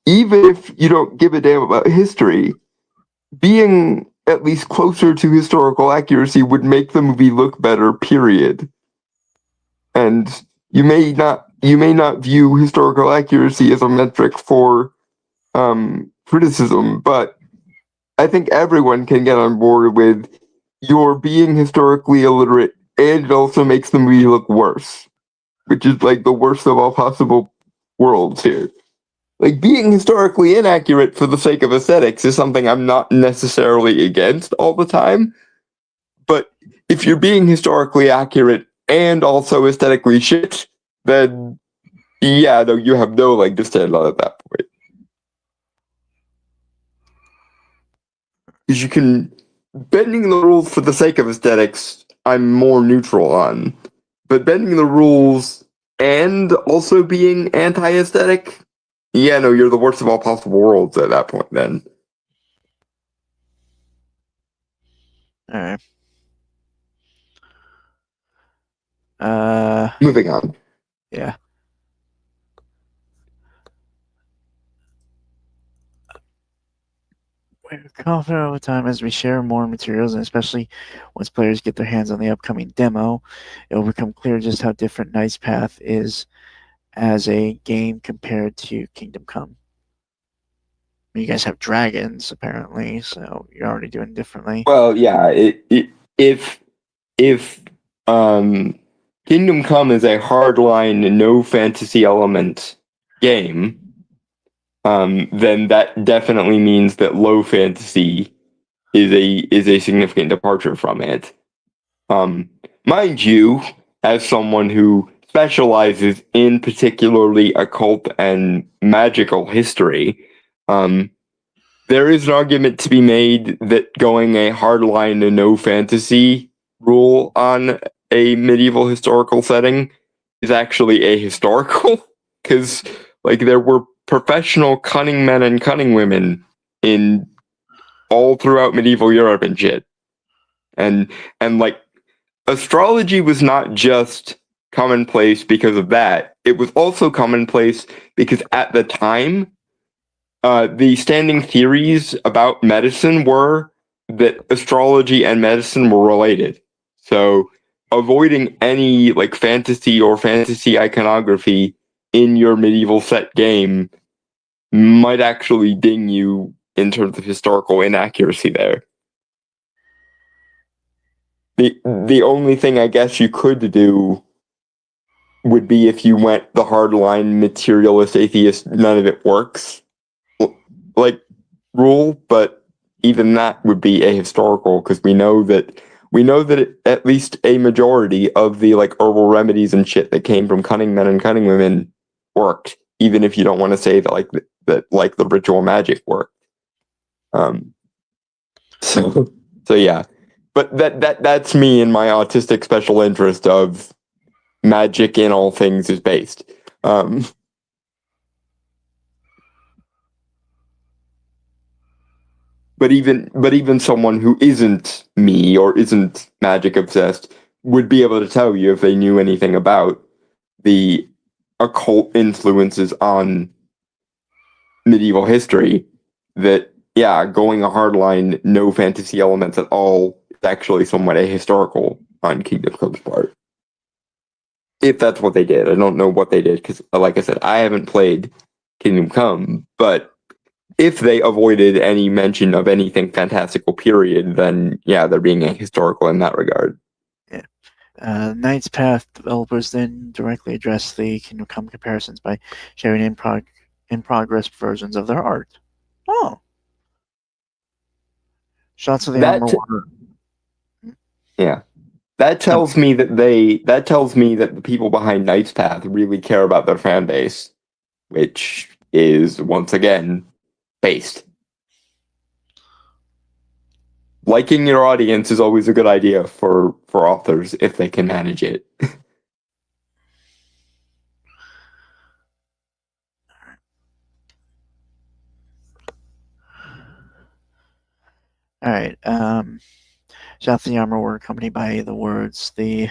if you don't give a damn about history, being at least closer to historical accuracy would make the movie look better, period. And you may not view historical accuracy as a metric for criticism, but I think everyone can get on board with you're being historically illiterate, and it also makes the movie look worse, which is like the worst of all possible worlds here. Like being historically inaccurate for the sake of aesthetics is something I'm not necessarily against all the time, but if you're being historically accurate and also aesthetically shit, then yeah, no, you have no leg to stand on at that point. Because you can bending the rules for the sake of aesthetics, I'm more neutral on, but bending the rules and also being anti-aesthetic, yeah, no, you're the worst of all possible worlds at that point. Then, All right. moving on. Yeah. We're confident over time as we share more materials, and especially once players get their hands on the upcoming demo, it will become clear just how different Knight's Path is as a game compared to Kingdom Come. You guys have dragons, apparently, so you're already doing differently. Well, yeah, if Kingdom Come is a hardline, no fantasy element game, then that definitely means that low fantasy is a significant departure from it. Mind you, as someone who specializes in particularly occult and magical history, there is an argument to be made that going a hardline and no fantasy rule on a medieval historical setting is actually ahistorical, because like there were professional cunning men and cunning women in all throughout medieval Europe and shit. And like astrology was not just commonplace because of that. It was also commonplace because at the time, the standing theories about medicine were that astrology and medicine were related. So avoiding any like fantasy or fantasy iconography in your medieval set game might actually ding you in terms of historical inaccuracy there. The only thing I guess you could do would be if you went the hardline materialist atheist, none of it works like rule, but even that would be ahistorical because we know that at least a majority of the like herbal remedies and shit that came from cunning men and cunning women worked, even if you don't want to say that like the ritual magic worked. So yeah, but that's me and my autistic special interest of magic in all things is based. But even someone who isn't me or isn't magic obsessed would be able to tell you if they knew anything about the occult influences on medieval history that yeah, going a hardline, no fantasy elements at all is actually somewhat ahistorical on Kingdom Come's part. If that's what they did. I don't know what they did because like I said, I haven't played Kingdom Come, but if they avoided any mention of anything fantastical, period, then yeah, they're being ahistorical in that regard. Yeah. Knight's Path developers then directly address the Kingdom Come comparisons by sharing in progress versions of their art. Oh. Shots of the armor were. Yeah. That tells me that the people behind Knight's Path really care about their fan base, which is once again based. Liking your audience is always a good idea for authors if they can manage it. All right. Shots of the armor were accompanied by the words, "The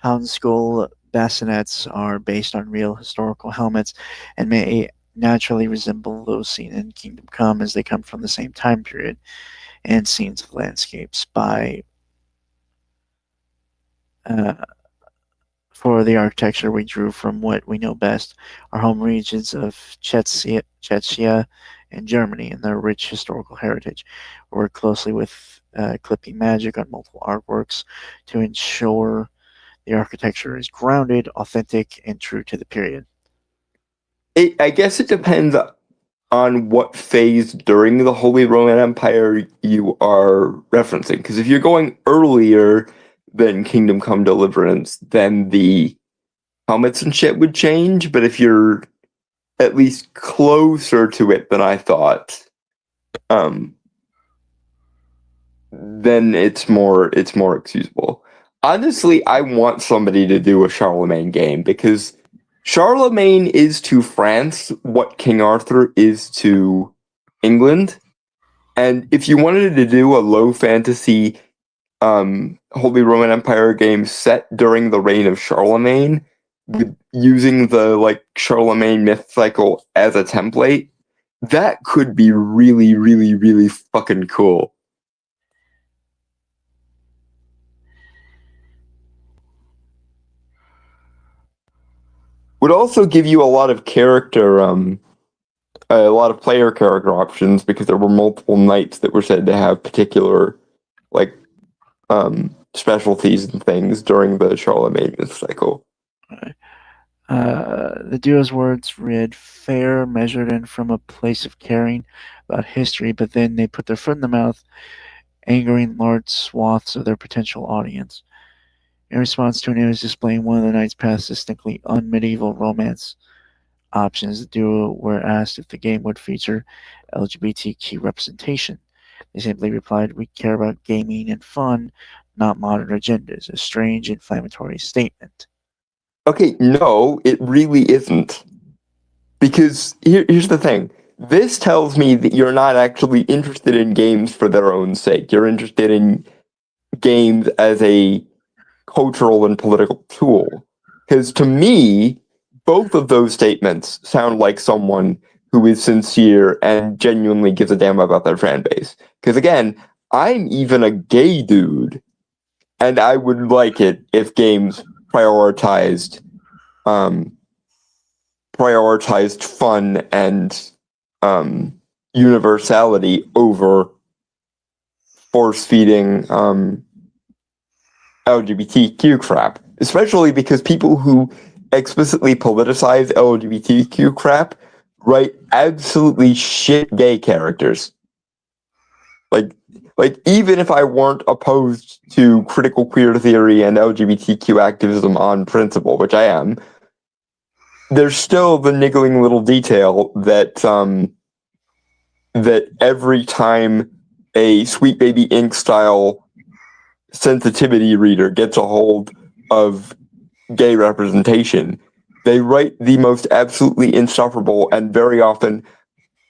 Houndskull bassinets are based on real historical helmets and may naturally resemble those seen in Kingdom Come as they come from the same time period and scenes of landscapes by for the architecture we drew from what we know best, our home regions of Czechia and Germany and their rich historical heritage. We work closely with Clipping Magic on multiple artworks to ensure the architecture is grounded, authentic, and true to the period." I guess it depends on what phase during the Holy Roman Empire you are referencing. Because if you're going earlier than Kingdom Come Deliverance, then the helmets and shit would change. But if you're at least closer to it than I thought, then it's more excusable. Honestly, I want somebody to do a Charlemagne game because Charlemagne is to France what King Arthur is to England. And if you wanted to do a low fantasy Holy Roman Empire game set during the reign of Charlemagne, with using the like Charlemagne myth cycle as a template, that could be really, really, really fucking cool. Would also give you a lot of character, a lot of player character options because there were multiple knights that were said to have particular, like, specialties and things during the Charlemagne cycle. The duo's words read, "Fair, measured, and from a place of caring about history," but then they put their foot in the mouth, angering large swaths of their potential audience. In response to an image displaying one of the Knight's Path's distinctly un-medieval romance options, the duo were asked if the game would feature LGBTQ representation. They simply replied, "We care about gaming and fun, not modern agendas," a strange, inflammatory statement. Okay, no, it really isn't. Because here's the thing. This tells me that you're not actually interested in games for their own sake. You're interested in games as a cultural and political tool. Because to me, both of those statements sound like someone who is sincere and genuinely gives a damn about their fan base. Because again, I'm even a gay dude, and I would like it if games prioritized fun and universality over force feeding LGBTQ crap, especially because people who explicitly politicize LGBTQ crap, write absolutely shit gay characters. Like even if I weren't opposed to critical queer theory and LGBTQ activism on principle, which I am, there's still the niggling little detail that that every time a Sweet Baby Inc. style sensitivity reader gets a hold of gay representation, they write the most absolutely insufferable and very often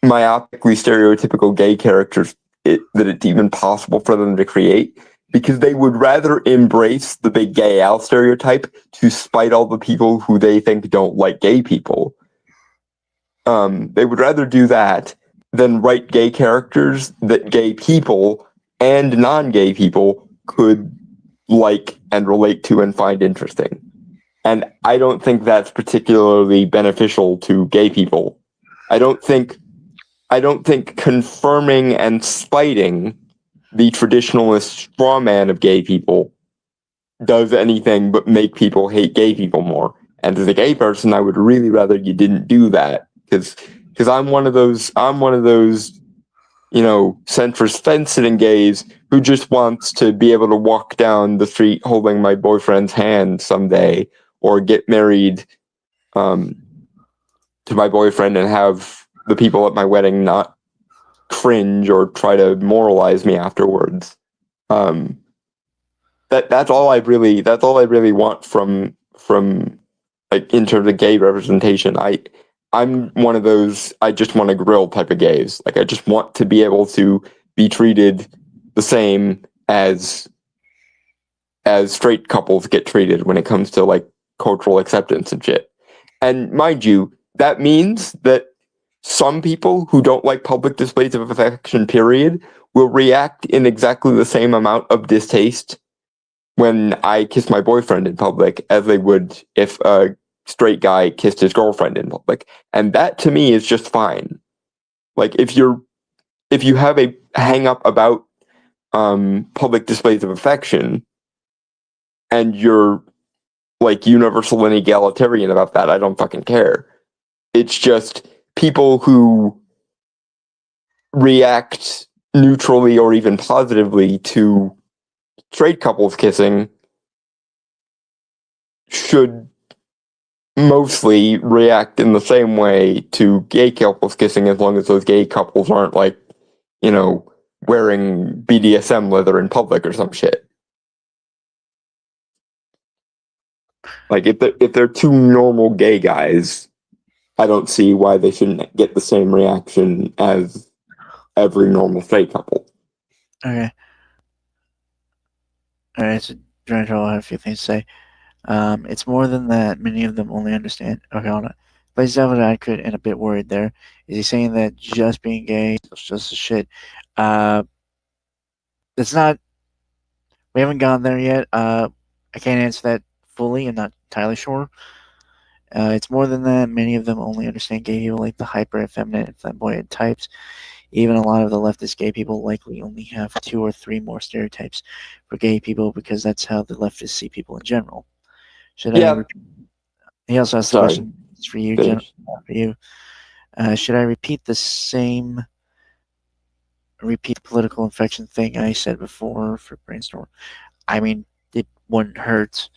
myopically stereotypical gay characters that it's even possible for them to create, because they would rather embrace the big gay Al stereotype to spite all the people who they think don't like gay people. They would rather do that than write gay characters that gay people and non-gay people could like and relate to and find interesting. And I don't think that's particularly beneficial to gay people. I don't think confirming and spiting the traditionalist straw man of gay people does anything but make people hate gay people more. And as a gay person, I would really rather you didn't do that, because I'm one of those centrist fence-sitting gays who just wants to be able to walk down the street holding my boyfriend's hand someday, or get married to my boyfriend and have the people at my wedding not cringe or try to moralize me afterwards. That's all I really want from like in terms of gay representation. I'm one of those I just want to grill type of gays. Like I just want to be able to be treated the same as straight couples get treated when it comes to like cultural acceptance and shit. And mind you, that means that some people who don't like public displays of affection, period, will react in exactly the same amount of distaste when I kiss my boyfriend in public as they would if a straight guy kissed his girlfriend in public. And that to me is just fine. Like if you have a hang up about public displays of affection and you're like universal and egalitarian about that, I don't fucking care. It's just people who react neutrally or even positively to straight couples kissing should mostly react in the same way to gay couples kissing, as long as those gay couples aren't like, wearing BDSM leather in public or some shit. Like if they're two normal gay guys, I don't see why they shouldn't get the same reaction as every normal straight couple. Okay. Alright, so Director, I have a few things to say. It's more than that. Many of them only understand. Okay, hold on. Plays devil's advocate and a bit worried there. Is he saying that just being gay is just a shit? It's not. We haven't gone there yet. I can't answer that fully. I'm not entirely sure. It's more than that. Many of them only understand gay people like the hyper effeminate and flamboyant types. Even a lot of the leftist gay people likely only have 2 or 3 more stereotypes for gay people because that's how the leftists see people in general. Should I? He also asked the question for you, Jen, for you. Should I repeat the political infection thing I said before for Brainstorm? I mean, it wouldn't hurt.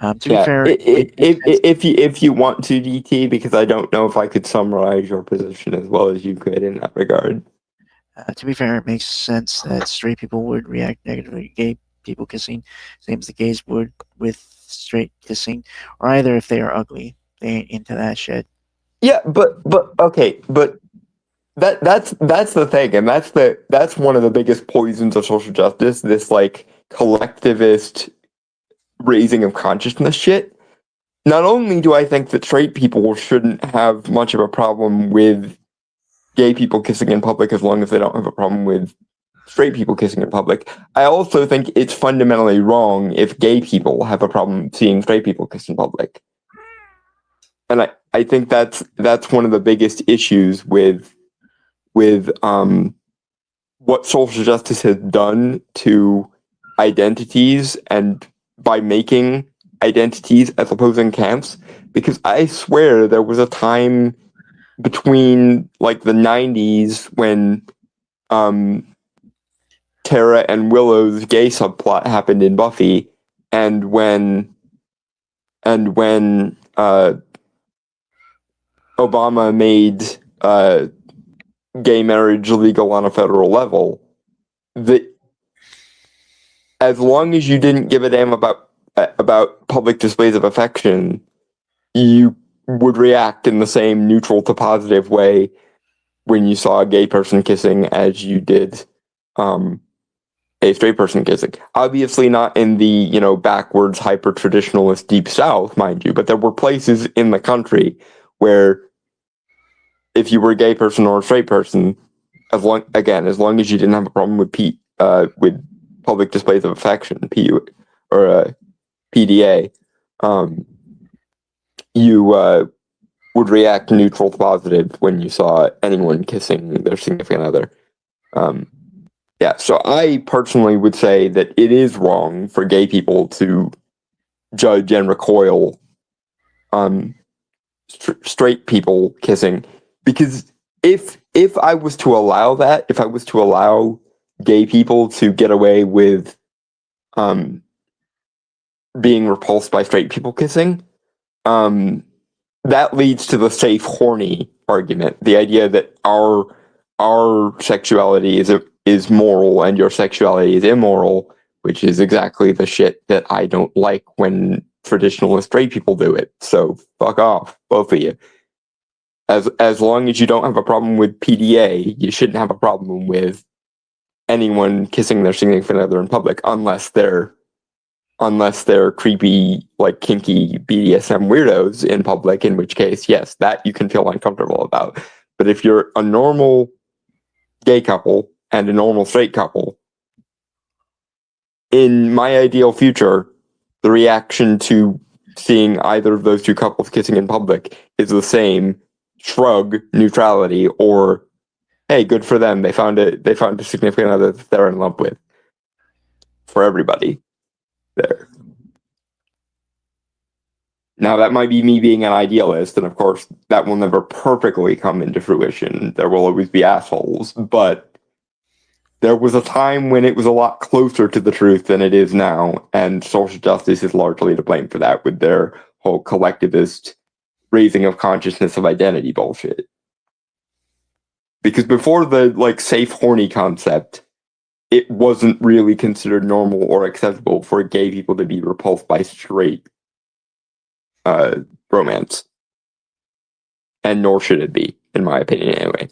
To be fair, if you want to, DT, because I don't know if I could summarize your position as well as you could in that regard. To be fair, it makes sense that straight people would react negatively to gay people kissing, same as the gays would with straight kissing, or either if they are ugly, they ain't into that shit. Yeah, but okay, but that's the thing, and that's one of the biggest poisons of social justice. This like collectivist raising of consciousness shit. Not only do I think that straight people shouldn't have much of a problem with gay people kissing in public as long as they don't have a problem with straight people kissing in public, I also think it's fundamentally wrong if gay people have a problem seeing straight people kiss in public. And I think that's one of the biggest issues with what social justice has done to identities, and by making identities as opposing camps, because I swear there was a time between like the 90s when Tara and Willow's gay subplot happened in Buffy, and when Obama made gay marriage legal on a federal level, that as long as you didn't give a damn about public displays of affection, you would react in the same neutral to positive way when you saw a gay person kissing as you did a straight person kissing. Obviously not in the, backwards, hyper-traditionalist deep south, mind you, but there were places in the country where if you were a gay person or a straight person, as long as you didn't have a problem with public displays of affection, PDA, you would react neutral to positive when you saw anyone kissing their significant other. So I personally would say that it is wrong for gay people to judge and recoil straight people kissing, because if I was to allow that, if I was to allow gay people to get away with being repulsed by straight people kissing, that leads to the safe horny argument, the idea that our sexuality is moral and your sexuality is immoral, which is exactly the shit that I don't like when traditionalist straight people do it. So fuck off, both of you. As long as you don't have a problem with PDA, you shouldn't have a problem with anyone kissing their significant other in public, unless they're creepy, like kinky BDSM weirdos in public, in which case, yes, that you can feel uncomfortable about. But if you're a normal gay couple and a normal straight couple, in my ideal future, the reaction to seeing either of those two couples kissing in public is the same: shrug, neutrality, or hey, good for them, they found a significant other that they're in love with. For everybody there. Now, that might be me being an idealist, and of course, that will never perfectly come into fruition. There will always be assholes, but there was a time when it was a lot closer to the truth than it is now, and social justice is largely to blame for that, with their whole collectivist raising of consciousness of identity bullshit. Because before the, safe horny concept, it wasn't really considered normal or acceptable for gay people to be repulsed by straight romance. And nor should it be, in my opinion, anyway.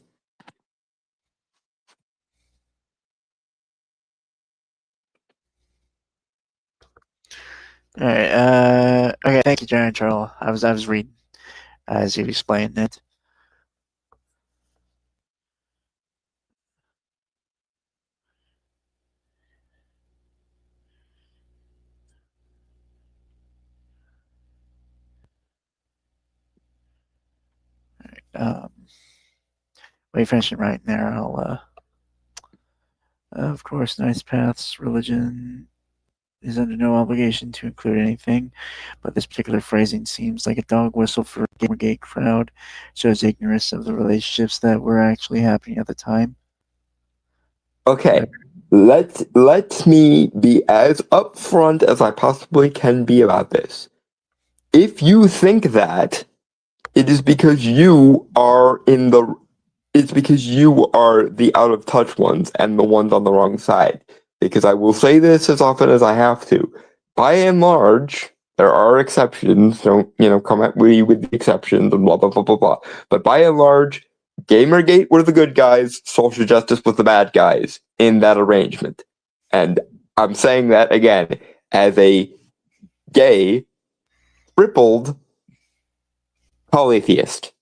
All right. Okay. Thank you, Giant Troll. I was reading as you explained it. When you finish it right there, I'll. Of course, Nice Path's religion is under no obligation to include anything, but this particular phrasing seems like a dog whistle for a Gamergate crowd, shows ignorance of the relationships that were actually happening at the time. Okay, let me be as upfront as I possibly can be about this. If you think that, it is because you are the out of touch ones and the ones on the wrong side. Because I will say this as often as I have to. By and large, there are exceptions. Don't, come at me with the exceptions and blah, blah, blah, blah, blah. But by and large, Gamergate were the good guys, social justice was the bad guys in that arrangement. And I'm saying that, again, as a gay, crippled polytheist.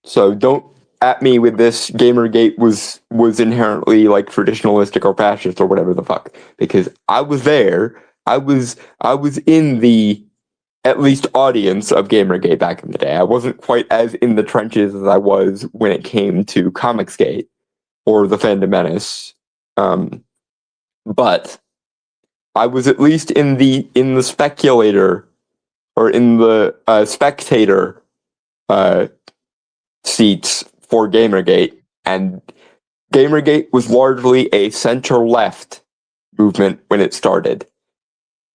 So don't at me with this Gamergate was inherently traditionalistic or fascist or whatever the fuck, because I was there. I was in the at least audience of Gamergate back in the day. I wasn't quite as in the trenches as I was when it came to Comicsgate or the Fandom Menace, but I was at least in the speculator or in the spectator seats for Gamergate, and Gamergate was largely a center-left movement when it started.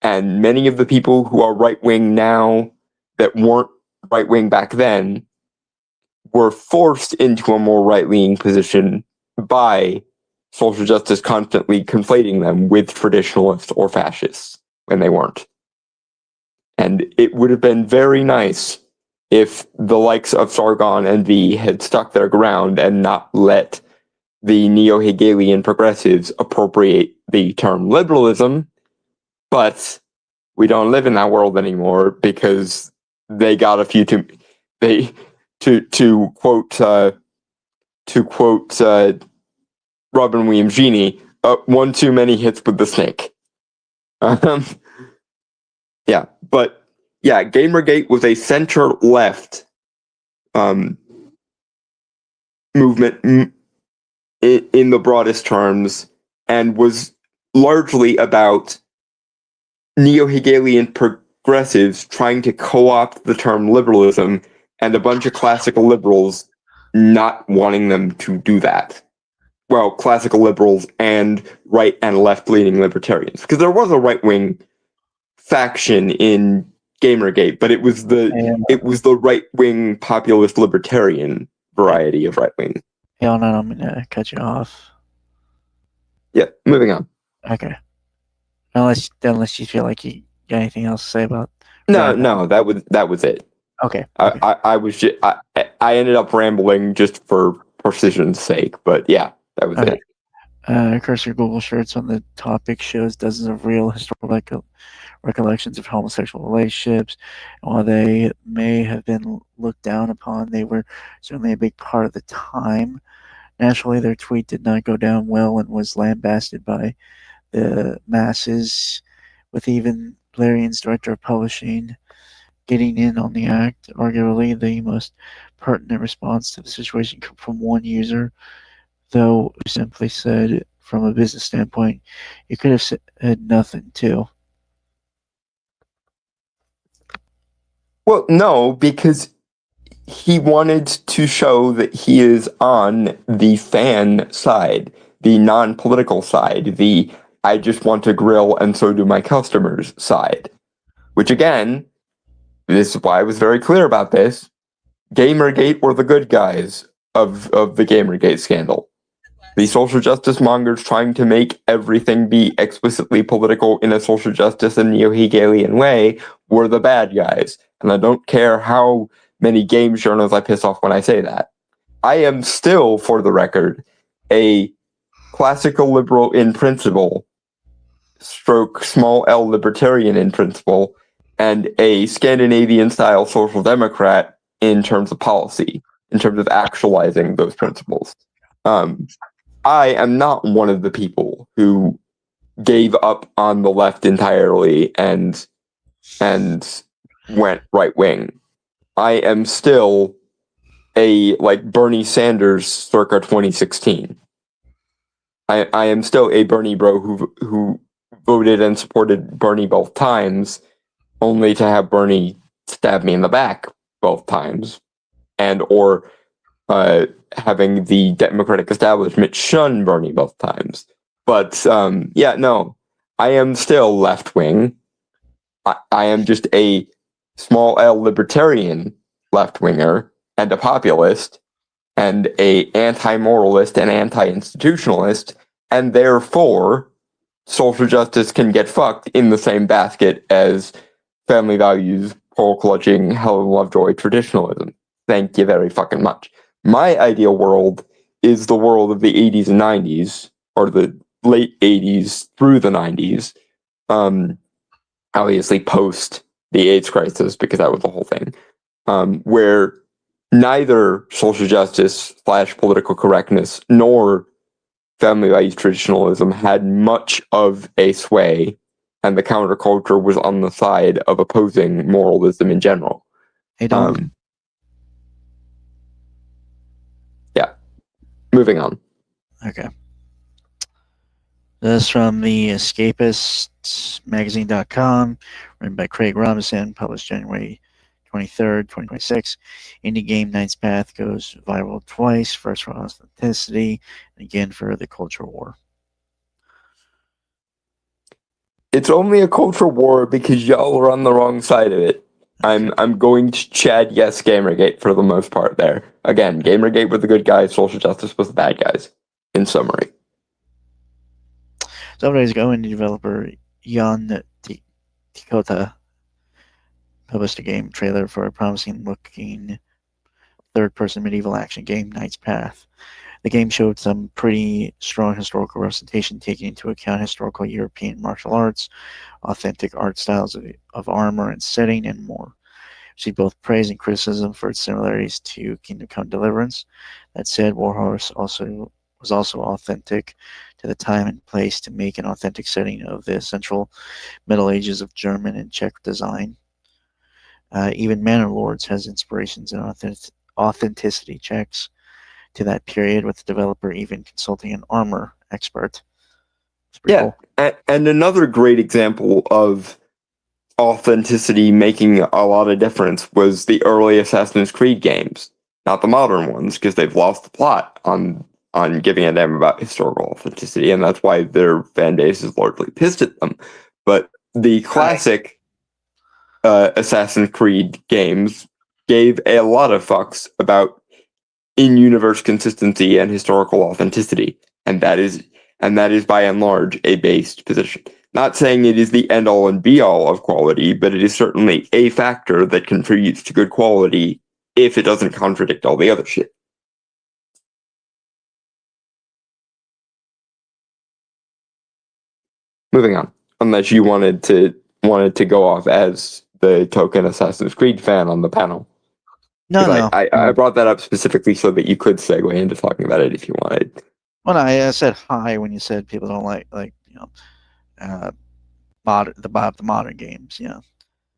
And many of the people who are right-wing now that weren't right-wing back then were forced into a more right-leaning position by social justice constantly conflating them with traditionalists or fascists when they weren't. And it would have been very nice if the likes of Sargon and V had stuck their ground and not let the neo-Hegelian progressives appropriate the term liberalism, but we don't live in that world anymore because they got a few to quote Robin Williams Genie, one too many hits with the snake. Yeah, but yeah, Gamergate was a center-left movement in the broadest terms, and was largely about neo-Hegelian progressives trying to co-opt the term liberalism, and a bunch of classical liberals not wanting them to do that. Well, classical liberals and right and left-leaning libertarians, because there was a right-wing faction in Gamergate, but it was the right-wing populist libertarian variety of right-wing. Hey, hold on, I'm gonna cut you off. Yeah, moving on. Okay. Unless you feel like you got anything else to say about. No, that was it. Okay. I was just I ended up rambling just for precision's sake, but yeah, that was it. Cursor Google shirts on the topic shows dozens of real historical recollections of homosexual relationships. And while they may have been looked down upon, they were certainly a big part of the time. Naturally, their tweet did not go down well and was lambasted by the masses, with even Blarian's director of publishing getting in on the act. Arguably, the most pertinent response to the situation came from one user, though who simply said, from a business standpoint, you could have said nothing too. Well, no, because he wanted to show that he is on the fan side, the non-political side, the I just want to grill and so do my customers side. Which again, this is why I was very clear about this. Gamergate were the good guys of the Gamergate scandal. The social justice mongers trying to make everything be explicitly political in a social justice and neo-Hegelian way were the bad guys. And I don't care how many game journals I piss off when I say that. I am still, for the record, a classical liberal in principle, stroke small L libertarian in principle, and a Scandinavian-style social democrat in terms of policy, in terms of actualizing those principles. I am not one of the people who gave up on the left entirely and went right wing. I am still a Bernie Sanders circa 2016. I am still a Bernie bro who voted and supported Bernie both times, only to have Bernie stab me in the back both times, and or having the Democratic establishment shun Bernie both times. But yeah, no, I am still left wing. I am just a small L libertarian left winger and a populist and a anti-moralist and anti-institutionalist, and therefore social justice can get fucked in the same basket as family values, pole-clutching, Helen Lovejoy traditionalism. Thank you very fucking much. My ideal world is the world of the 80s and 90s, or the late 80s through the 90s, obviously post the AIDS crisis, because that was the whole thing, where neither social justice / political correctness nor family values traditionalism had much of a sway, and the counterculture was on the side of opposing moralism in general. Hey, Dom. Yeah. Moving on. Okay. This is from the Escapist Magazine.com, written by Craig Robinson, published January 23rd, 2026. Indie game Knight's Path goes viral twice, first for authenticity, and again for the culture war. It's only a culture war because y'all are on the wrong side of it. I'm going to Chad yes Gamergate for the most part there. Again, Gamergate were the good guys, social justice was the bad guys. In summary. Several days ago, indie developer Jan Tikota published a game trailer for a promising-looking third-person medieval action game, Knight's Path. The game showed some pretty strong historical representation, taking into account historical European martial arts, authentic art styles of armor and setting, and more. She both praise and criticism for its similarities to Kingdom Come Deliverance. That said, Warhorse was also authentic to the time and place to make an authentic setting of the central Middle Ages of German and Czech design. Even Manor Lords has inspirations and authenticity checks to that period, with the developer even consulting an armor expert. Yeah, cool. And another great example of authenticity making a lot of difference was the early Assassin's Creed games, not the modern ones, because they've lost the plot on giving a damn about historical authenticity, and that's why their fan base is largely pissed at them. But the classic Assassin's Creed games gave a lot of fucks about in-universe consistency and historical authenticity, and that is by and large a based position. Not saying it is the end-all and be-all of quality, but it is certainly a factor that contributes to good quality if it doesn't contradict all the other shit. Moving on, unless you wanted to go off as the token Assassin's Creed fan on the panel. No. I brought that up specifically so that you could segue into talking about it if you wanted. Well, I said hi when you said people don't like the modern games,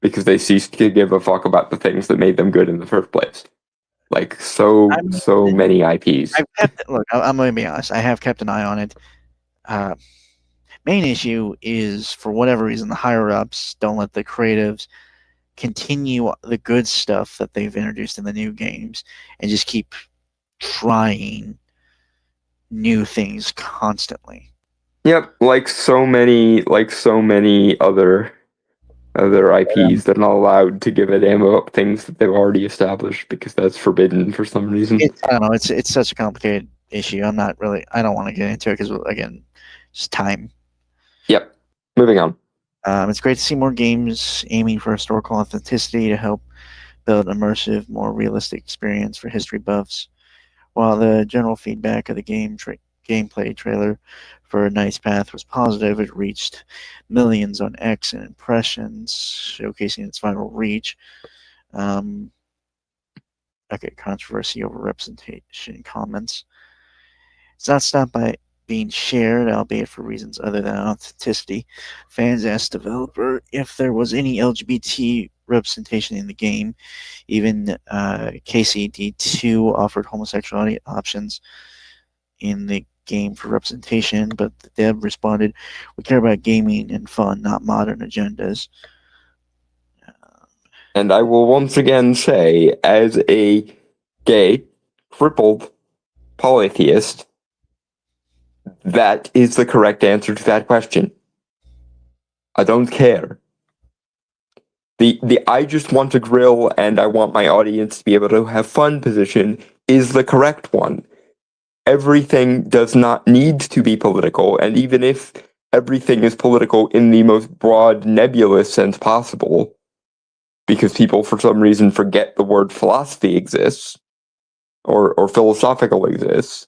because they ceased to give a fuck about the things that made them good in the first place. Like so many IPs. I'm going to be honest. I have kept an eye on it. Main issue is, for whatever reason, the higher ups don't let the creatives continue the good stuff that they've introduced in the new games and just keep trying new things constantly. Yep, like so many other IPs that are not allowed to give a damn about things that they've already established because that's forbidden for some reason. I don't know. It's such a complicated issue. I don't want to get into it because, again, just time. Yep. Moving on. It's great to see more games aiming for historical authenticity to help build an immersive, more realistic experience for history buffs. While the general feedback of the gameplay trailer for Knight's Path was positive, it reached millions on X in impressions, showcasing its viral reach. Controversy over representation comments. It's not stopped by being shared, albeit for reasons other than authenticity. Fans asked developer if there was any LGBT representation in the game. Even KCD2 offered homosexuality options in the game for representation, but the dev responded, "We care about gaming and fun, not modern agendas." And I will once again say, as a gay, crippled polytheist, that is the correct answer to that question. I don't care. The I just want to grill and I want my audience to be able to have fun position is the correct one. Everything does not need to be political, and even if everything is political in the most broad, nebulous sense possible, because people for some reason forget the word philosophy exists, or philosophical exists,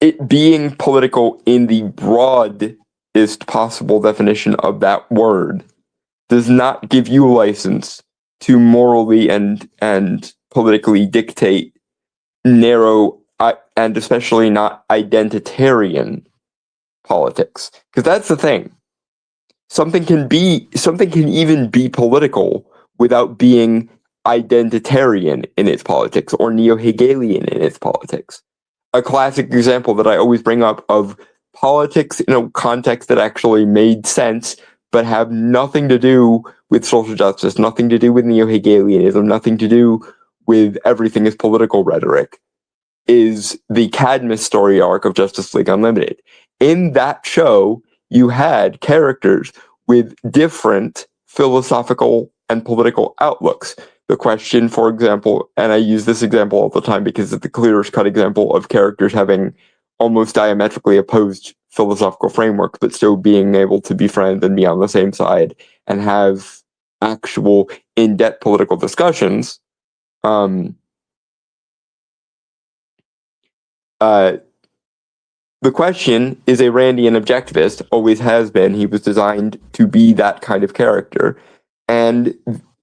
it being political in the broadest possible definition of that word does not give you license to morally and politically dictate narrow and especially not identitarian politics. Because that's the thing. Something can even be political without being identitarian in its politics or neo-Hegelian in its politics. A classic example that I always bring up of politics in a context that actually made sense, but have nothing to do with social justice, nothing to do with neo-Hegelianism, nothing to do with everything is political rhetoric, is the Cadmus story arc of Justice League Unlimited. In that show, you had characters with different philosophical and political outlooks. The question, for example, and I use this example all the time because it's the clearest cut example of characters having almost diametrically opposed philosophical frameworks, but still being able to be friends and be on the same side and have actual in-depth political discussions. The Question is a Randian objectivist, always has been. He was designed to be that kind of character. And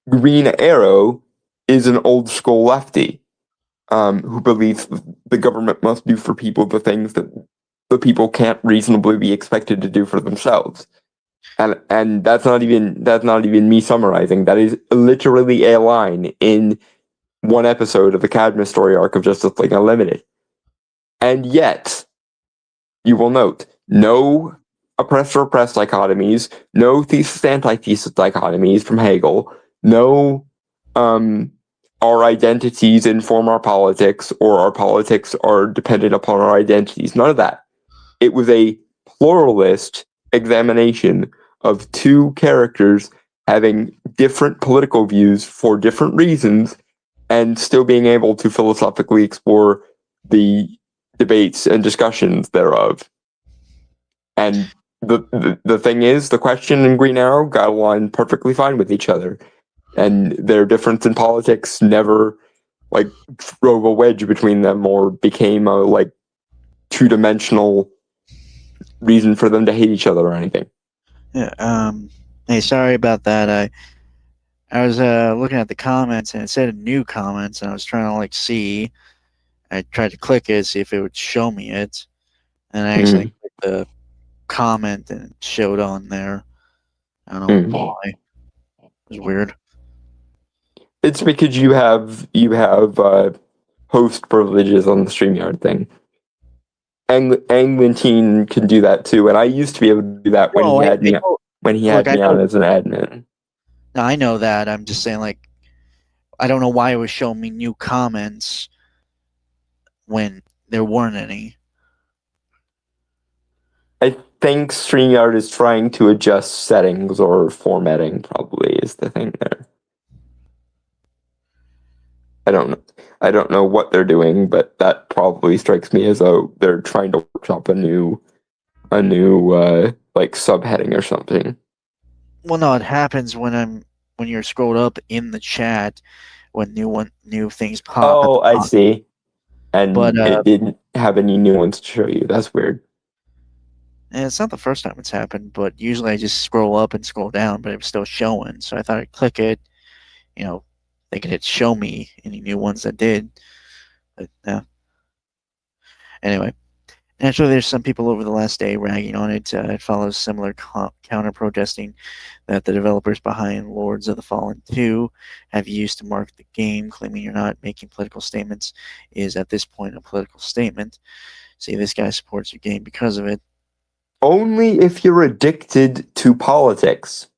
Green Arrow is an old school lefty who believes the government must do for people the things that the people can't reasonably be expected to do for themselves. And that's not even me summarizing. That is literally a line in one episode of the Cadmus story arc of Justice League Unlimited. And yet, you will note, no oppressor-oppressed dichotomies, no thesis-antithesis dichotomies from Hegel, no our identities inform our politics, or our politics are dependent upon our identities. None of that. It was a pluralist examination of two characters having different political views for different reasons and still being able to philosophically explore the debates and discussions thereof. And the thing is, The Question and Green Arrow got along perfectly fine with each other. And their difference in politics never drove a wedge between them or became a two-dimensional reason for them to hate each other or anything. Yeah. Hey, sorry about that. I was looking at the comments and it said new comments, and I was trying to see. I tried to click it, see if it would show me it, and I actually clicked the comment and it showed on there. I don't know why. It was weird. It's because you have host privileges on the StreamYard thing. Anglintine can do that too, and I used to be able to do that when he had me on as an admin. No, I know that. I'm just saying, I don't know why it was showing me new comments when there weren't any. I think StreamYard is trying to adjust settings or formatting, probably is the thing there. I don't know what they're doing, but that probably strikes me as though they're trying to workshop a new subheading or something. Well, no, it happens when you're scrolled up in the chat when new things pop. Oh, I see. And it didn't have any new ones to show you. That's weird. And it's not the first time it's happened, but usually I just scroll up and scroll down, but it was still showing. So I thought I'd click it, thinking it'd show me any new ones that did. But no. Anyway, naturally, there's some people over the last day ragging on it. It follows similar counter-protesting that the developers behind Lords of the Fallen 2 have used to market the game, claiming you're not making political statements is at this point a political statement. See, this guy supports your game because of it. Only if you're addicted to politics.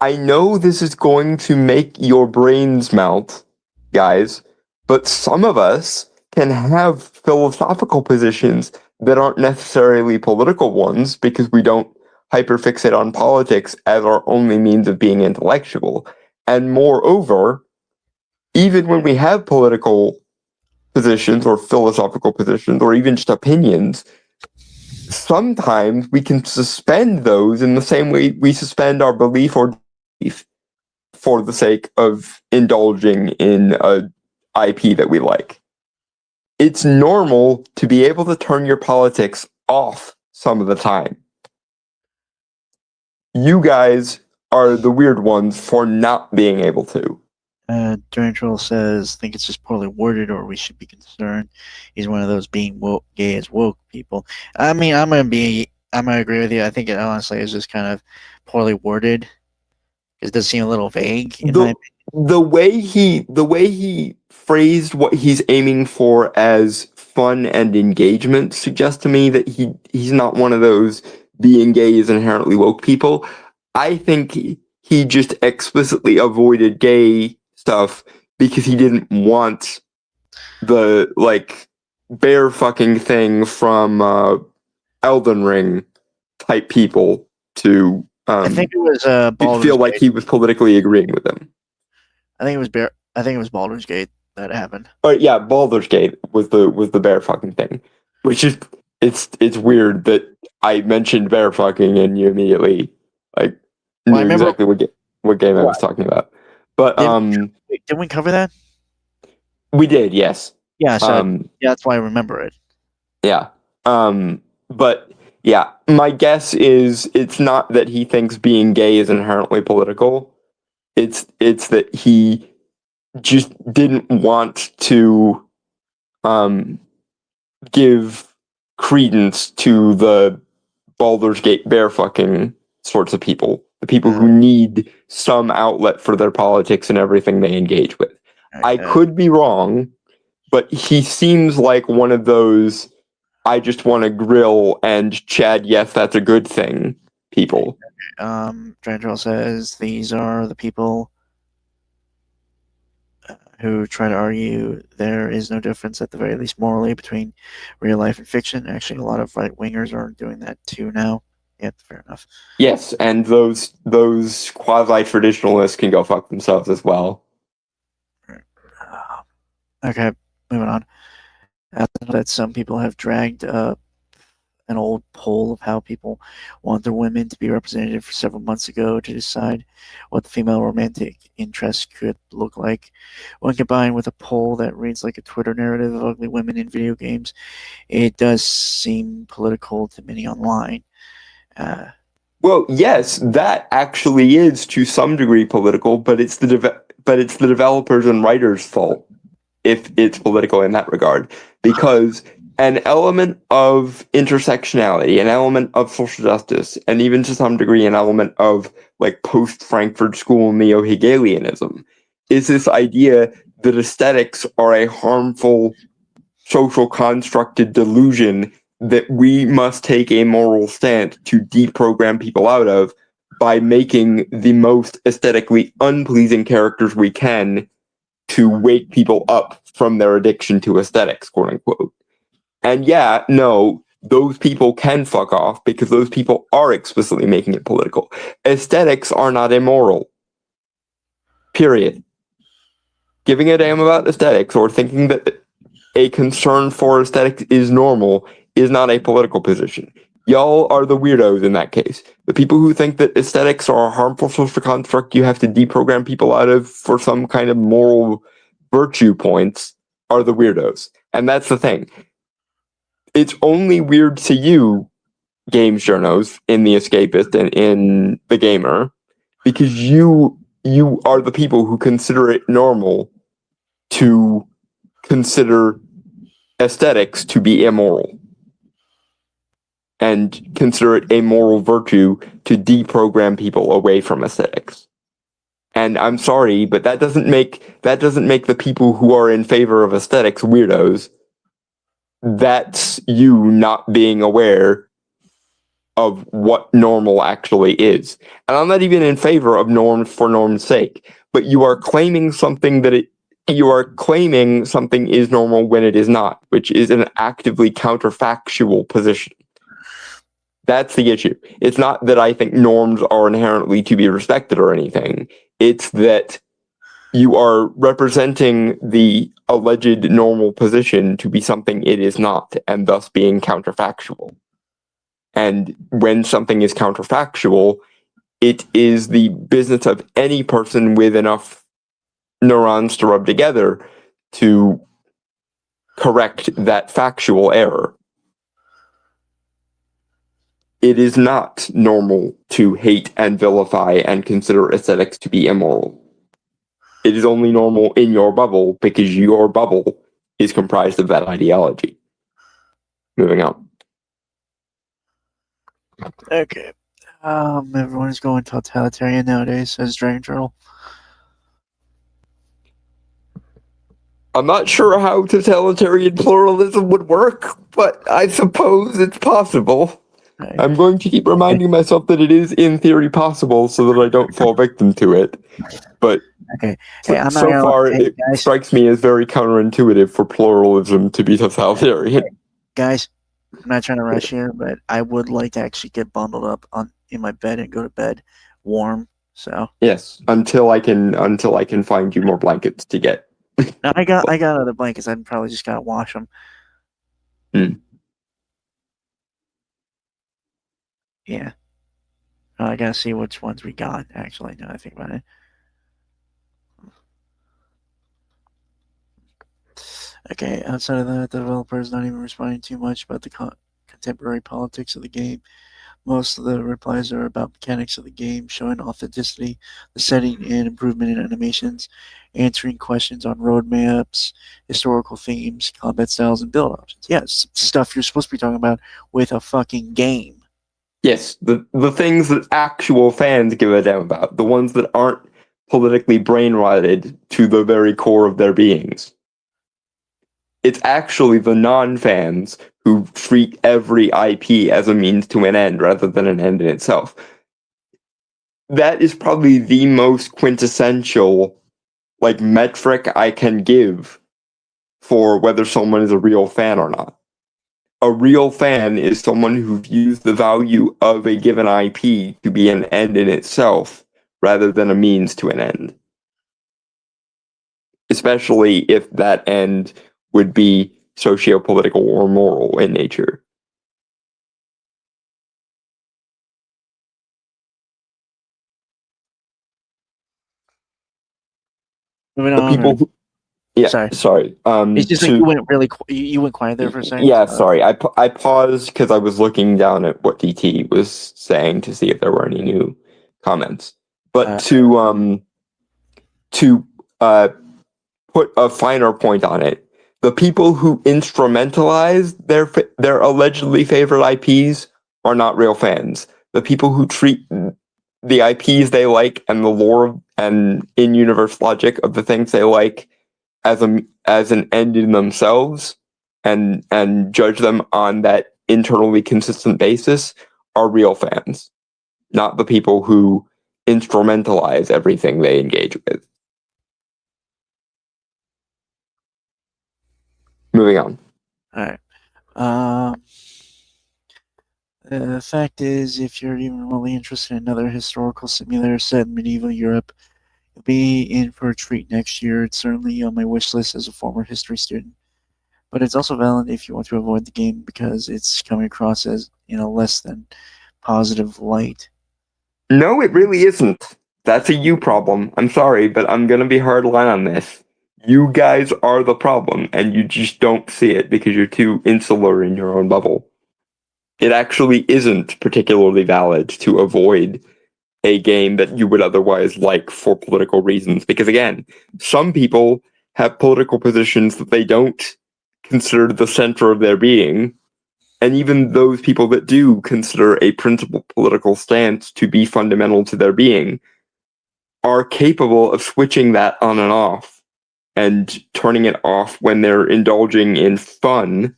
I know this is going to make your brains melt, guys, but some of us can have philosophical positions that aren't necessarily political ones because we don't hyperfixate on politics as our only means of being intellectual. And moreover, even when we have political positions or philosophical positions or even just opinions, sometimes we can suspend those in the same way we suspend our belief or belief for the sake of indulging in a IP that we like. It's normal to be able to turn your politics off some of the time. You guys are the weird ones for not being able to. Durantral says, think it's just poorly worded or we should be concerned. He's one of those being woke, gay as woke people. I mean, I'm going to agree with you. I think it honestly is just kind of poorly worded. It does seem a little vague in my opinion. The way he phrased what he's aiming for as fun and engagement suggest to me that he's not one of those being gay is inherently woke people. I think he just explicitly avoided gay stuff because he didn't want the like bear fucking thing from Elden Ring type people to I think it was Baldur's feel like Gate. he was politically agreeing with them. I think it was Baldur's Gate that happened. But yeah, Baldur's Gate was the bear fucking thing, which is it's weird that I mentioned bear fucking and you immediately like knew Well, I remember- exactly what game I was talking about. But Didn't we cover that? we did, yes. Yeah, so yeah, that's why I remember it. Yeah. But yeah, my guess is it's not that he thinks being gay is inherently political. It's that he just didn't want to give credence to the Baldur's Gate bear fucking sorts of people. The people who need some outlet for their politics and everything they engage with. I could be wrong, but he seems like one of those I just want to grill and Chad, yes, that's a good thing people. Drangel says these are the people who try to argue there is no difference, at the very least morally, between real life and fiction. Actually, a lot of right wingers are doing that too now. Yeah, fair enough. Yes, and those quasi traditionalists can go fuck themselves as well. Okay, moving on. That some people have dragged up an old poll of how people want their women to be represented for several months ago to decide what the female romantic interest could look like. When combined with a poll that reads like a Twitter narrative of ugly women in video games, it does seem political to many online. Well, yes, that actually is to some degree political, but it's the developers and writers' fault if it's political in that regard, because an element of intersectionality, an element of social justice, and even to some degree an element of like post-Frankfurt School neo-Hegelianism is this idea that aesthetics are a harmful social constructed delusion that we must take a moral stand to deprogram people out of by making the most aesthetically unpleasing characters we can to wake people up from their addiction to aesthetics, quote unquote. And yeah, no, those people can fuck off because those people are explicitly making it political. Aesthetics are not immoral. Period. Giving a damn about aesthetics or thinking that a concern for aesthetics is normal is not a political position. Y'all are the weirdos in that case. The people who think that aesthetics are a harmful social construct you have to deprogram people out of for some kind of moral virtue points are the weirdos. And that's the thing. It's only weird to you, games journos, in The Escapist and in The Gamer, because you are the people who consider it normal to consider aesthetics to be immoral and consider it a moral virtue to deprogram people away from aesthetics. And I'm sorry, but that doesn't make the people who are in favor of aesthetics weirdos. That's you not being aware of what normal actually is. And I'm not even in favor of norms for norm's sake, but you are claiming something is normal when it is not, which is an actively counterfactual position. That's the issue. It's not that I think norms are inherently to be respected or anything. It's that you are representing the alleged normal position to be something it is not, and thus being counterfactual. And when something is counterfactual, it is the business of any person with enough neurons to rub together to correct that factual error. It is not normal to hate and vilify and consider aesthetics to be immoral. It is only normal in your bubble because your bubble is comprised of that ideology. Moving on. Okay. Everyone is going totalitarian nowadays, says Dragon Turtle. I'm not sure how totalitarian pluralism would work, but I suppose it's possible. Right. I'm going to keep reminding myself that it is in theory possible so that I don't fall victim to it. But Okay. Hey, I'm not so gonna far, lie. Hey, it guys, strikes me as very counterintuitive for pluralism to be totalitarian. guys, I'm not trying to rush here, but I would like to actually get bundled up in my bed and go to bed warm. So Yes, until I can find you more blankets to get. no, I got other blankets. I probably just gotta wash them. Hmm. Yeah. I gotta see which ones we got. Actually, now I think about it. Okay, outside of that, the developer is not even responding too much about the contemporary politics of the game. Most of the replies are about mechanics of the game, showing authenticity, the setting, and improvement in animations, answering questions on roadmaps, historical themes, combat styles, and build options. Yes, stuff you're supposed to be talking about with a fucking game. Yes, the things that actual fans give a damn about, the ones that aren't politically brain rotted to the very core of their beings. It's actually the non-fans who treat every IP as a means to an end rather than an end in itself. That is probably the most quintessential metric I can give for whether someone is a real fan or not. A real fan is someone who views the value of a given IP to be an end in itself rather than a means to an end. Especially if that end would be socio-political or moral in nature. Moving The on. people who, yeah, Sorry. sorry. It's just like you went really you went quiet there for a second. Yeah, sorry. I paused because I was looking down at what DT was saying to see if there were any new comments. But to put a finer point on it, the people who instrumentalize their allegedly favorite IPs are not real fans. The people who treat the IPs they like and the lore and in-universe logic of the things they like as an end in themselves and judge them on that internally consistent basis are real fans, not the people who instrumentalize everything they engage with. Moving on. All right. The fact is, if you're even remotely interested in another historical simulator set in medieval Europe, you'll be in for a treat next year. It's certainly on my wish list as a former history student. But it's also valid if you want to avoid the game because it's coming across as in a less than positive light. No, it really isn't. That's a you problem. I'm sorry, but I'm gonna be hardline on this. You guys are the problem, and you just don't see it because you're too insular in your own bubble. It actually isn't particularly valid to avoid a game that you would otherwise like for political reasons. Because again, some people have political positions that they don't consider the center of their being. And even those people that do consider a principled political stance to be fundamental to their being are capable of switching that on and off and turning it off when they're indulging in fun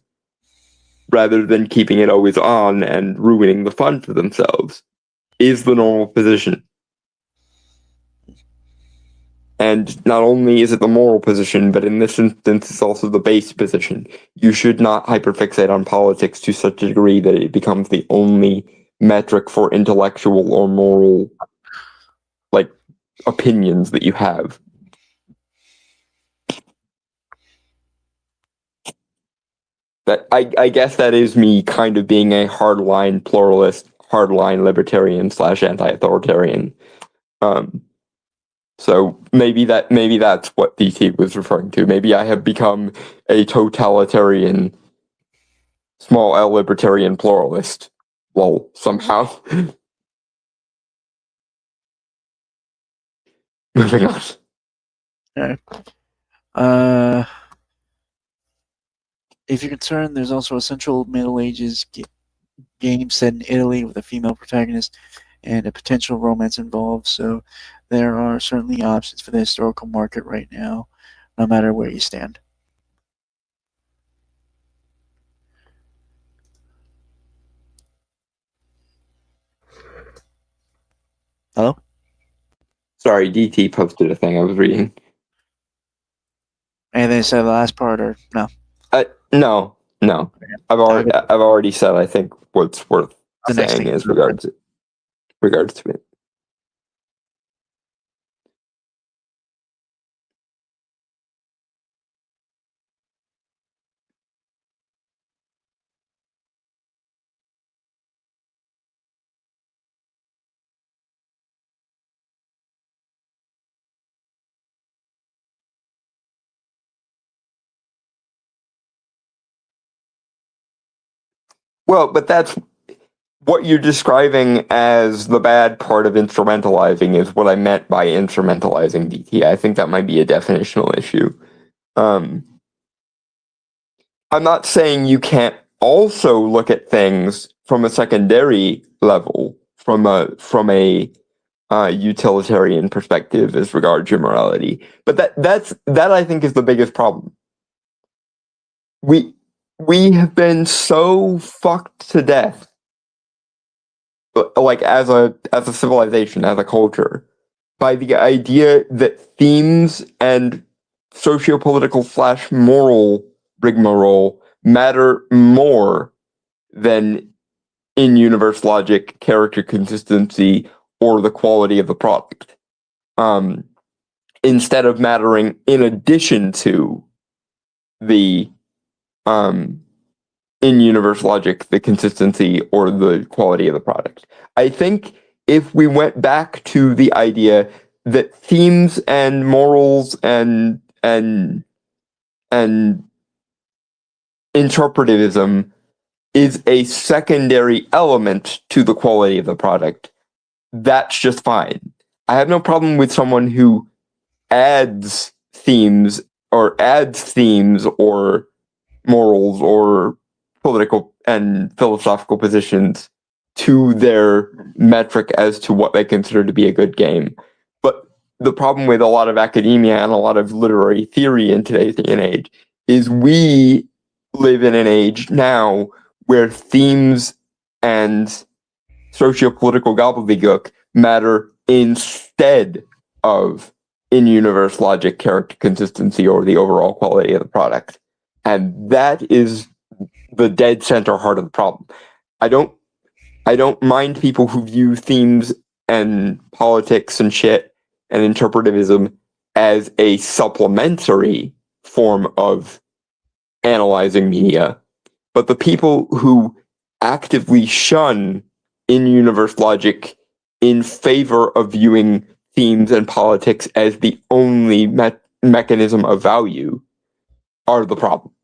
rather than keeping it always on and ruining the fun for themselves is the normal position. And not only is it the moral position, but in this instance, it's also the base position. You should not hyperfixate on politics to such a degree that it becomes the only metric for intellectual or moral, opinions that you have. That I guess that is me kind of being a hardline pluralist, hardline libertarian / anti-authoritarian. So maybe that's what DT was referring to. Maybe I have become a totalitarian, small L libertarian pluralist. Lol, somehow. Moving on. Okay. If you're concerned, there's also a Central Middle Ages game set in Italy with a female protagonist and a potential romance involved. So there are certainly options for the historical market right now, no matter where you stand. Hello? Sorry, DT posted a thing I was reading. Anything to say the last part or no? No. I've already said I think what's worth The next saying thing. is regards to it. Well, but that's what you're describing as the bad part of instrumentalizing is what I meant by instrumentalizing DT. I think that might be a definitional issue. I'm not saying you can't also look at things from a secondary level, from a utilitarian perspective as regards your morality. But that I think is the biggest problem. We have been so fucked to death, like as a civilization, as a culture, by the idea that themes and sociopolitical / moral rigmarole matter more than in-universe logic, character consistency, or the quality of the product. Instead of mattering in addition to the in-universe logic, the consistency, or the quality of the product. I think if we went back to the idea that themes and morals and interpretivism is a secondary element to the quality of the product, that's just fine. I have no problem with someone who adds themes or morals or political and philosophical positions to their metric as to what they consider to be a good game. But the problem with a lot of academia and a lot of literary theory in today's day and age is we live in an age now where themes and socio-political gobbledygook matter instead of in-universe logic, character consistency, or the overall quality of the product. And that is the dead center heart of the problem. I don't mind people who view themes and politics and shit and interpretivism as a supplementary form of analyzing media. But the people who actively shun in-universe logic in favor of viewing themes and politics as the only mechanism of value are the problem.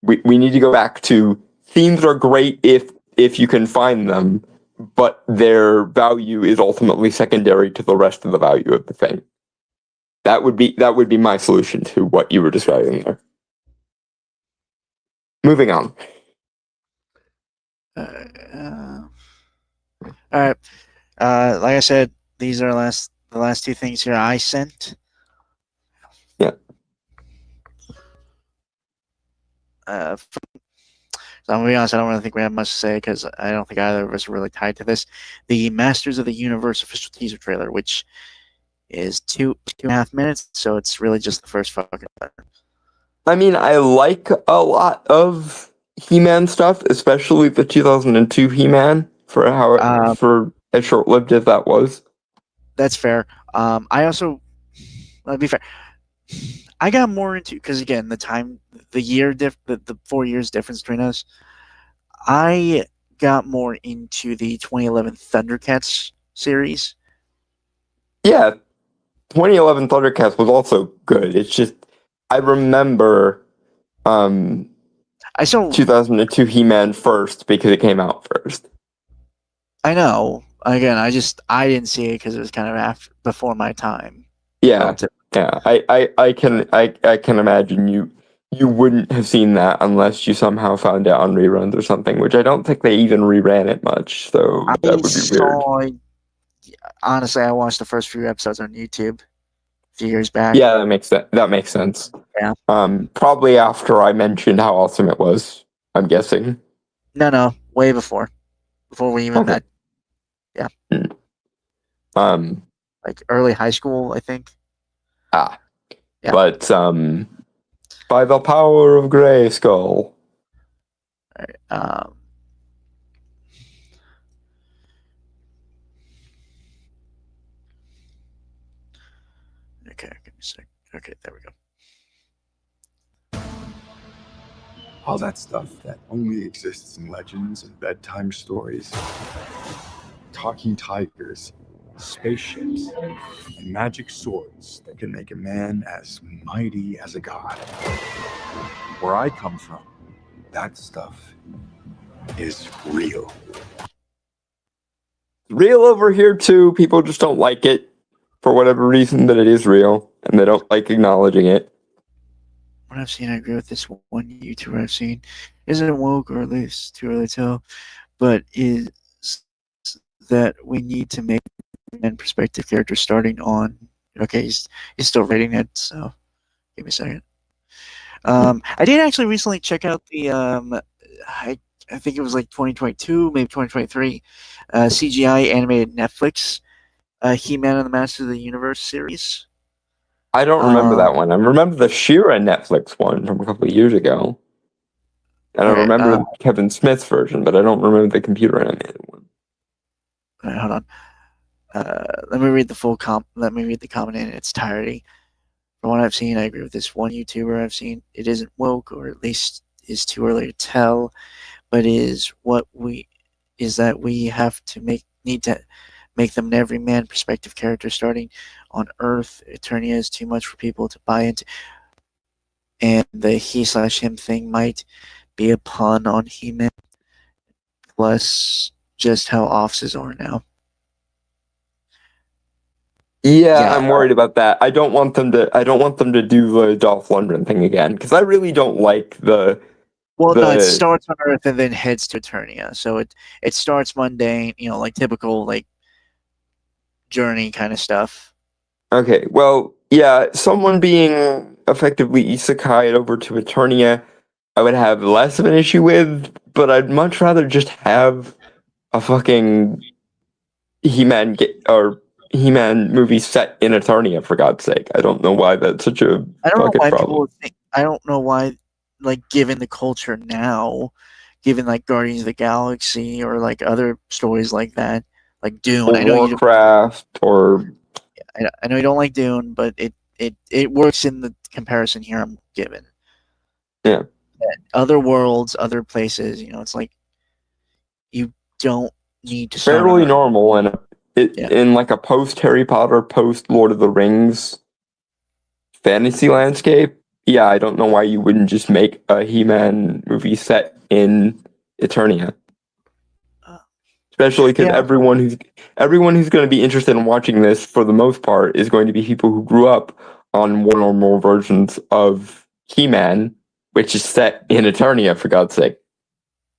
We need to go back to themes are great if you can find them, but their value is ultimately secondary to the rest of the value of the thing. That would be my solution to what you were describing there. Moving on. All right. Like I said, these are the last two things here I sent. Yeah. So I'm gonna be honest, I don't really think we have much to say because I don't think either of us are really tied to this. The Masters of the Universe official teaser trailer, which is 2.5 minutes, so it's really just the first fucking. I mean, I like a lot of He-Man stuff, especially the 2002 He-Man for as short-lived as that was. That's fair. I also, to be fair, I got more into because again the 4 years difference between us. I got more into the 2011 Thundercats series. Yeah, 2011 Thundercats was also good. It's just I remember I saw 2002 He-Man first because it came out first. I know. Again, I didn't see it because it was kind of before my time. Yeah, yeah. I can imagine you wouldn't have seen that unless you somehow found it on reruns or something, which I don't think they even reran it much. So that would be weird. Honestly, I watched the first few episodes on YouTube a few years back. Yeah, that makes sense. Yeah. Probably after I mentioned how awesome it was, I'm guessing. No, way before we even met. Yeah. like early high school, I think. Yeah. But by the power of Grayskull. Right. Okay, give me a sec. Okay, there we go. All that stuff that only exists in legends and bedtime stories. Talking tigers, spaceships, and magic swords that can make a man as mighty as a god. Where I come from, that stuff is real. Real over here too. People just don't like it for whatever reason that it is real, and they don't like acknowledging it. What I've seen, I agree with this one YouTuber I've seen. Isn't woke, or at least too early to tell, but is that we need to make and perspective characters starting on. Okay, he's still rating it, so give me a second. I did actually recently check out the I think it was like 2022, maybe 2023, CGI animated Netflix He-Man and the Master of the Universe series. I don't remember that one. I remember the She-Ra Netflix one from a couple of years ago. And I remember Kevin Smith's version, but I don't remember the computer animated one. All right, hold on. Let me read the full Let me read the comment in its entirety. From what I've seen, I agree with this one YouTuber I've seen. It isn't woke, or at least is too early to tell, but is that we have to need to make them an everyman perspective character starting on Earth. Eternia is too much for people to buy into, and the he/him thing might be a pun on He-Man, plus just how offices are now. Yeah, I'm worried about that. I don't want them to do the Dolph Lundgren thing again, because I really don't like the. Well, no, it starts on Earth and then heads to Eternia. So it starts mundane, like typical like journey kind of stuff. Okay, well, yeah, someone being effectively isekai'd over to Eternia, I would have less of an issue with, but I'd much rather just have a fucking He-Man movie set in Eternia, for God's sake. I don't know why that's such a fucking problem. I don't know why, like, given the culture now, given like Guardians of the Galaxy or like other stories like that, like Dune. Or Warcraft, or I know you don't like Dune, but it works in the comparison here I'm given. Yeah. Other worlds, other places, it's like you don't need to start fairly normal in like a post Harry Potter, post Lord of the Rings fantasy landscape. Yeah, I don't know why you wouldn't just make a He-Man movie set in Eternia. Especially because everyone who's going to be interested in watching this, for the most part, is going to be people who grew up on one or more versions of He-Man, which is set in Eternia, for God's sake.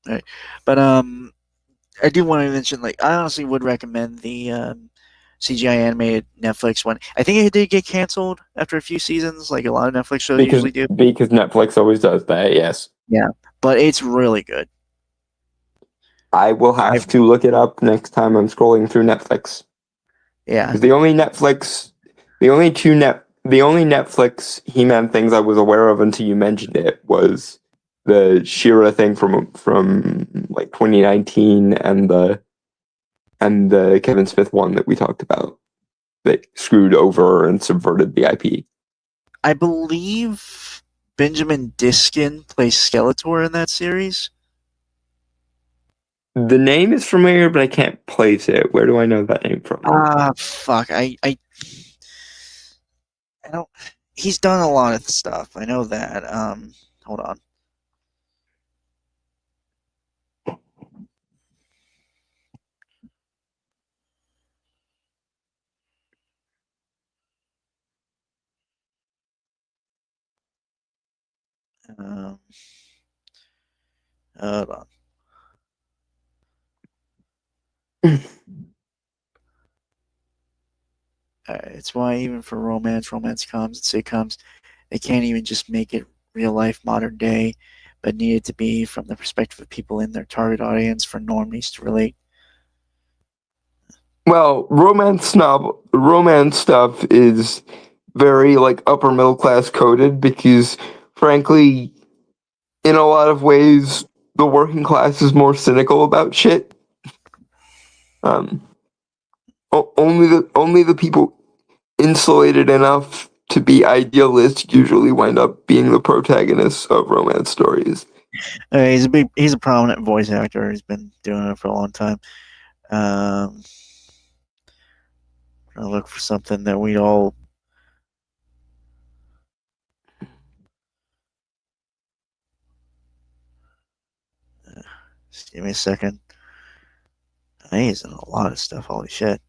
Right. But I do want to mention, like, I honestly would recommend the CGI animated Netflix one. I think it did get canceled after a few seasons, like a lot of Netflix shows usually do. Because Netflix always does that, yes. Yeah, but it's really good. I will have to look it up next time I'm scrolling through Netflix. Yeah. The only Netflix He-Man things I was aware of until you mentioned it was the She-Ra thing from like 2019 and the Kevin Smith one that we talked about that screwed over and subverted the IP. I believe Benjamin Diskin plays Skeletor in that series. The name is familiar, but I can't place it. Where do I know that name from? Fuck. I don't. He's done a lot of stuff. I know that. Hold on. Hold on. It's why even for romance comes and sitcoms, they can't even just make it real life modern day, but need it to be from the perspective of people in their target audience for normies to relate. Well, romance stuff is very like upper middle class coded because, frankly, in a lot of ways, the working class is more cynical about shit. Only the people insulated enough to be idealists usually wind up being the protagonists of romance stories. He's a prominent voice actor. He's been doing it for a long time. Trying to look for something that we all. Just give me a second. He's in a lot of stuff. Holy shit.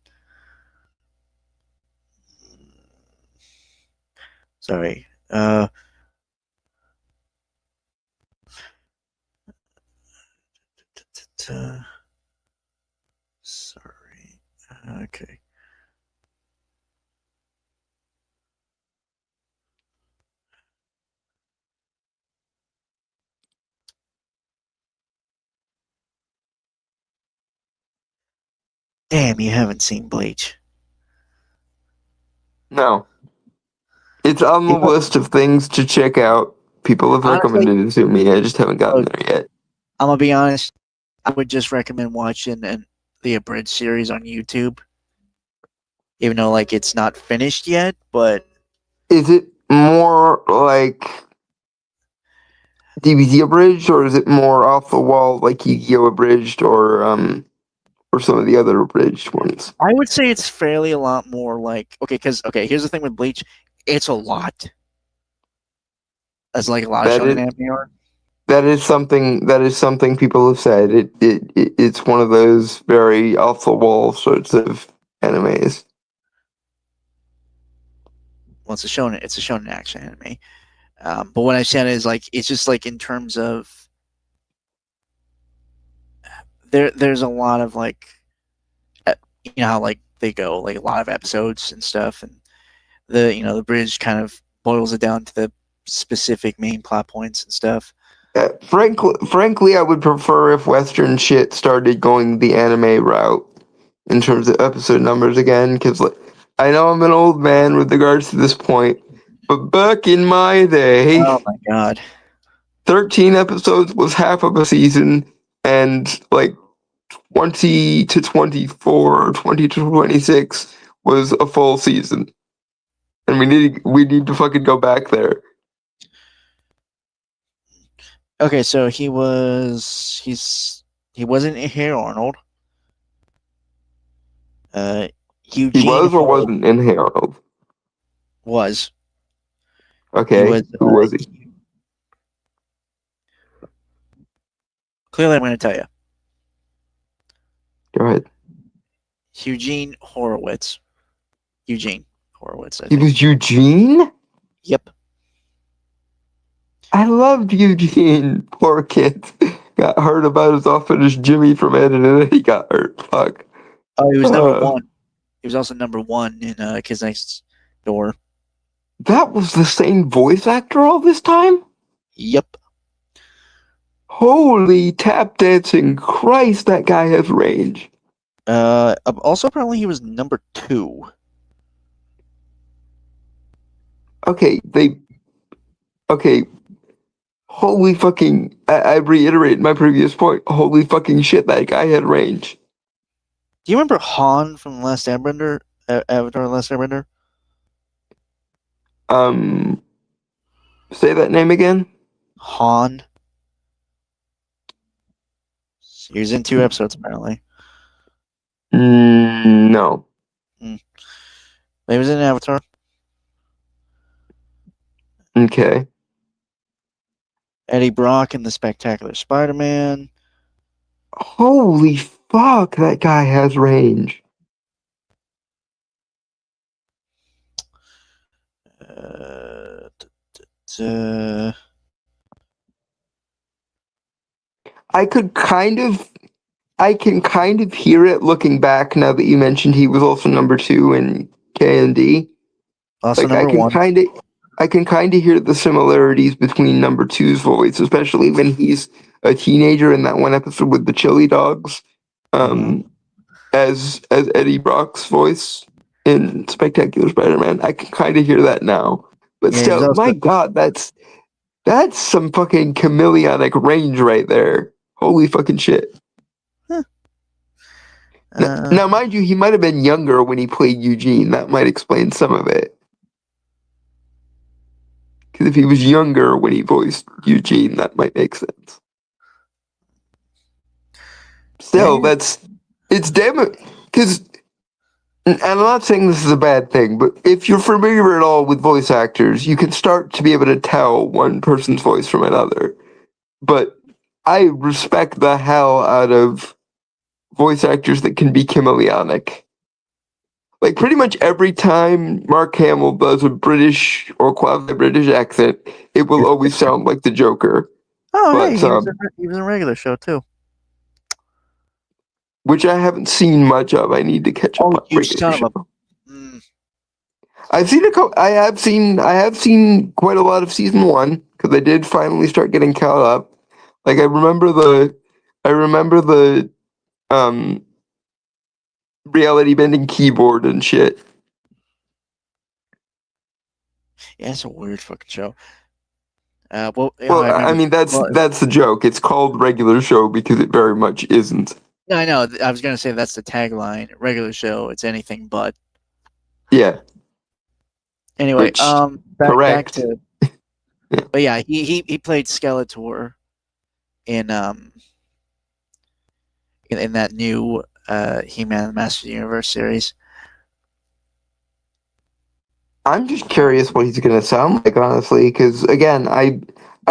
Sorry. Sorry. Okay. Damn, you haven't seen Bleach. No. It's on the list of things to check out. People have recommended it to me. I just haven't gotten there yet. I'm gonna be honest. I would just recommend watching the abridged series on YouTube, even though like it's not finished yet. But is it more like DBZ abridged, or is it more off the wall like Yu-Gi-Oh abridged, or some of the other abridged ones? I would say it's fairly a lot more like here's the thing with Bleach. It's a lot. As like a lot of shonen anime are. That is something people have said. It's one of those very off the wall sorts of animes. Well, it's a shonen action anime. But what I said is like it's just like in terms of there's a lot of like you know how like they go like a lot of episodes and stuff, and the bridge kind of boils it down to the specific main plot points and stuff. Frankly, I would prefer if Western shit started going the anime route in terms of episode numbers again, because like, I know I'm an old man with regards to this point, but back in my day, oh my god, 13 episodes was half of a season, and like 20 to 24 or 20 to 26 was a full season. And we need to fucking go back there. Okay, so he wasn't in Hey Arnold. Eugene He was or Holt wasn't in Hey Arnold? Was. Okay, who was he? Clearly, I'm going to tell you. Go ahead. Eugene Horowitz. Eugene Horowitz. He was Eugene? Yep. I loved Eugene. Poor kid. Got hurt about as often as Jimmy from Ed and Ed. He got hurt. Fuck. Oh, he was number one. He was also number one in Kids Next Door. That was the same voice actor all this time? Yep. Holy tap dancing Christ, that guy has range. Also, apparently, he was number 2. Okay, holy fucking, I reiterate my previous point. Holy fucking shit, that guy had range. Do you remember Han from The Last Airbender? Avatar The Last Airbender? Say that name again? Han. He was in 2 episodes, apparently. No. He was in Avatar. Okay. Eddie Brock in The Spectacular Spider-Man. Holy fuck, that guy has range. I can kind of hear it looking back now that you mentioned he was also number 2 in K&D. Also like number 1. I can kind of hear the similarities between number 2's voice, especially when he's a teenager in that one episode with the chili dogs. And as Eddie Brock's voice in Spectacular Spider-Man. I can kind of hear that now, but Yeah, he was still, also- my God, that's some fucking chameleonic range right there. Holy fucking shit! Now, mind you, he might have been younger when he played Eugene. That might explain some of it. Because if he was younger when he voiced Eugene, that might make sense. Still, Yeah. it's damn it. Because, and I'm not saying this is a bad thing, but if you're familiar at all with voice actors, you can start to be able to tell one person's voice from another. But I respect the hell out of voice actors that can be chameleonic. Like, pretty much every time Mark Hamill does a British or quasi-British accent, it will always sound like the Joker, Oh, but, hey, he was in a regular show too. which I haven't seen much of. I need to catch up Oh, on you regular son of a- show. Mm, I've seen a couple. I have seen quite a lot of season 1 because I did finally start getting caught up. Like, I remember the um reality bending keyboard and shit. yeah, it's a weird fucking show. Well, yeah, Well, I I remember. mean Well, that's the joke. It's called regular show because it very much isn't. no, I know. I was gonna say that's the tagline. Regular show. It's anything but. Yeah, Anyway, Which- back correct. to. Yeah. But yeah, he played Skeletor in in that new He-Man Masters of the Universe series. I'm just curious what he's gonna sound like, honestly, because again, I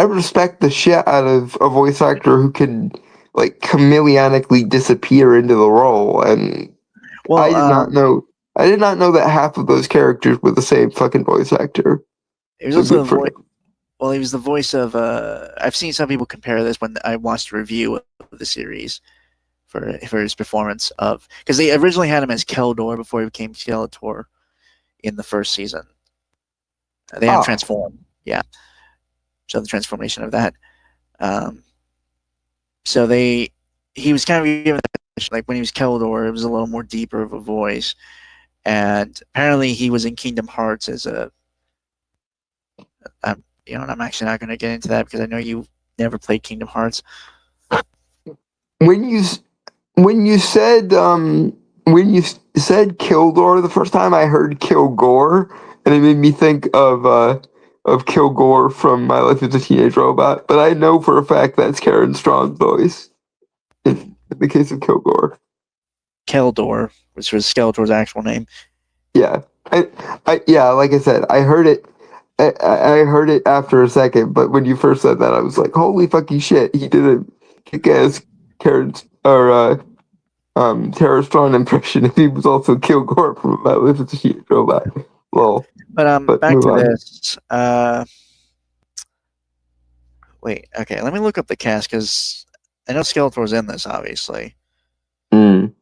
respect the shit out of a voice actor who can like chameleonically disappear into the role, and Well, I did not know that half of those characters were the same fucking voice actor. he was So also good the for voice. him. Well, he was the voice of. I've seen some people compare this when I watched a review of the series for his performance of, because they originally had him as Keldor before he became Skeletor in the first season. They had him Oh. transform, yeah. So the transformation of that. So he was kind of given like when he was Keldor, it was a little more deeper of a voice, and apparently he was in Kingdom Hearts as a. And I'm actually not going to get into that because I know you never played Kingdom Hearts. When you said Kildor the first time, I heard Kilgore, and it made me think of Kilgore from My Life as a Teenage Robot. But I know for a fact that's Karen Strong's voice in the case of Kilgore. Keldor, which was Skeletor's actual name. Yeah, yeah, like I said, I heard it. I heard it after a second, but when you first said that, I was like, "Holy fucking shit!" He did a kick-ass Karen or Tara Strong impression, and he was also Kilgore from My Life as a Teenage Robot. Lol. But back move to on. this. Wait, okay, let me look up the cast because I know Skeletor's in this, obviously. Mm.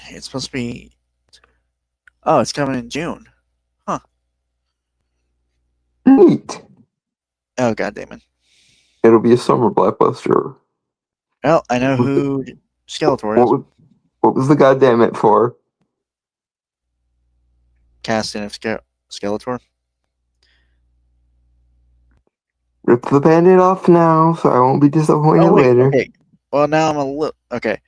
It's supposed to be. Oh, it's coming in June. Neat. Oh, god damn it. It'll be a summer blockbuster. Well, I know who Skeletor What is. what was the goddamn it for? Casting of Skeletor. Rip the band-aid off now, so I won't be disappointed Oh, wait, later. okay. Well, now I'm a little. Okay.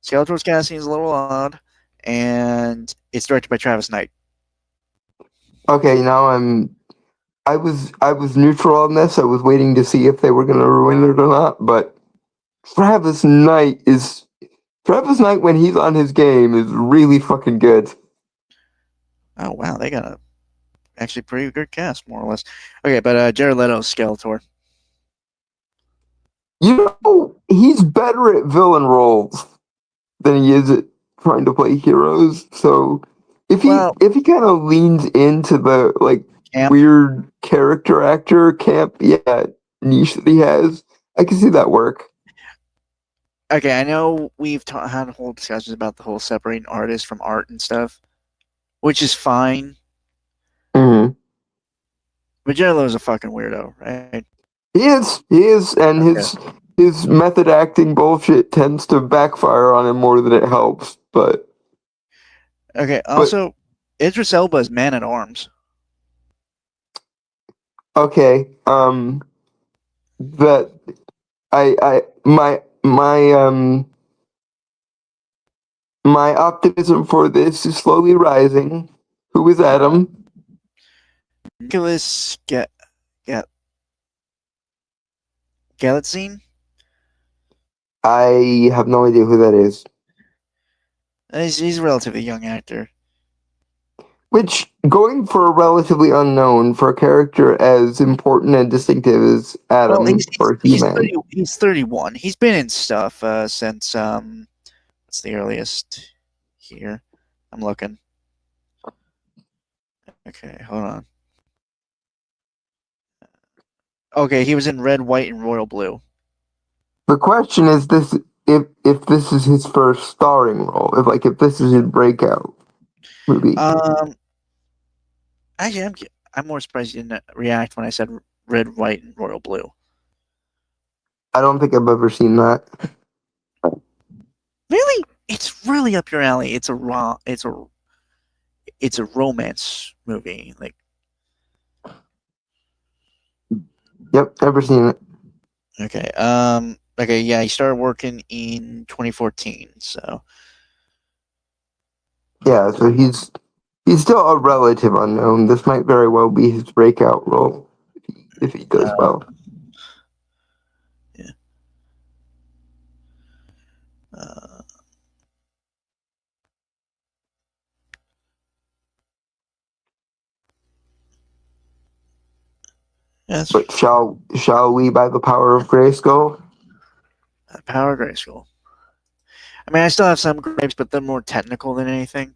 Skeletor's casting is a little odd, and it's directed by Travis Knight. Okay, now I was neutral on this. I was waiting to see if they were gonna ruin it or not, but Travis Knight when he's on his game is really fucking good. Oh, wow, they got a actually pretty good cast, more or less. Okay, but Jared Leto's Skeletor. You know, he's better at villain roles than he is at trying to play heroes. So if he kind of leans into the like Camp. weird character actor camp, niche that he has, I can see that work. Okay, I know we've had whole discussions about the whole separating artist from art and stuff, which is fine. Mm-hmm. But Jared Leto's a fucking weirdo, right? He is, and his method acting bullshit tends to backfire on him more than it helps. But Okay. Also, Idris Elba is Man at Arms. okay, that I my optimism for this is slowly rising. Who is Adam? Nicholas Galitzine. I have no idea who that is. He's a relatively young actor. Which, going for a relatively unknown for a character as important and distinctive as Adam or He-Man. He's 31. He's been in stuff since what's the earliest here? I'm looking. Okay, hold on. Okay, he was in Red, White, and Royal Blue. The question is this: if this is his first starring role, if this is his breakout movie. Actually, I'm more surprised you didn't react when I said Red, White, and Royal Blue. I don't think I've ever seen that. Really? It's really up your alley. It's a romance movie. Like, Yep, never seen it. okay, okay, yeah, he started working in 2014. So Yeah, so he's still a relative unknown. This might very well be his breakout role if he does well. Yeah. Yes. But shall we, by the power of Grayskull? Power Grayskull. I mean, I still have some gripes, but they're more technical than anything.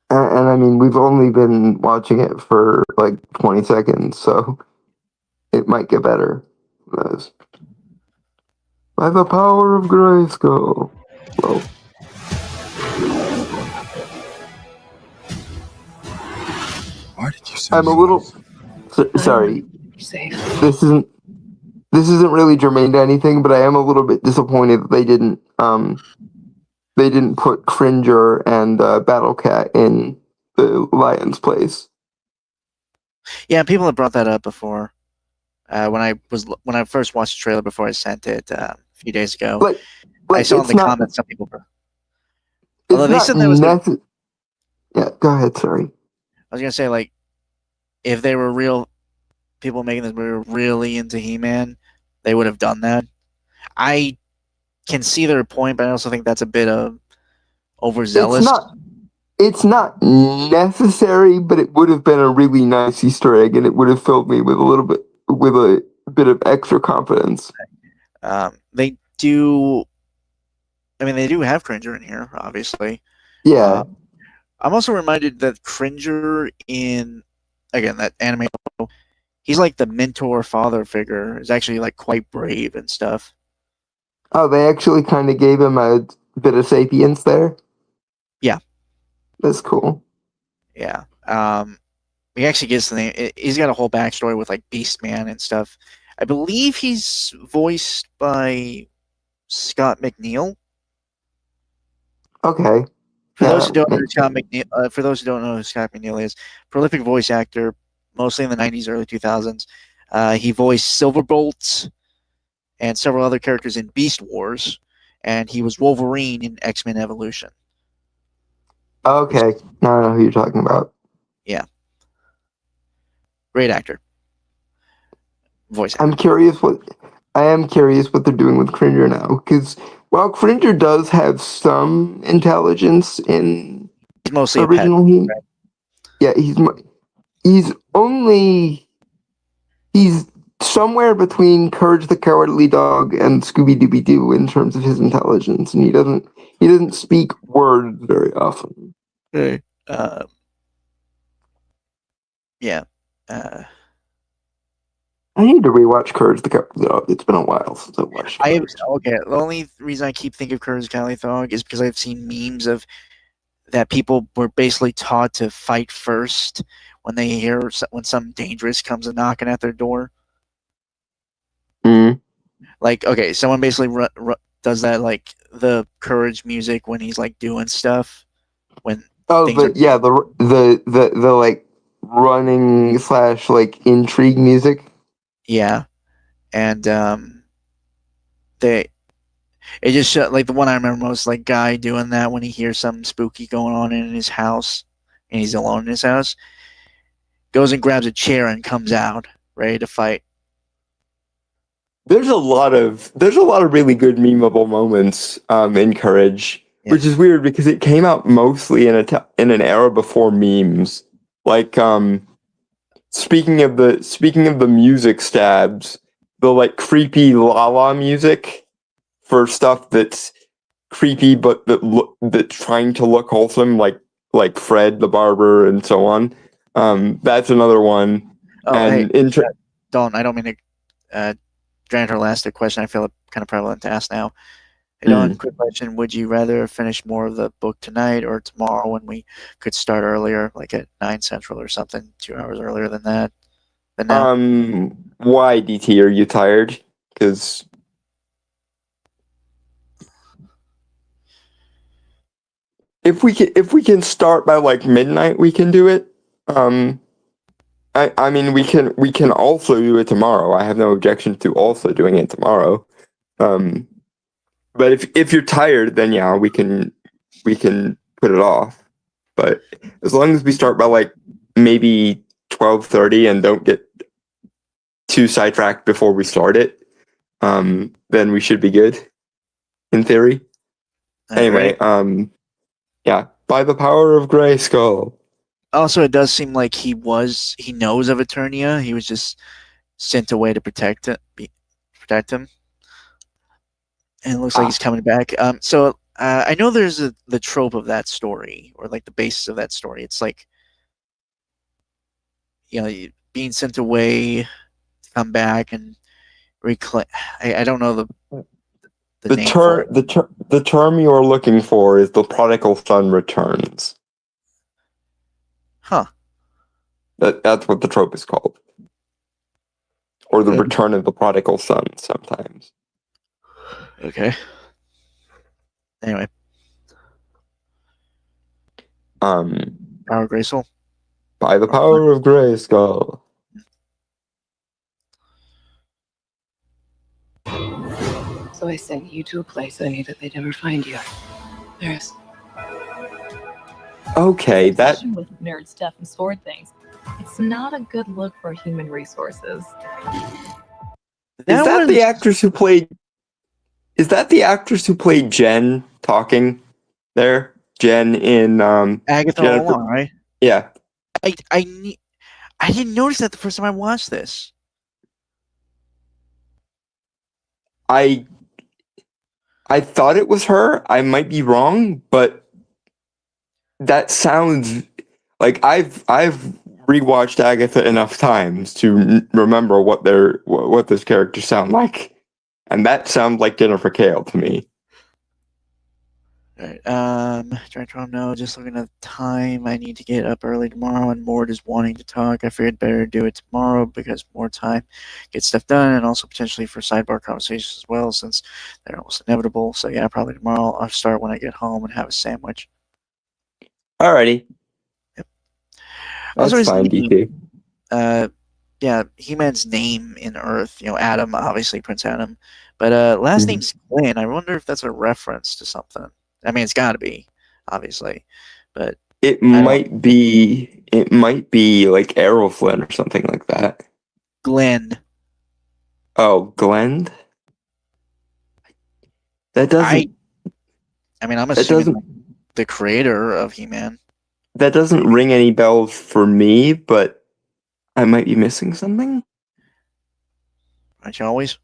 And I mean, we've only been watching it for like 20 seconds, so it might get better. Who knows? By the power of Grayskull. Well, Why did you say I'm a little sorry. Safe. This isn't really germane to anything, but I am a little bit disappointed that they didn't put Cringer and Battle Cat in the Lion's place. Yeah, people have brought that up before. When I first watched the trailer before I sent it a few days ago, Like I saw in the comments some people. Although they said there was. Yeah, go ahead. Sorry. I was gonna say, like, if they were real people making this movie really into He-Man, they would have done that. I can see their point, but I also think that's a bit of overzealous. It's not necessary, but it would have been a really nice Easter egg, and it would have filled me with a bit of extra confidence. They do. I mean, they do have Cringer in here, obviously. Yeah. I'm also reminded that Cringer in, again, that anime, he's like the mentor father figure. Is actually like quite brave and stuff. Oh, they actually kind of gave him a bit of sapience there? Yeah. That's cool. Yeah. He actually gets the name. He's got a whole backstory with like Beastman and stuff. I believe he's voiced by Scott McNeil. Okay. For those who don't know who Scott McNeil is, prolific voice actor, mostly in the 90s, early 2000s. He voiced Silverbolt and several other characters in Beast Wars, and he was Wolverine in X-Men Evolution. Okay. Now I know who you're talking about. Yeah. Great actor. Voice actor. I am curious what they're doing with Cringer now, because while Cringer does have some intelligence in he's mostly original a pet, right? Yeah, he's somewhere between Courage the Cowardly Dog and Scooby Dooby Doo in terms of his intelligence, and he doesn't speak words very often. Yeah. I need to rewatch Courage the Cowardly Dog. It's been a while since I watched it. Okay. The only reason I keep thinking of Courage the Cowardly Dog is because I've seen memes of that people were basically taught to fight first when they hear when something dangerous comes knocking at their door. Mm. Like, okay, someone basically does that, like the courage music when he's like doing stuff when Oh, things are the like running slash like intrigue music. yeah, and they it just like the one I remember most, like guy doing that when he hears something spooky going on in his house and he's alone in his house, goes and grabs a chair and comes out ready to fight. There's a lot of really good memeable moments in Courage, Yeah. which is weird because it came out mostly in an era before memes. Like speaking of the music stabs, the like creepy la la music for stuff that's creepy but that's trying to look wholesome, like Fred the Barber and so on. That's another one. Oh, hey, And in Dawn, I don't mean to grant her last question. I feel kind of prevalent to ask now. Hey, Dawn, quick question. Would you rather finish more of the book tonight or tomorrow when we could start earlier, like at 9 Central or something, 2 hours earlier than that? Than now? Why, DT? Are you tired? Because if we can start by like midnight, we can do it. I mean we can also do it tomorrow. I have no objection to also doing it tomorrow. But if you're tired, then yeah, we can put it off. But as long as we start by like maybe 12:30 and don't get too sidetracked before we start it, then we should be good, in theory. Anyway, yeah, by the power of Grayskull. Also, it does seem like he knows of Eternia. He was just sent away to protect him. And it looks like he's coming back. So I know there's the trope of that story, or like the basis of that story. It's like, being sent away, come back and reclaim. I don't know the name for it. The term you're looking for is the prodigal son returns. Huh. That's what the trope is called, or the return of the prodigal son. Sometimes. Okay. Anyway. Power Grayskull. By the power of Grayskull. So I sent you to a place I knew that they'd never find you. There's Okay, that obsession with nerd stuff and sword things. It's not a good look for human resources. is that the actress who played? Is that the actress who played Jen talking there? Jen in Agatha all along, right? Yeah. I didn't notice that the first time I watched this. I thought it was her. I might be wrong, but that sounds like I've rewatched Agatha enough times to remember what this character sound like, and that sounds like Jennifer Kale to me. All right. No, just looking at the time. I need to get up early tomorrow, and Mort is wanting to talk. I figured better do it tomorrow because more time get stuff done, and also potentially for sidebar conversations as well, since they're almost inevitable. So yeah, probably tomorrow. I'll start when I get home and have a sandwich. Alrighty. Yep. That's also, fine, DT. Yeah, He-Man's name in Earth, Adam, obviously Prince Adam, but last name's Glenn. I wonder if that's a reference to something. I mean, it's got to be, obviously, but it might be like Errol Flynn or something like that. Glenn. Oh, Glenn. That doesn't. I mean, I'm assuming the creator of He-Man. That doesn't ring any bells for me, but I might be missing something. Aren't you always?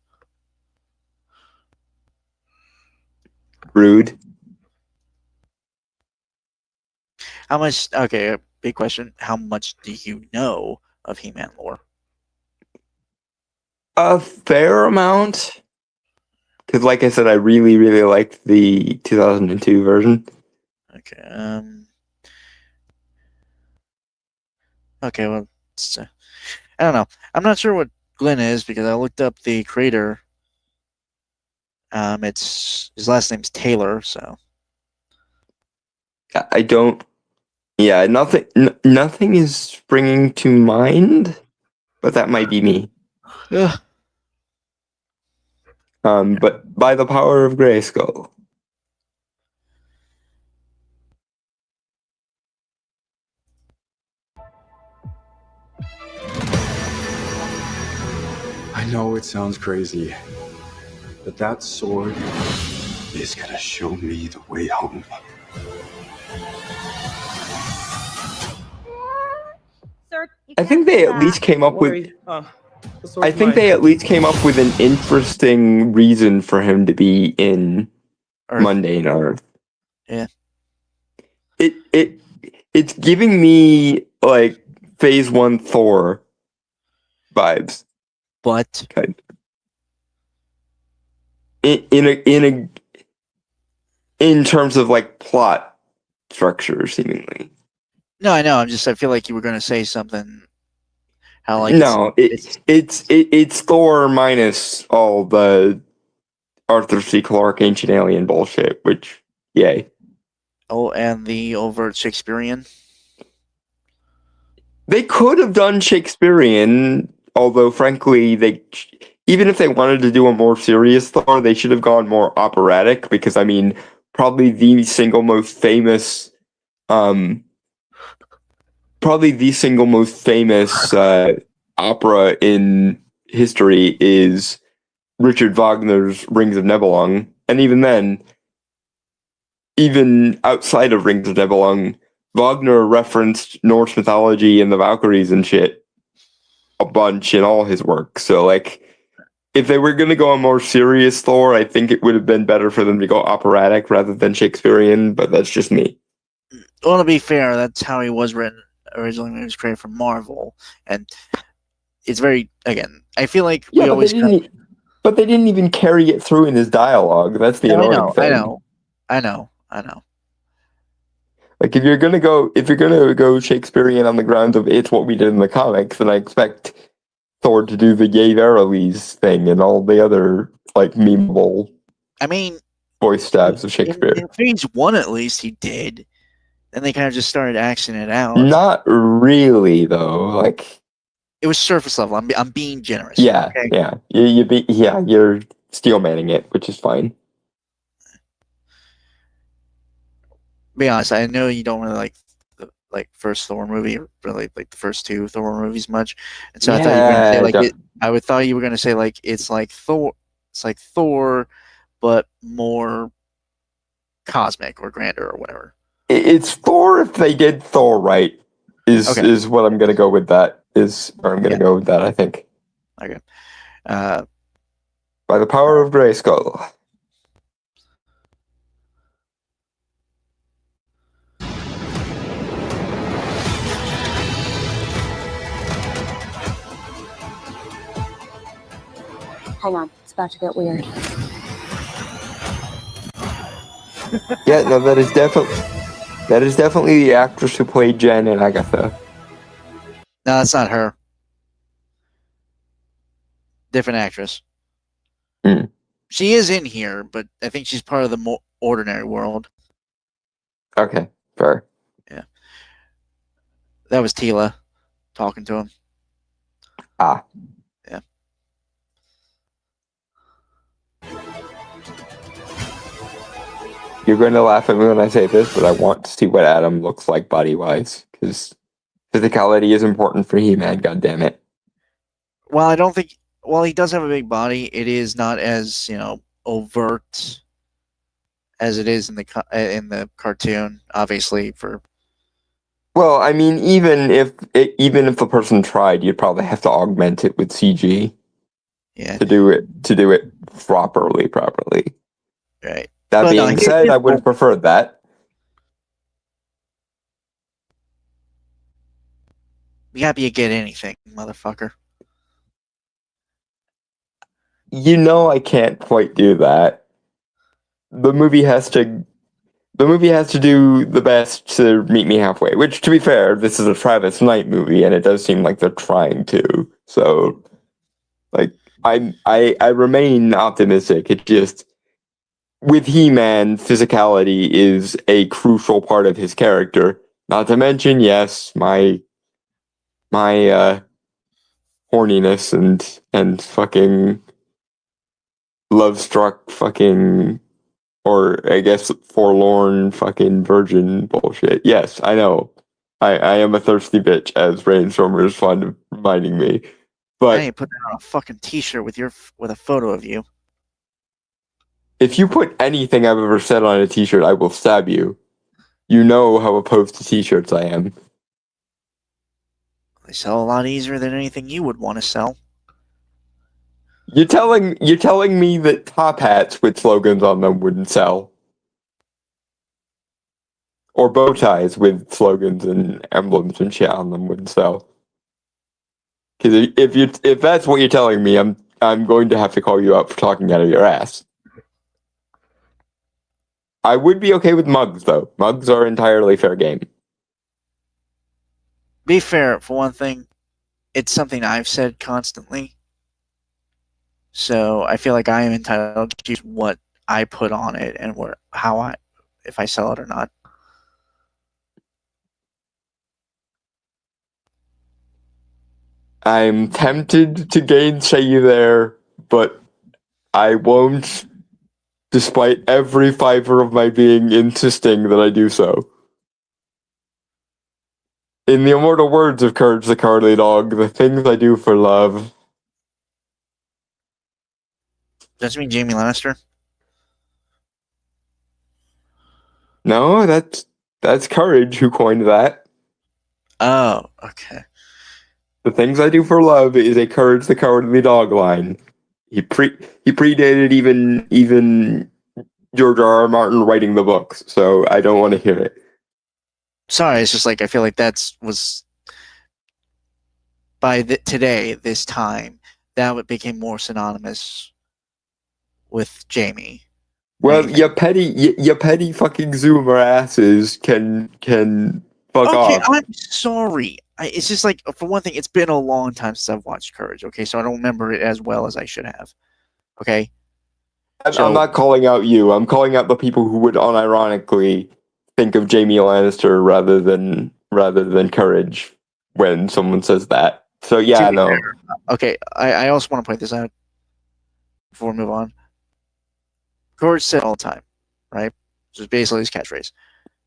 Rude. How much? Okay, big question. How much do you know of He-Man lore? A fair amount. Because, like I said, I really, really liked the 2002 version. Okay. Okay. Well, I don't know. I'm not sure what Glenn is because I looked up the creator. It's his last name's Taylor, so I don't. Yeah, nothing is springing to mind, but that might be me. Ugh. But by the power of Grayskull. I know it sounds crazy, but that sword is gonna show me the way home. Sir, you I can't think do they at that. least came up with. I think they at least came up with an interesting reason for him to be in Earth. Mundane Earth. Yeah. It's giving me like Phase 1 Thor vibes. But Kind of. In terms of like plot structure, seemingly. no, I know. I feel like you were going to say something. How like No, it's Thor minus all the Arthur C. Clarke ancient alien bullshit, which yay. and the overt Shakespearean. They could have done Shakespearean, although frankly even if they wanted to do a more serious Thor, they should have gone more operatic, because I mean probably the single most famous opera in history is Richard Wagner's Rings of Nibelung. And even then, even outside of Rings of Nibelung, Wagner referenced Norse mythology and the Valkyries and shit a bunch in all his work. So, like, if they were going to go a more serious Thor, I think it would have been better for them to go operatic rather than Shakespearean, but that's just me. Well, to be fair, that's how he was written originally when he was created for Marvel, and it's very, again, I feel like we always. But they didn't even carry it through in his dialogue. That's the annoying thing. I know. Like, if you're gonna go Shakespearean on the grounds of it's what we did in the comics, then I expect Thor to do the Yay Verilies thing and all the other like memeable. I mean, voice stabs of Shakespeare. In Phase 1, at least, he did. Then they kind of just started acting it out. Not really, though. Like, it was surface level. I'm being generous. Yeah, okay? yeah. You're steel manning it, which is fine. Be honest, I know you don't really like the first Thor movie, or really like the first two Thor movies much, and so I thought you were gonna say like I thought you were gonna say like it's like Thor, but more cosmic or grander or whatever. It's Thor if they did Thor right. Is what I'm gonna go with. That is, or I'm gonna go with that. I think. Okay. By the power of Grayskull. Hang on, it's about to get weird. Yeah, no, that is definitely the actress who played Jen and Agatha. No, that's not her. Different actress. Mm. She is in here, but I think she's part of the more ordinary world. Okay, fair. Yeah. That was Tila talking to him. Ah. Yeah. You're going to laugh at me when I say this, but I want to see what Adam looks like body-wise, because physicality is important for He-Man, goddammit. Well, I don't think... Well, he does have a big body. It is not as, overt as it is in the cartoon, obviously, for... Well, I mean, even if the person tried, you'd probably have to augment it with CG. Yeah. To do it properly. Right. That being said, I would have preferred that. Be happy you get anything, motherfucker. I can't quite do that. The movie has to do the best to meet me halfway. Which, to be fair, this is a Travis Knight movie, and it does seem like they're trying to. So, Like I remain optimistic. It just with He-Man, physicality is a crucial part of his character. Not to mention, yes, my horniness and fucking love struck fucking, or I guess forlorn fucking virgin bullshit. Yes, I know. I am a thirsty bitch, as Brainstormer is fond of reminding me. I But need to put that on a fucking t-shirt with a photo of you. if you put anything I've ever said on a t-shirt, I will stab you. You know how opposed to t-shirts I am. They sell a lot easier than anything you would want to sell. You're telling me that top hats with slogans on them wouldn't sell? Or bow ties with slogans and emblems and shit on them wouldn't sell? Because if that's what you're telling me, I'm going to have to call you out for talking out of your ass. I would be okay with mugs, though. Mugs are entirely fair game. Be fair, for one thing, it's something I've said constantly. So I feel like I am entitled to choose what I put on it and if I sell it or not. I'm tempted to gainsay you there, but I won't, despite every fiber of my being insisting that I do so. In the immortal words of Courage the Cowardly Dog, the things I do for love. Does that mean Jamie Lannister? No, that's Courage who coined that. Oh, okay. The things I do for love is a Courage the Cowardly Dog line. He predated even George R.R. Martin writing the books, so I don't want to hear it. Sorry, it's just like I feel like was by today, this time, that became more synonymous with Jamie. Well, Anything. your petty fucking Zoomer asses can fuck Okay, off. I'm sorry. It's just like, for one thing, it's been a long time since I've watched Courage, okay? So I don't remember it as well as I should have. Okay? I'm not calling out you. I'm calling out the people who would unironically think of Jamie Lannister rather than Courage when someone says that. So yeah, no. Okay, I also want to point this out before we move on. Courage said all the time, right? Which is basically his catchphrase.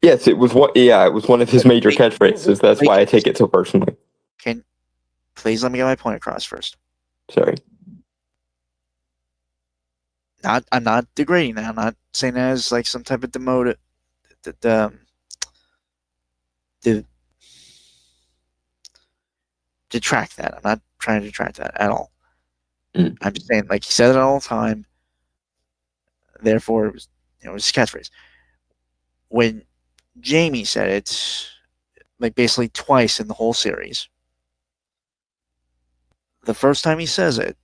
Yes, it was one of his major catchphrases. That's why I take it so personally. Please let me get my point across first. Sorry. I'm not degrading that. I'm not saying that as like some type of detract that. I'm not trying to detract that at all. I'm just saying, like, he said it all the time. Therefore, it was his catchphrase. When Jamie said it, like basically twice in the whole series, the first time he says it,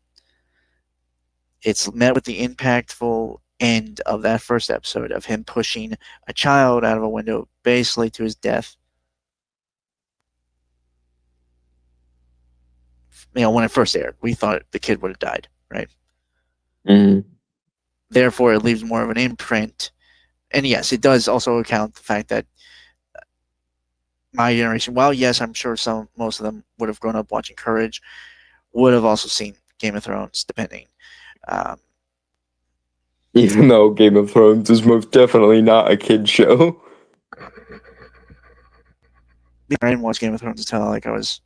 it's met with the impactful end of that first episode of him pushing a child out of a window, basically to his death. When it first aired, we thought the kid would have died, right? Mm. Therefore, it leaves more of an imprint. And yes, it does also account the fact that my generation, while yes, I'm sure most of them would have grown up watching Courage, would have also seen Game of Thrones, depending. Even though Game of Thrones is most definitely not a kid show. I didn't watch Game of Thrones until like I was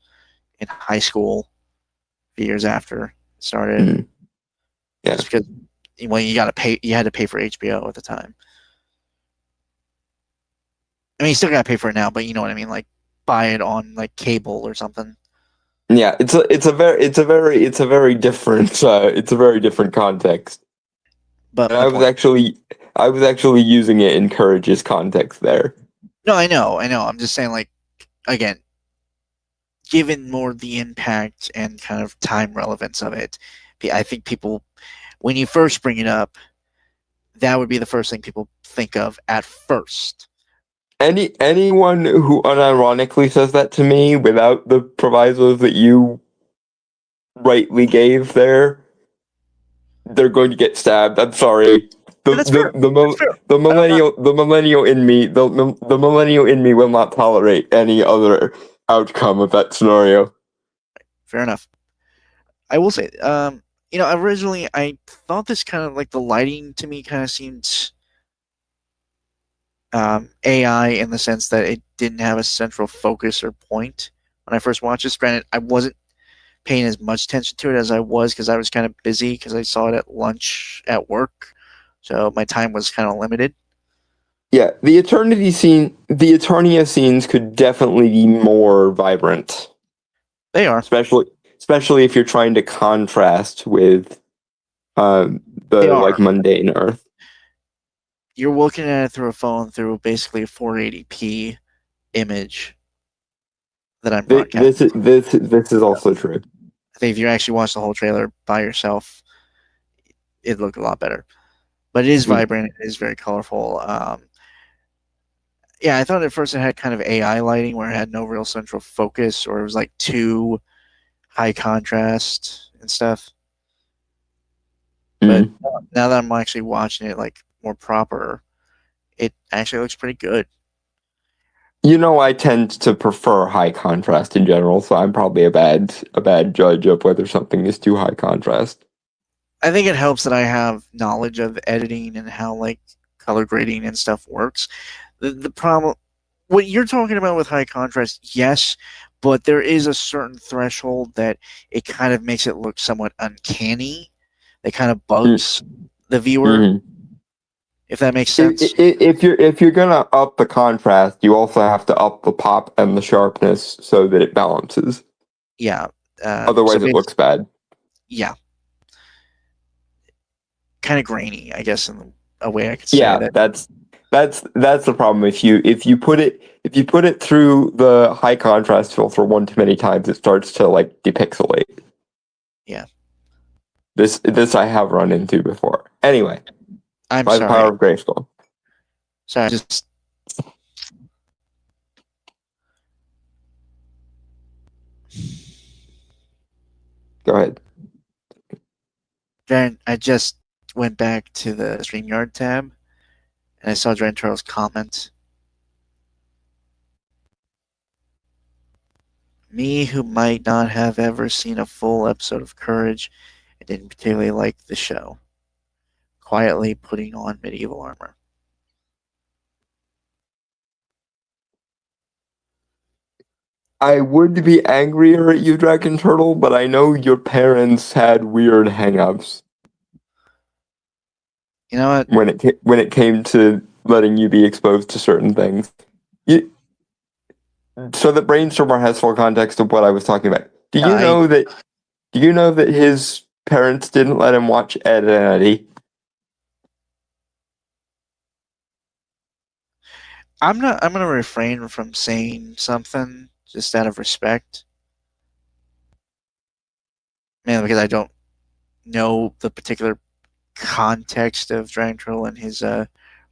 in high school, a few years after it started. Mm. Yeah. Just because you had to pay for HBO at the time. I mean, you still gotta pay for it now, but you know what I mean. Like, buy it on like cable or something. Yeah, it's a very different context. But And I was actually using it in Courage's context there. No, I know. I'm just saying, like, again, given more the impact and kind of time relevance of it, I think people, when you first bring it up, that would be the first thing people think of at first. Anyone who unironically says that to me without the provisos that you rightly gave there, they're going to get stabbed. I'm sorry. The That's the fair. the, mil- That's fair. the millennial in me the millennial in me will not tolerate any other outcome of that scenario. Fair enough. I will say, originally I thought this kind of like the lighting to me kind of seemed AI in the sense that it didn't have a central focus or point when I first watched this. Granted, I wasn't paying as much attention to it as I was because I was kind of busy because I saw it at lunch at work, so my time was kind of limited. Yeah, the Eternia scenes could definitely be more vibrant, They are. especially if you're trying to contrast with the They are. like mundane Earth. You're looking at it through a phone through basically a 480p image that I'm broadcasting. This is also true. I think if you actually watch the whole trailer by yourself, it looked a lot better. But it is vibrant. It is very colorful. Yeah, I thought at first it had kind of AI lighting where it had no real central focus, or it was like too high contrast and stuff. But now that I'm actually watching it like more proper, it actually looks pretty good. I tend to prefer high contrast in general, so I'm probably a bad judge of whether something is too high contrast. I think it helps that I have knowledge of editing and how like color grading and stuff works. The problem, what you're talking about with high contrast, yes, but there is a certain threshold that it kind of makes it look somewhat uncanny. It kind of bugs the viewer, if that makes sense. If you're gonna up the contrast, you also have to up the pop and the sharpness so that it balances. Yeah. Otherwise, it looks bad. Yeah. Kind of grainy, I guess, in a way I could say Yeah, that. that's the problem. If you put it through the high contrast filter one too many times, it starts to like depixelate. Yeah. This I have run into before. Anyway, I'm by sorry. the power of Grayskull. Sorry, just Go ahead. Darren, I just went back to the StreamYard tab and I saw Dren Turtle's comment. Me, who might not have ever seen a full episode of Courage and didn't particularly like the show, quietly putting on medieval armor. I would be angrier at you, Dragon Turtle, but I know your parents had weird hangups You know what? when it came to letting you be exposed to certain things. So that Brainstormer has full context of what I was talking about. Do you know that his parents didn't let him watch Ed and Eddie? I'm gonna refrain from saying something just out of respect. Man, because I don't know the particular context of Dragon Turtle and his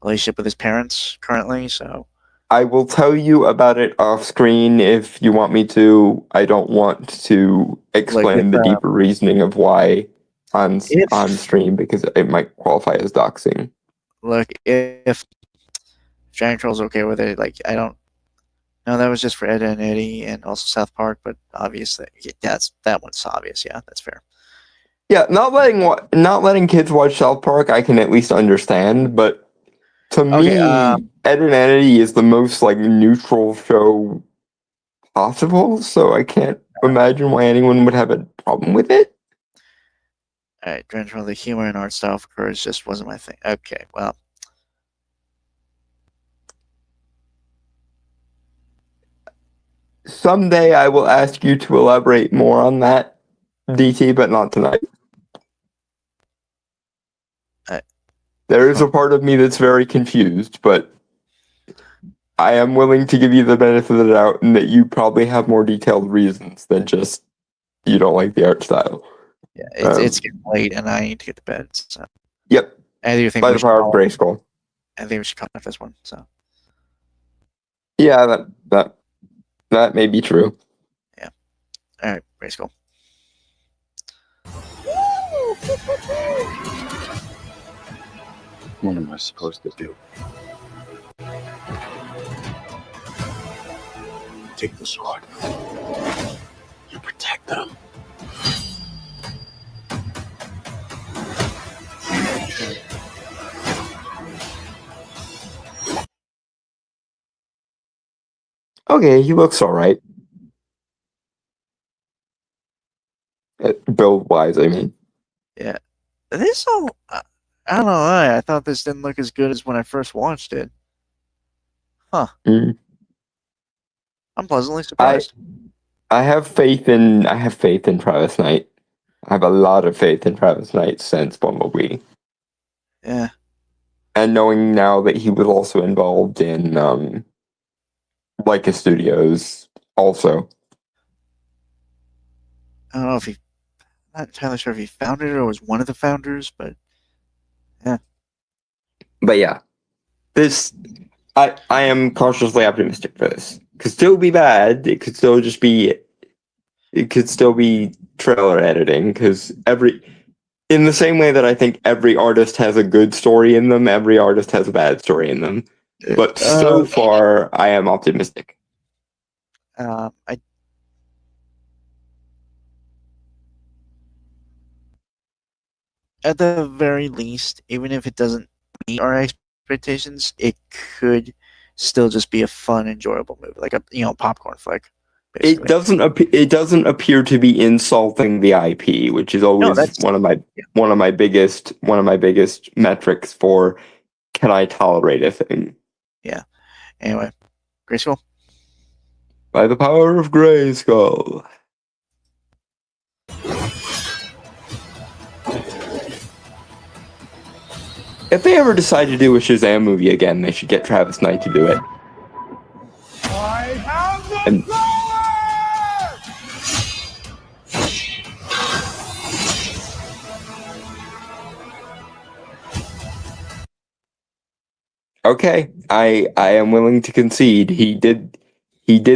relationship with his parents currently, so I will tell you about it off screen if you want me to. I don't want to explain the deeper reasoning of why on stream because it might qualify as doxing. Look, if Dragon Troll's okay with it, like I don't know, that was just for Ed and Eddie and also South Park, but obviously that one's obvious. Yeah, that's fair. Yeah, not letting kids watch South Park, I can at least understand, but to me, Ed and Eddie is the most like neutral show possible, so I can't imagine why anyone would have a problem with it. All right, Dragon Troll, the humor and art style for Courage just wasn't my thing. Okay, well. Someday I will ask you to elaborate more on that, DT, but not tonight. There is a part of me that's very confused, but I am willing to give you the benefit of the doubt and that you probably have more detailed reasons than just you don't like the art style. Yeah, it's getting late and I need to get to bed. So. Yep. I do think by the power of Grayskull. I think we should cut off this one. So. Yeah, that may be true. Yeah. All right, Grayskull. What am I supposed to do? Take the sword. You protect them. Okay, he looks all right. Build wise, I mean. This all, I don't know why. I thought this didn't look as good as when I first watched it. Mm. I'm pleasantly surprised. I have faith in Travis Knight. I have a lot of faith in Travis Knight since Bumblebee. Yeah. And knowing now that he was also involved in Leica Studios also. I don't know if he, not entirely sure if he founded it or was one of the founders, but But yeah. This I am cautiously optimistic for this. Could still be bad. It could still be trailer editing, because in the same way that I think every artist has a good story in them, every artist has a bad story in them. But so far, I am optimistic. I at the very least, even if it doesn't meet our expectations, it could still just be a fun, enjoyable movie, like a popcorn flick. It doesn't appear to be insulting the IP, which is always one of my biggest metrics for can I tolerate a thing. Yeah. Anyway, Grayskull. By the power of Grayskull. If they ever decide to do a Shazam movie again, they should get Travis Knight to do it. I have the And- power! Okay, I am willing to concede he did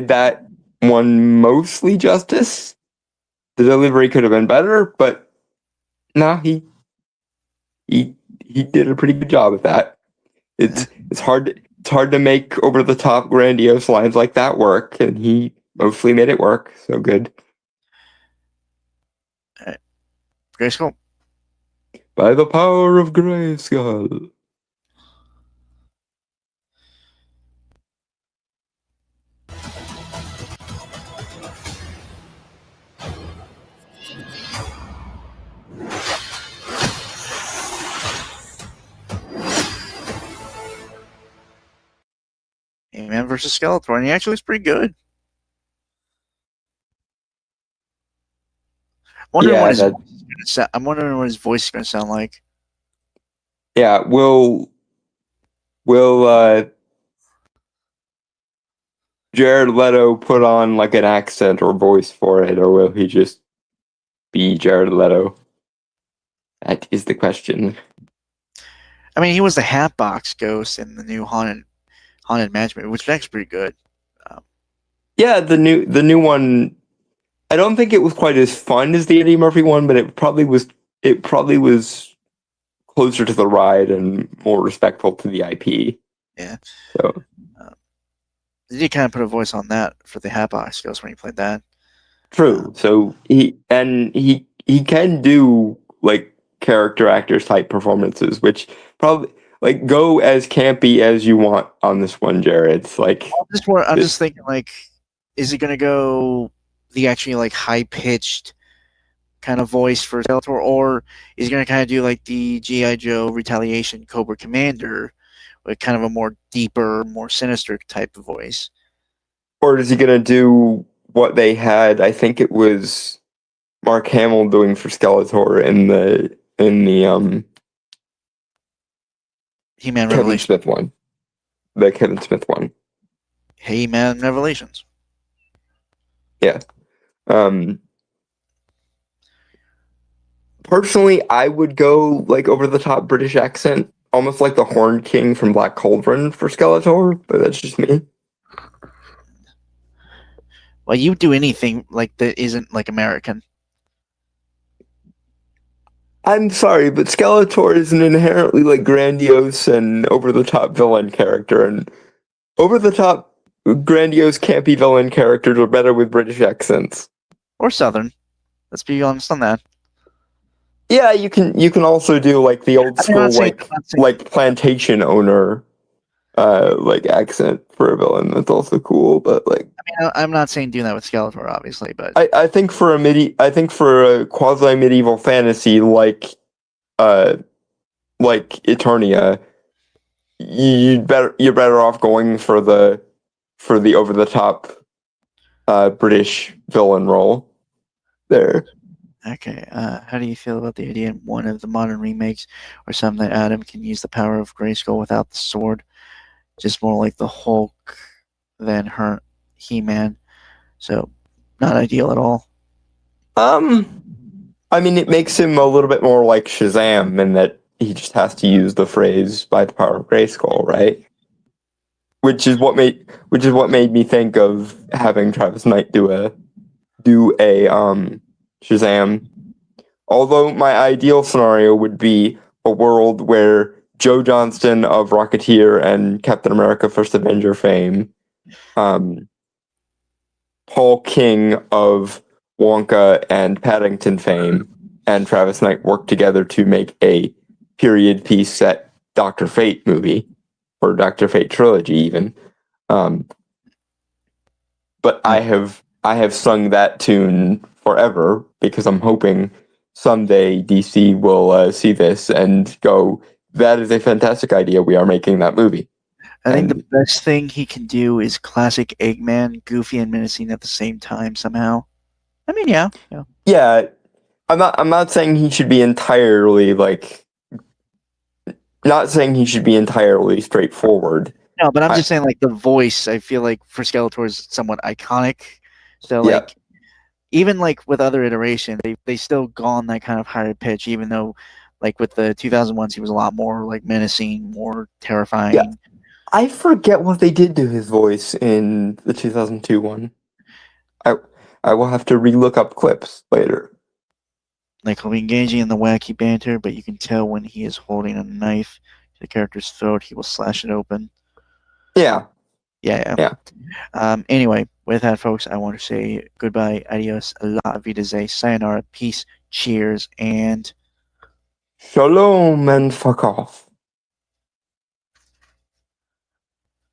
that one mostly justice. The delivery could have been better, but no, he did a pretty good job at that. It's hard to make over the top grandiose lines like that work, and he mostly made it work. So good. Grayskull. By the power of Grayskull. Ant-Man versus Skeletor, and he actually was pretty good. I'm wondering what his voice is going to sound like. Yeah, will Jared Leto put on like an accent or voice for it, or will he just be Jared Leto? That is the question. I mean, he was the Hatbox Ghost in the new Haunted Mansion, which is actually pretty good. Yeah, the new one. I don't think it was quite as fun as the Eddie Murphy one, but it probably was closer to the ride and more respectful to the IP. Yeah. So They did kind of put a voice on that for the Hatbox Ghost when he played that. true. So he can do like character actors type performances, which probably like go as campy as you want on this one, Jared. It's like I'm just thinking, like, is it going to go the actually like high pitched kind of voice for Skeletor, or is he going to kind of do like the G.I. Joe Retaliation Cobra Commander with kind of a more deeper, more sinister type of voice? or is he gonna do what they had? I think it was Mark Hamill doing for Skeletor in the He-Man Kevin Revelations. Smith one. The Kevin Smith one. He-Man Revelations. Yeah. Personally, I would go like over the top British accent, almost like the Horned King from Black Cauldron for Skeletor, but that's just me. Well, you do anything like that isn't like American. I'm sorry, but Skeletor is an inherently like grandiose and over the top villain character, and over the top grandiose campy villain characters are better with British accents. Or Southern. Let's be honest on that. Yeah, you can also do like the old I mean, I'm school not saying- I'm not saying- like plantation owner like accent for a villain. That's also cool, but like I'm not saying doing that with Skeletor, obviously, but I think for a quasi medieval fantasy like Eternia, you're better off going for the over the top British villain role there. okay. How do you feel about the idea in one of the modern remakes or something that Adam can use the power of Grayskull without the sword? Just more like the Hulk than her He-Man. So not ideal at all. I mean, it makes him a little bit more like Shazam in that he just has to use the phrase "by the power of Grayskull," right? Which is what made me think of having Travis Knight do a Shazam. Although my ideal scenario would be a world where Joe Johnston of Rocketeer and Captain America: First Avenger fame, Paul King of Wonka and Paddington fame, and Travis Knight work together to make a period piece set Dr. Fate movie, or Dr. Fate trilogy even. But I have sung that tune forever because I'm hoping someday DC will see this and go, that is a fantastic idea. We are making that movie. I think the And- best thing he can do is classic Eggman, goofy and menacing at the same time somehow. I mean, yeah. Yeah, I'm not saying he should be entirely straightforward. No, but I'm I- just saying, like, the voice, I feel like for Skeletor is somewhat iconic. So, Yeah. like, even like with other iterations, they still gone that kind of higher pitch, even though, like, with the 2001s, he was a lot more, like, menacing, more terrifying. Yeah. I forget what they did to his voice in the 2002 one. I will have to relook up clips later. Like, he'll be engaging in the wacky banter, but you can tell when he is holding a knife to the character's throat, he will slash it open. Yeah. Yeah. Anyway, with that, folks, I want to say goodbye, adios, la wiedersehen, sayonara, peace, cheers, and Shalom and fuck off.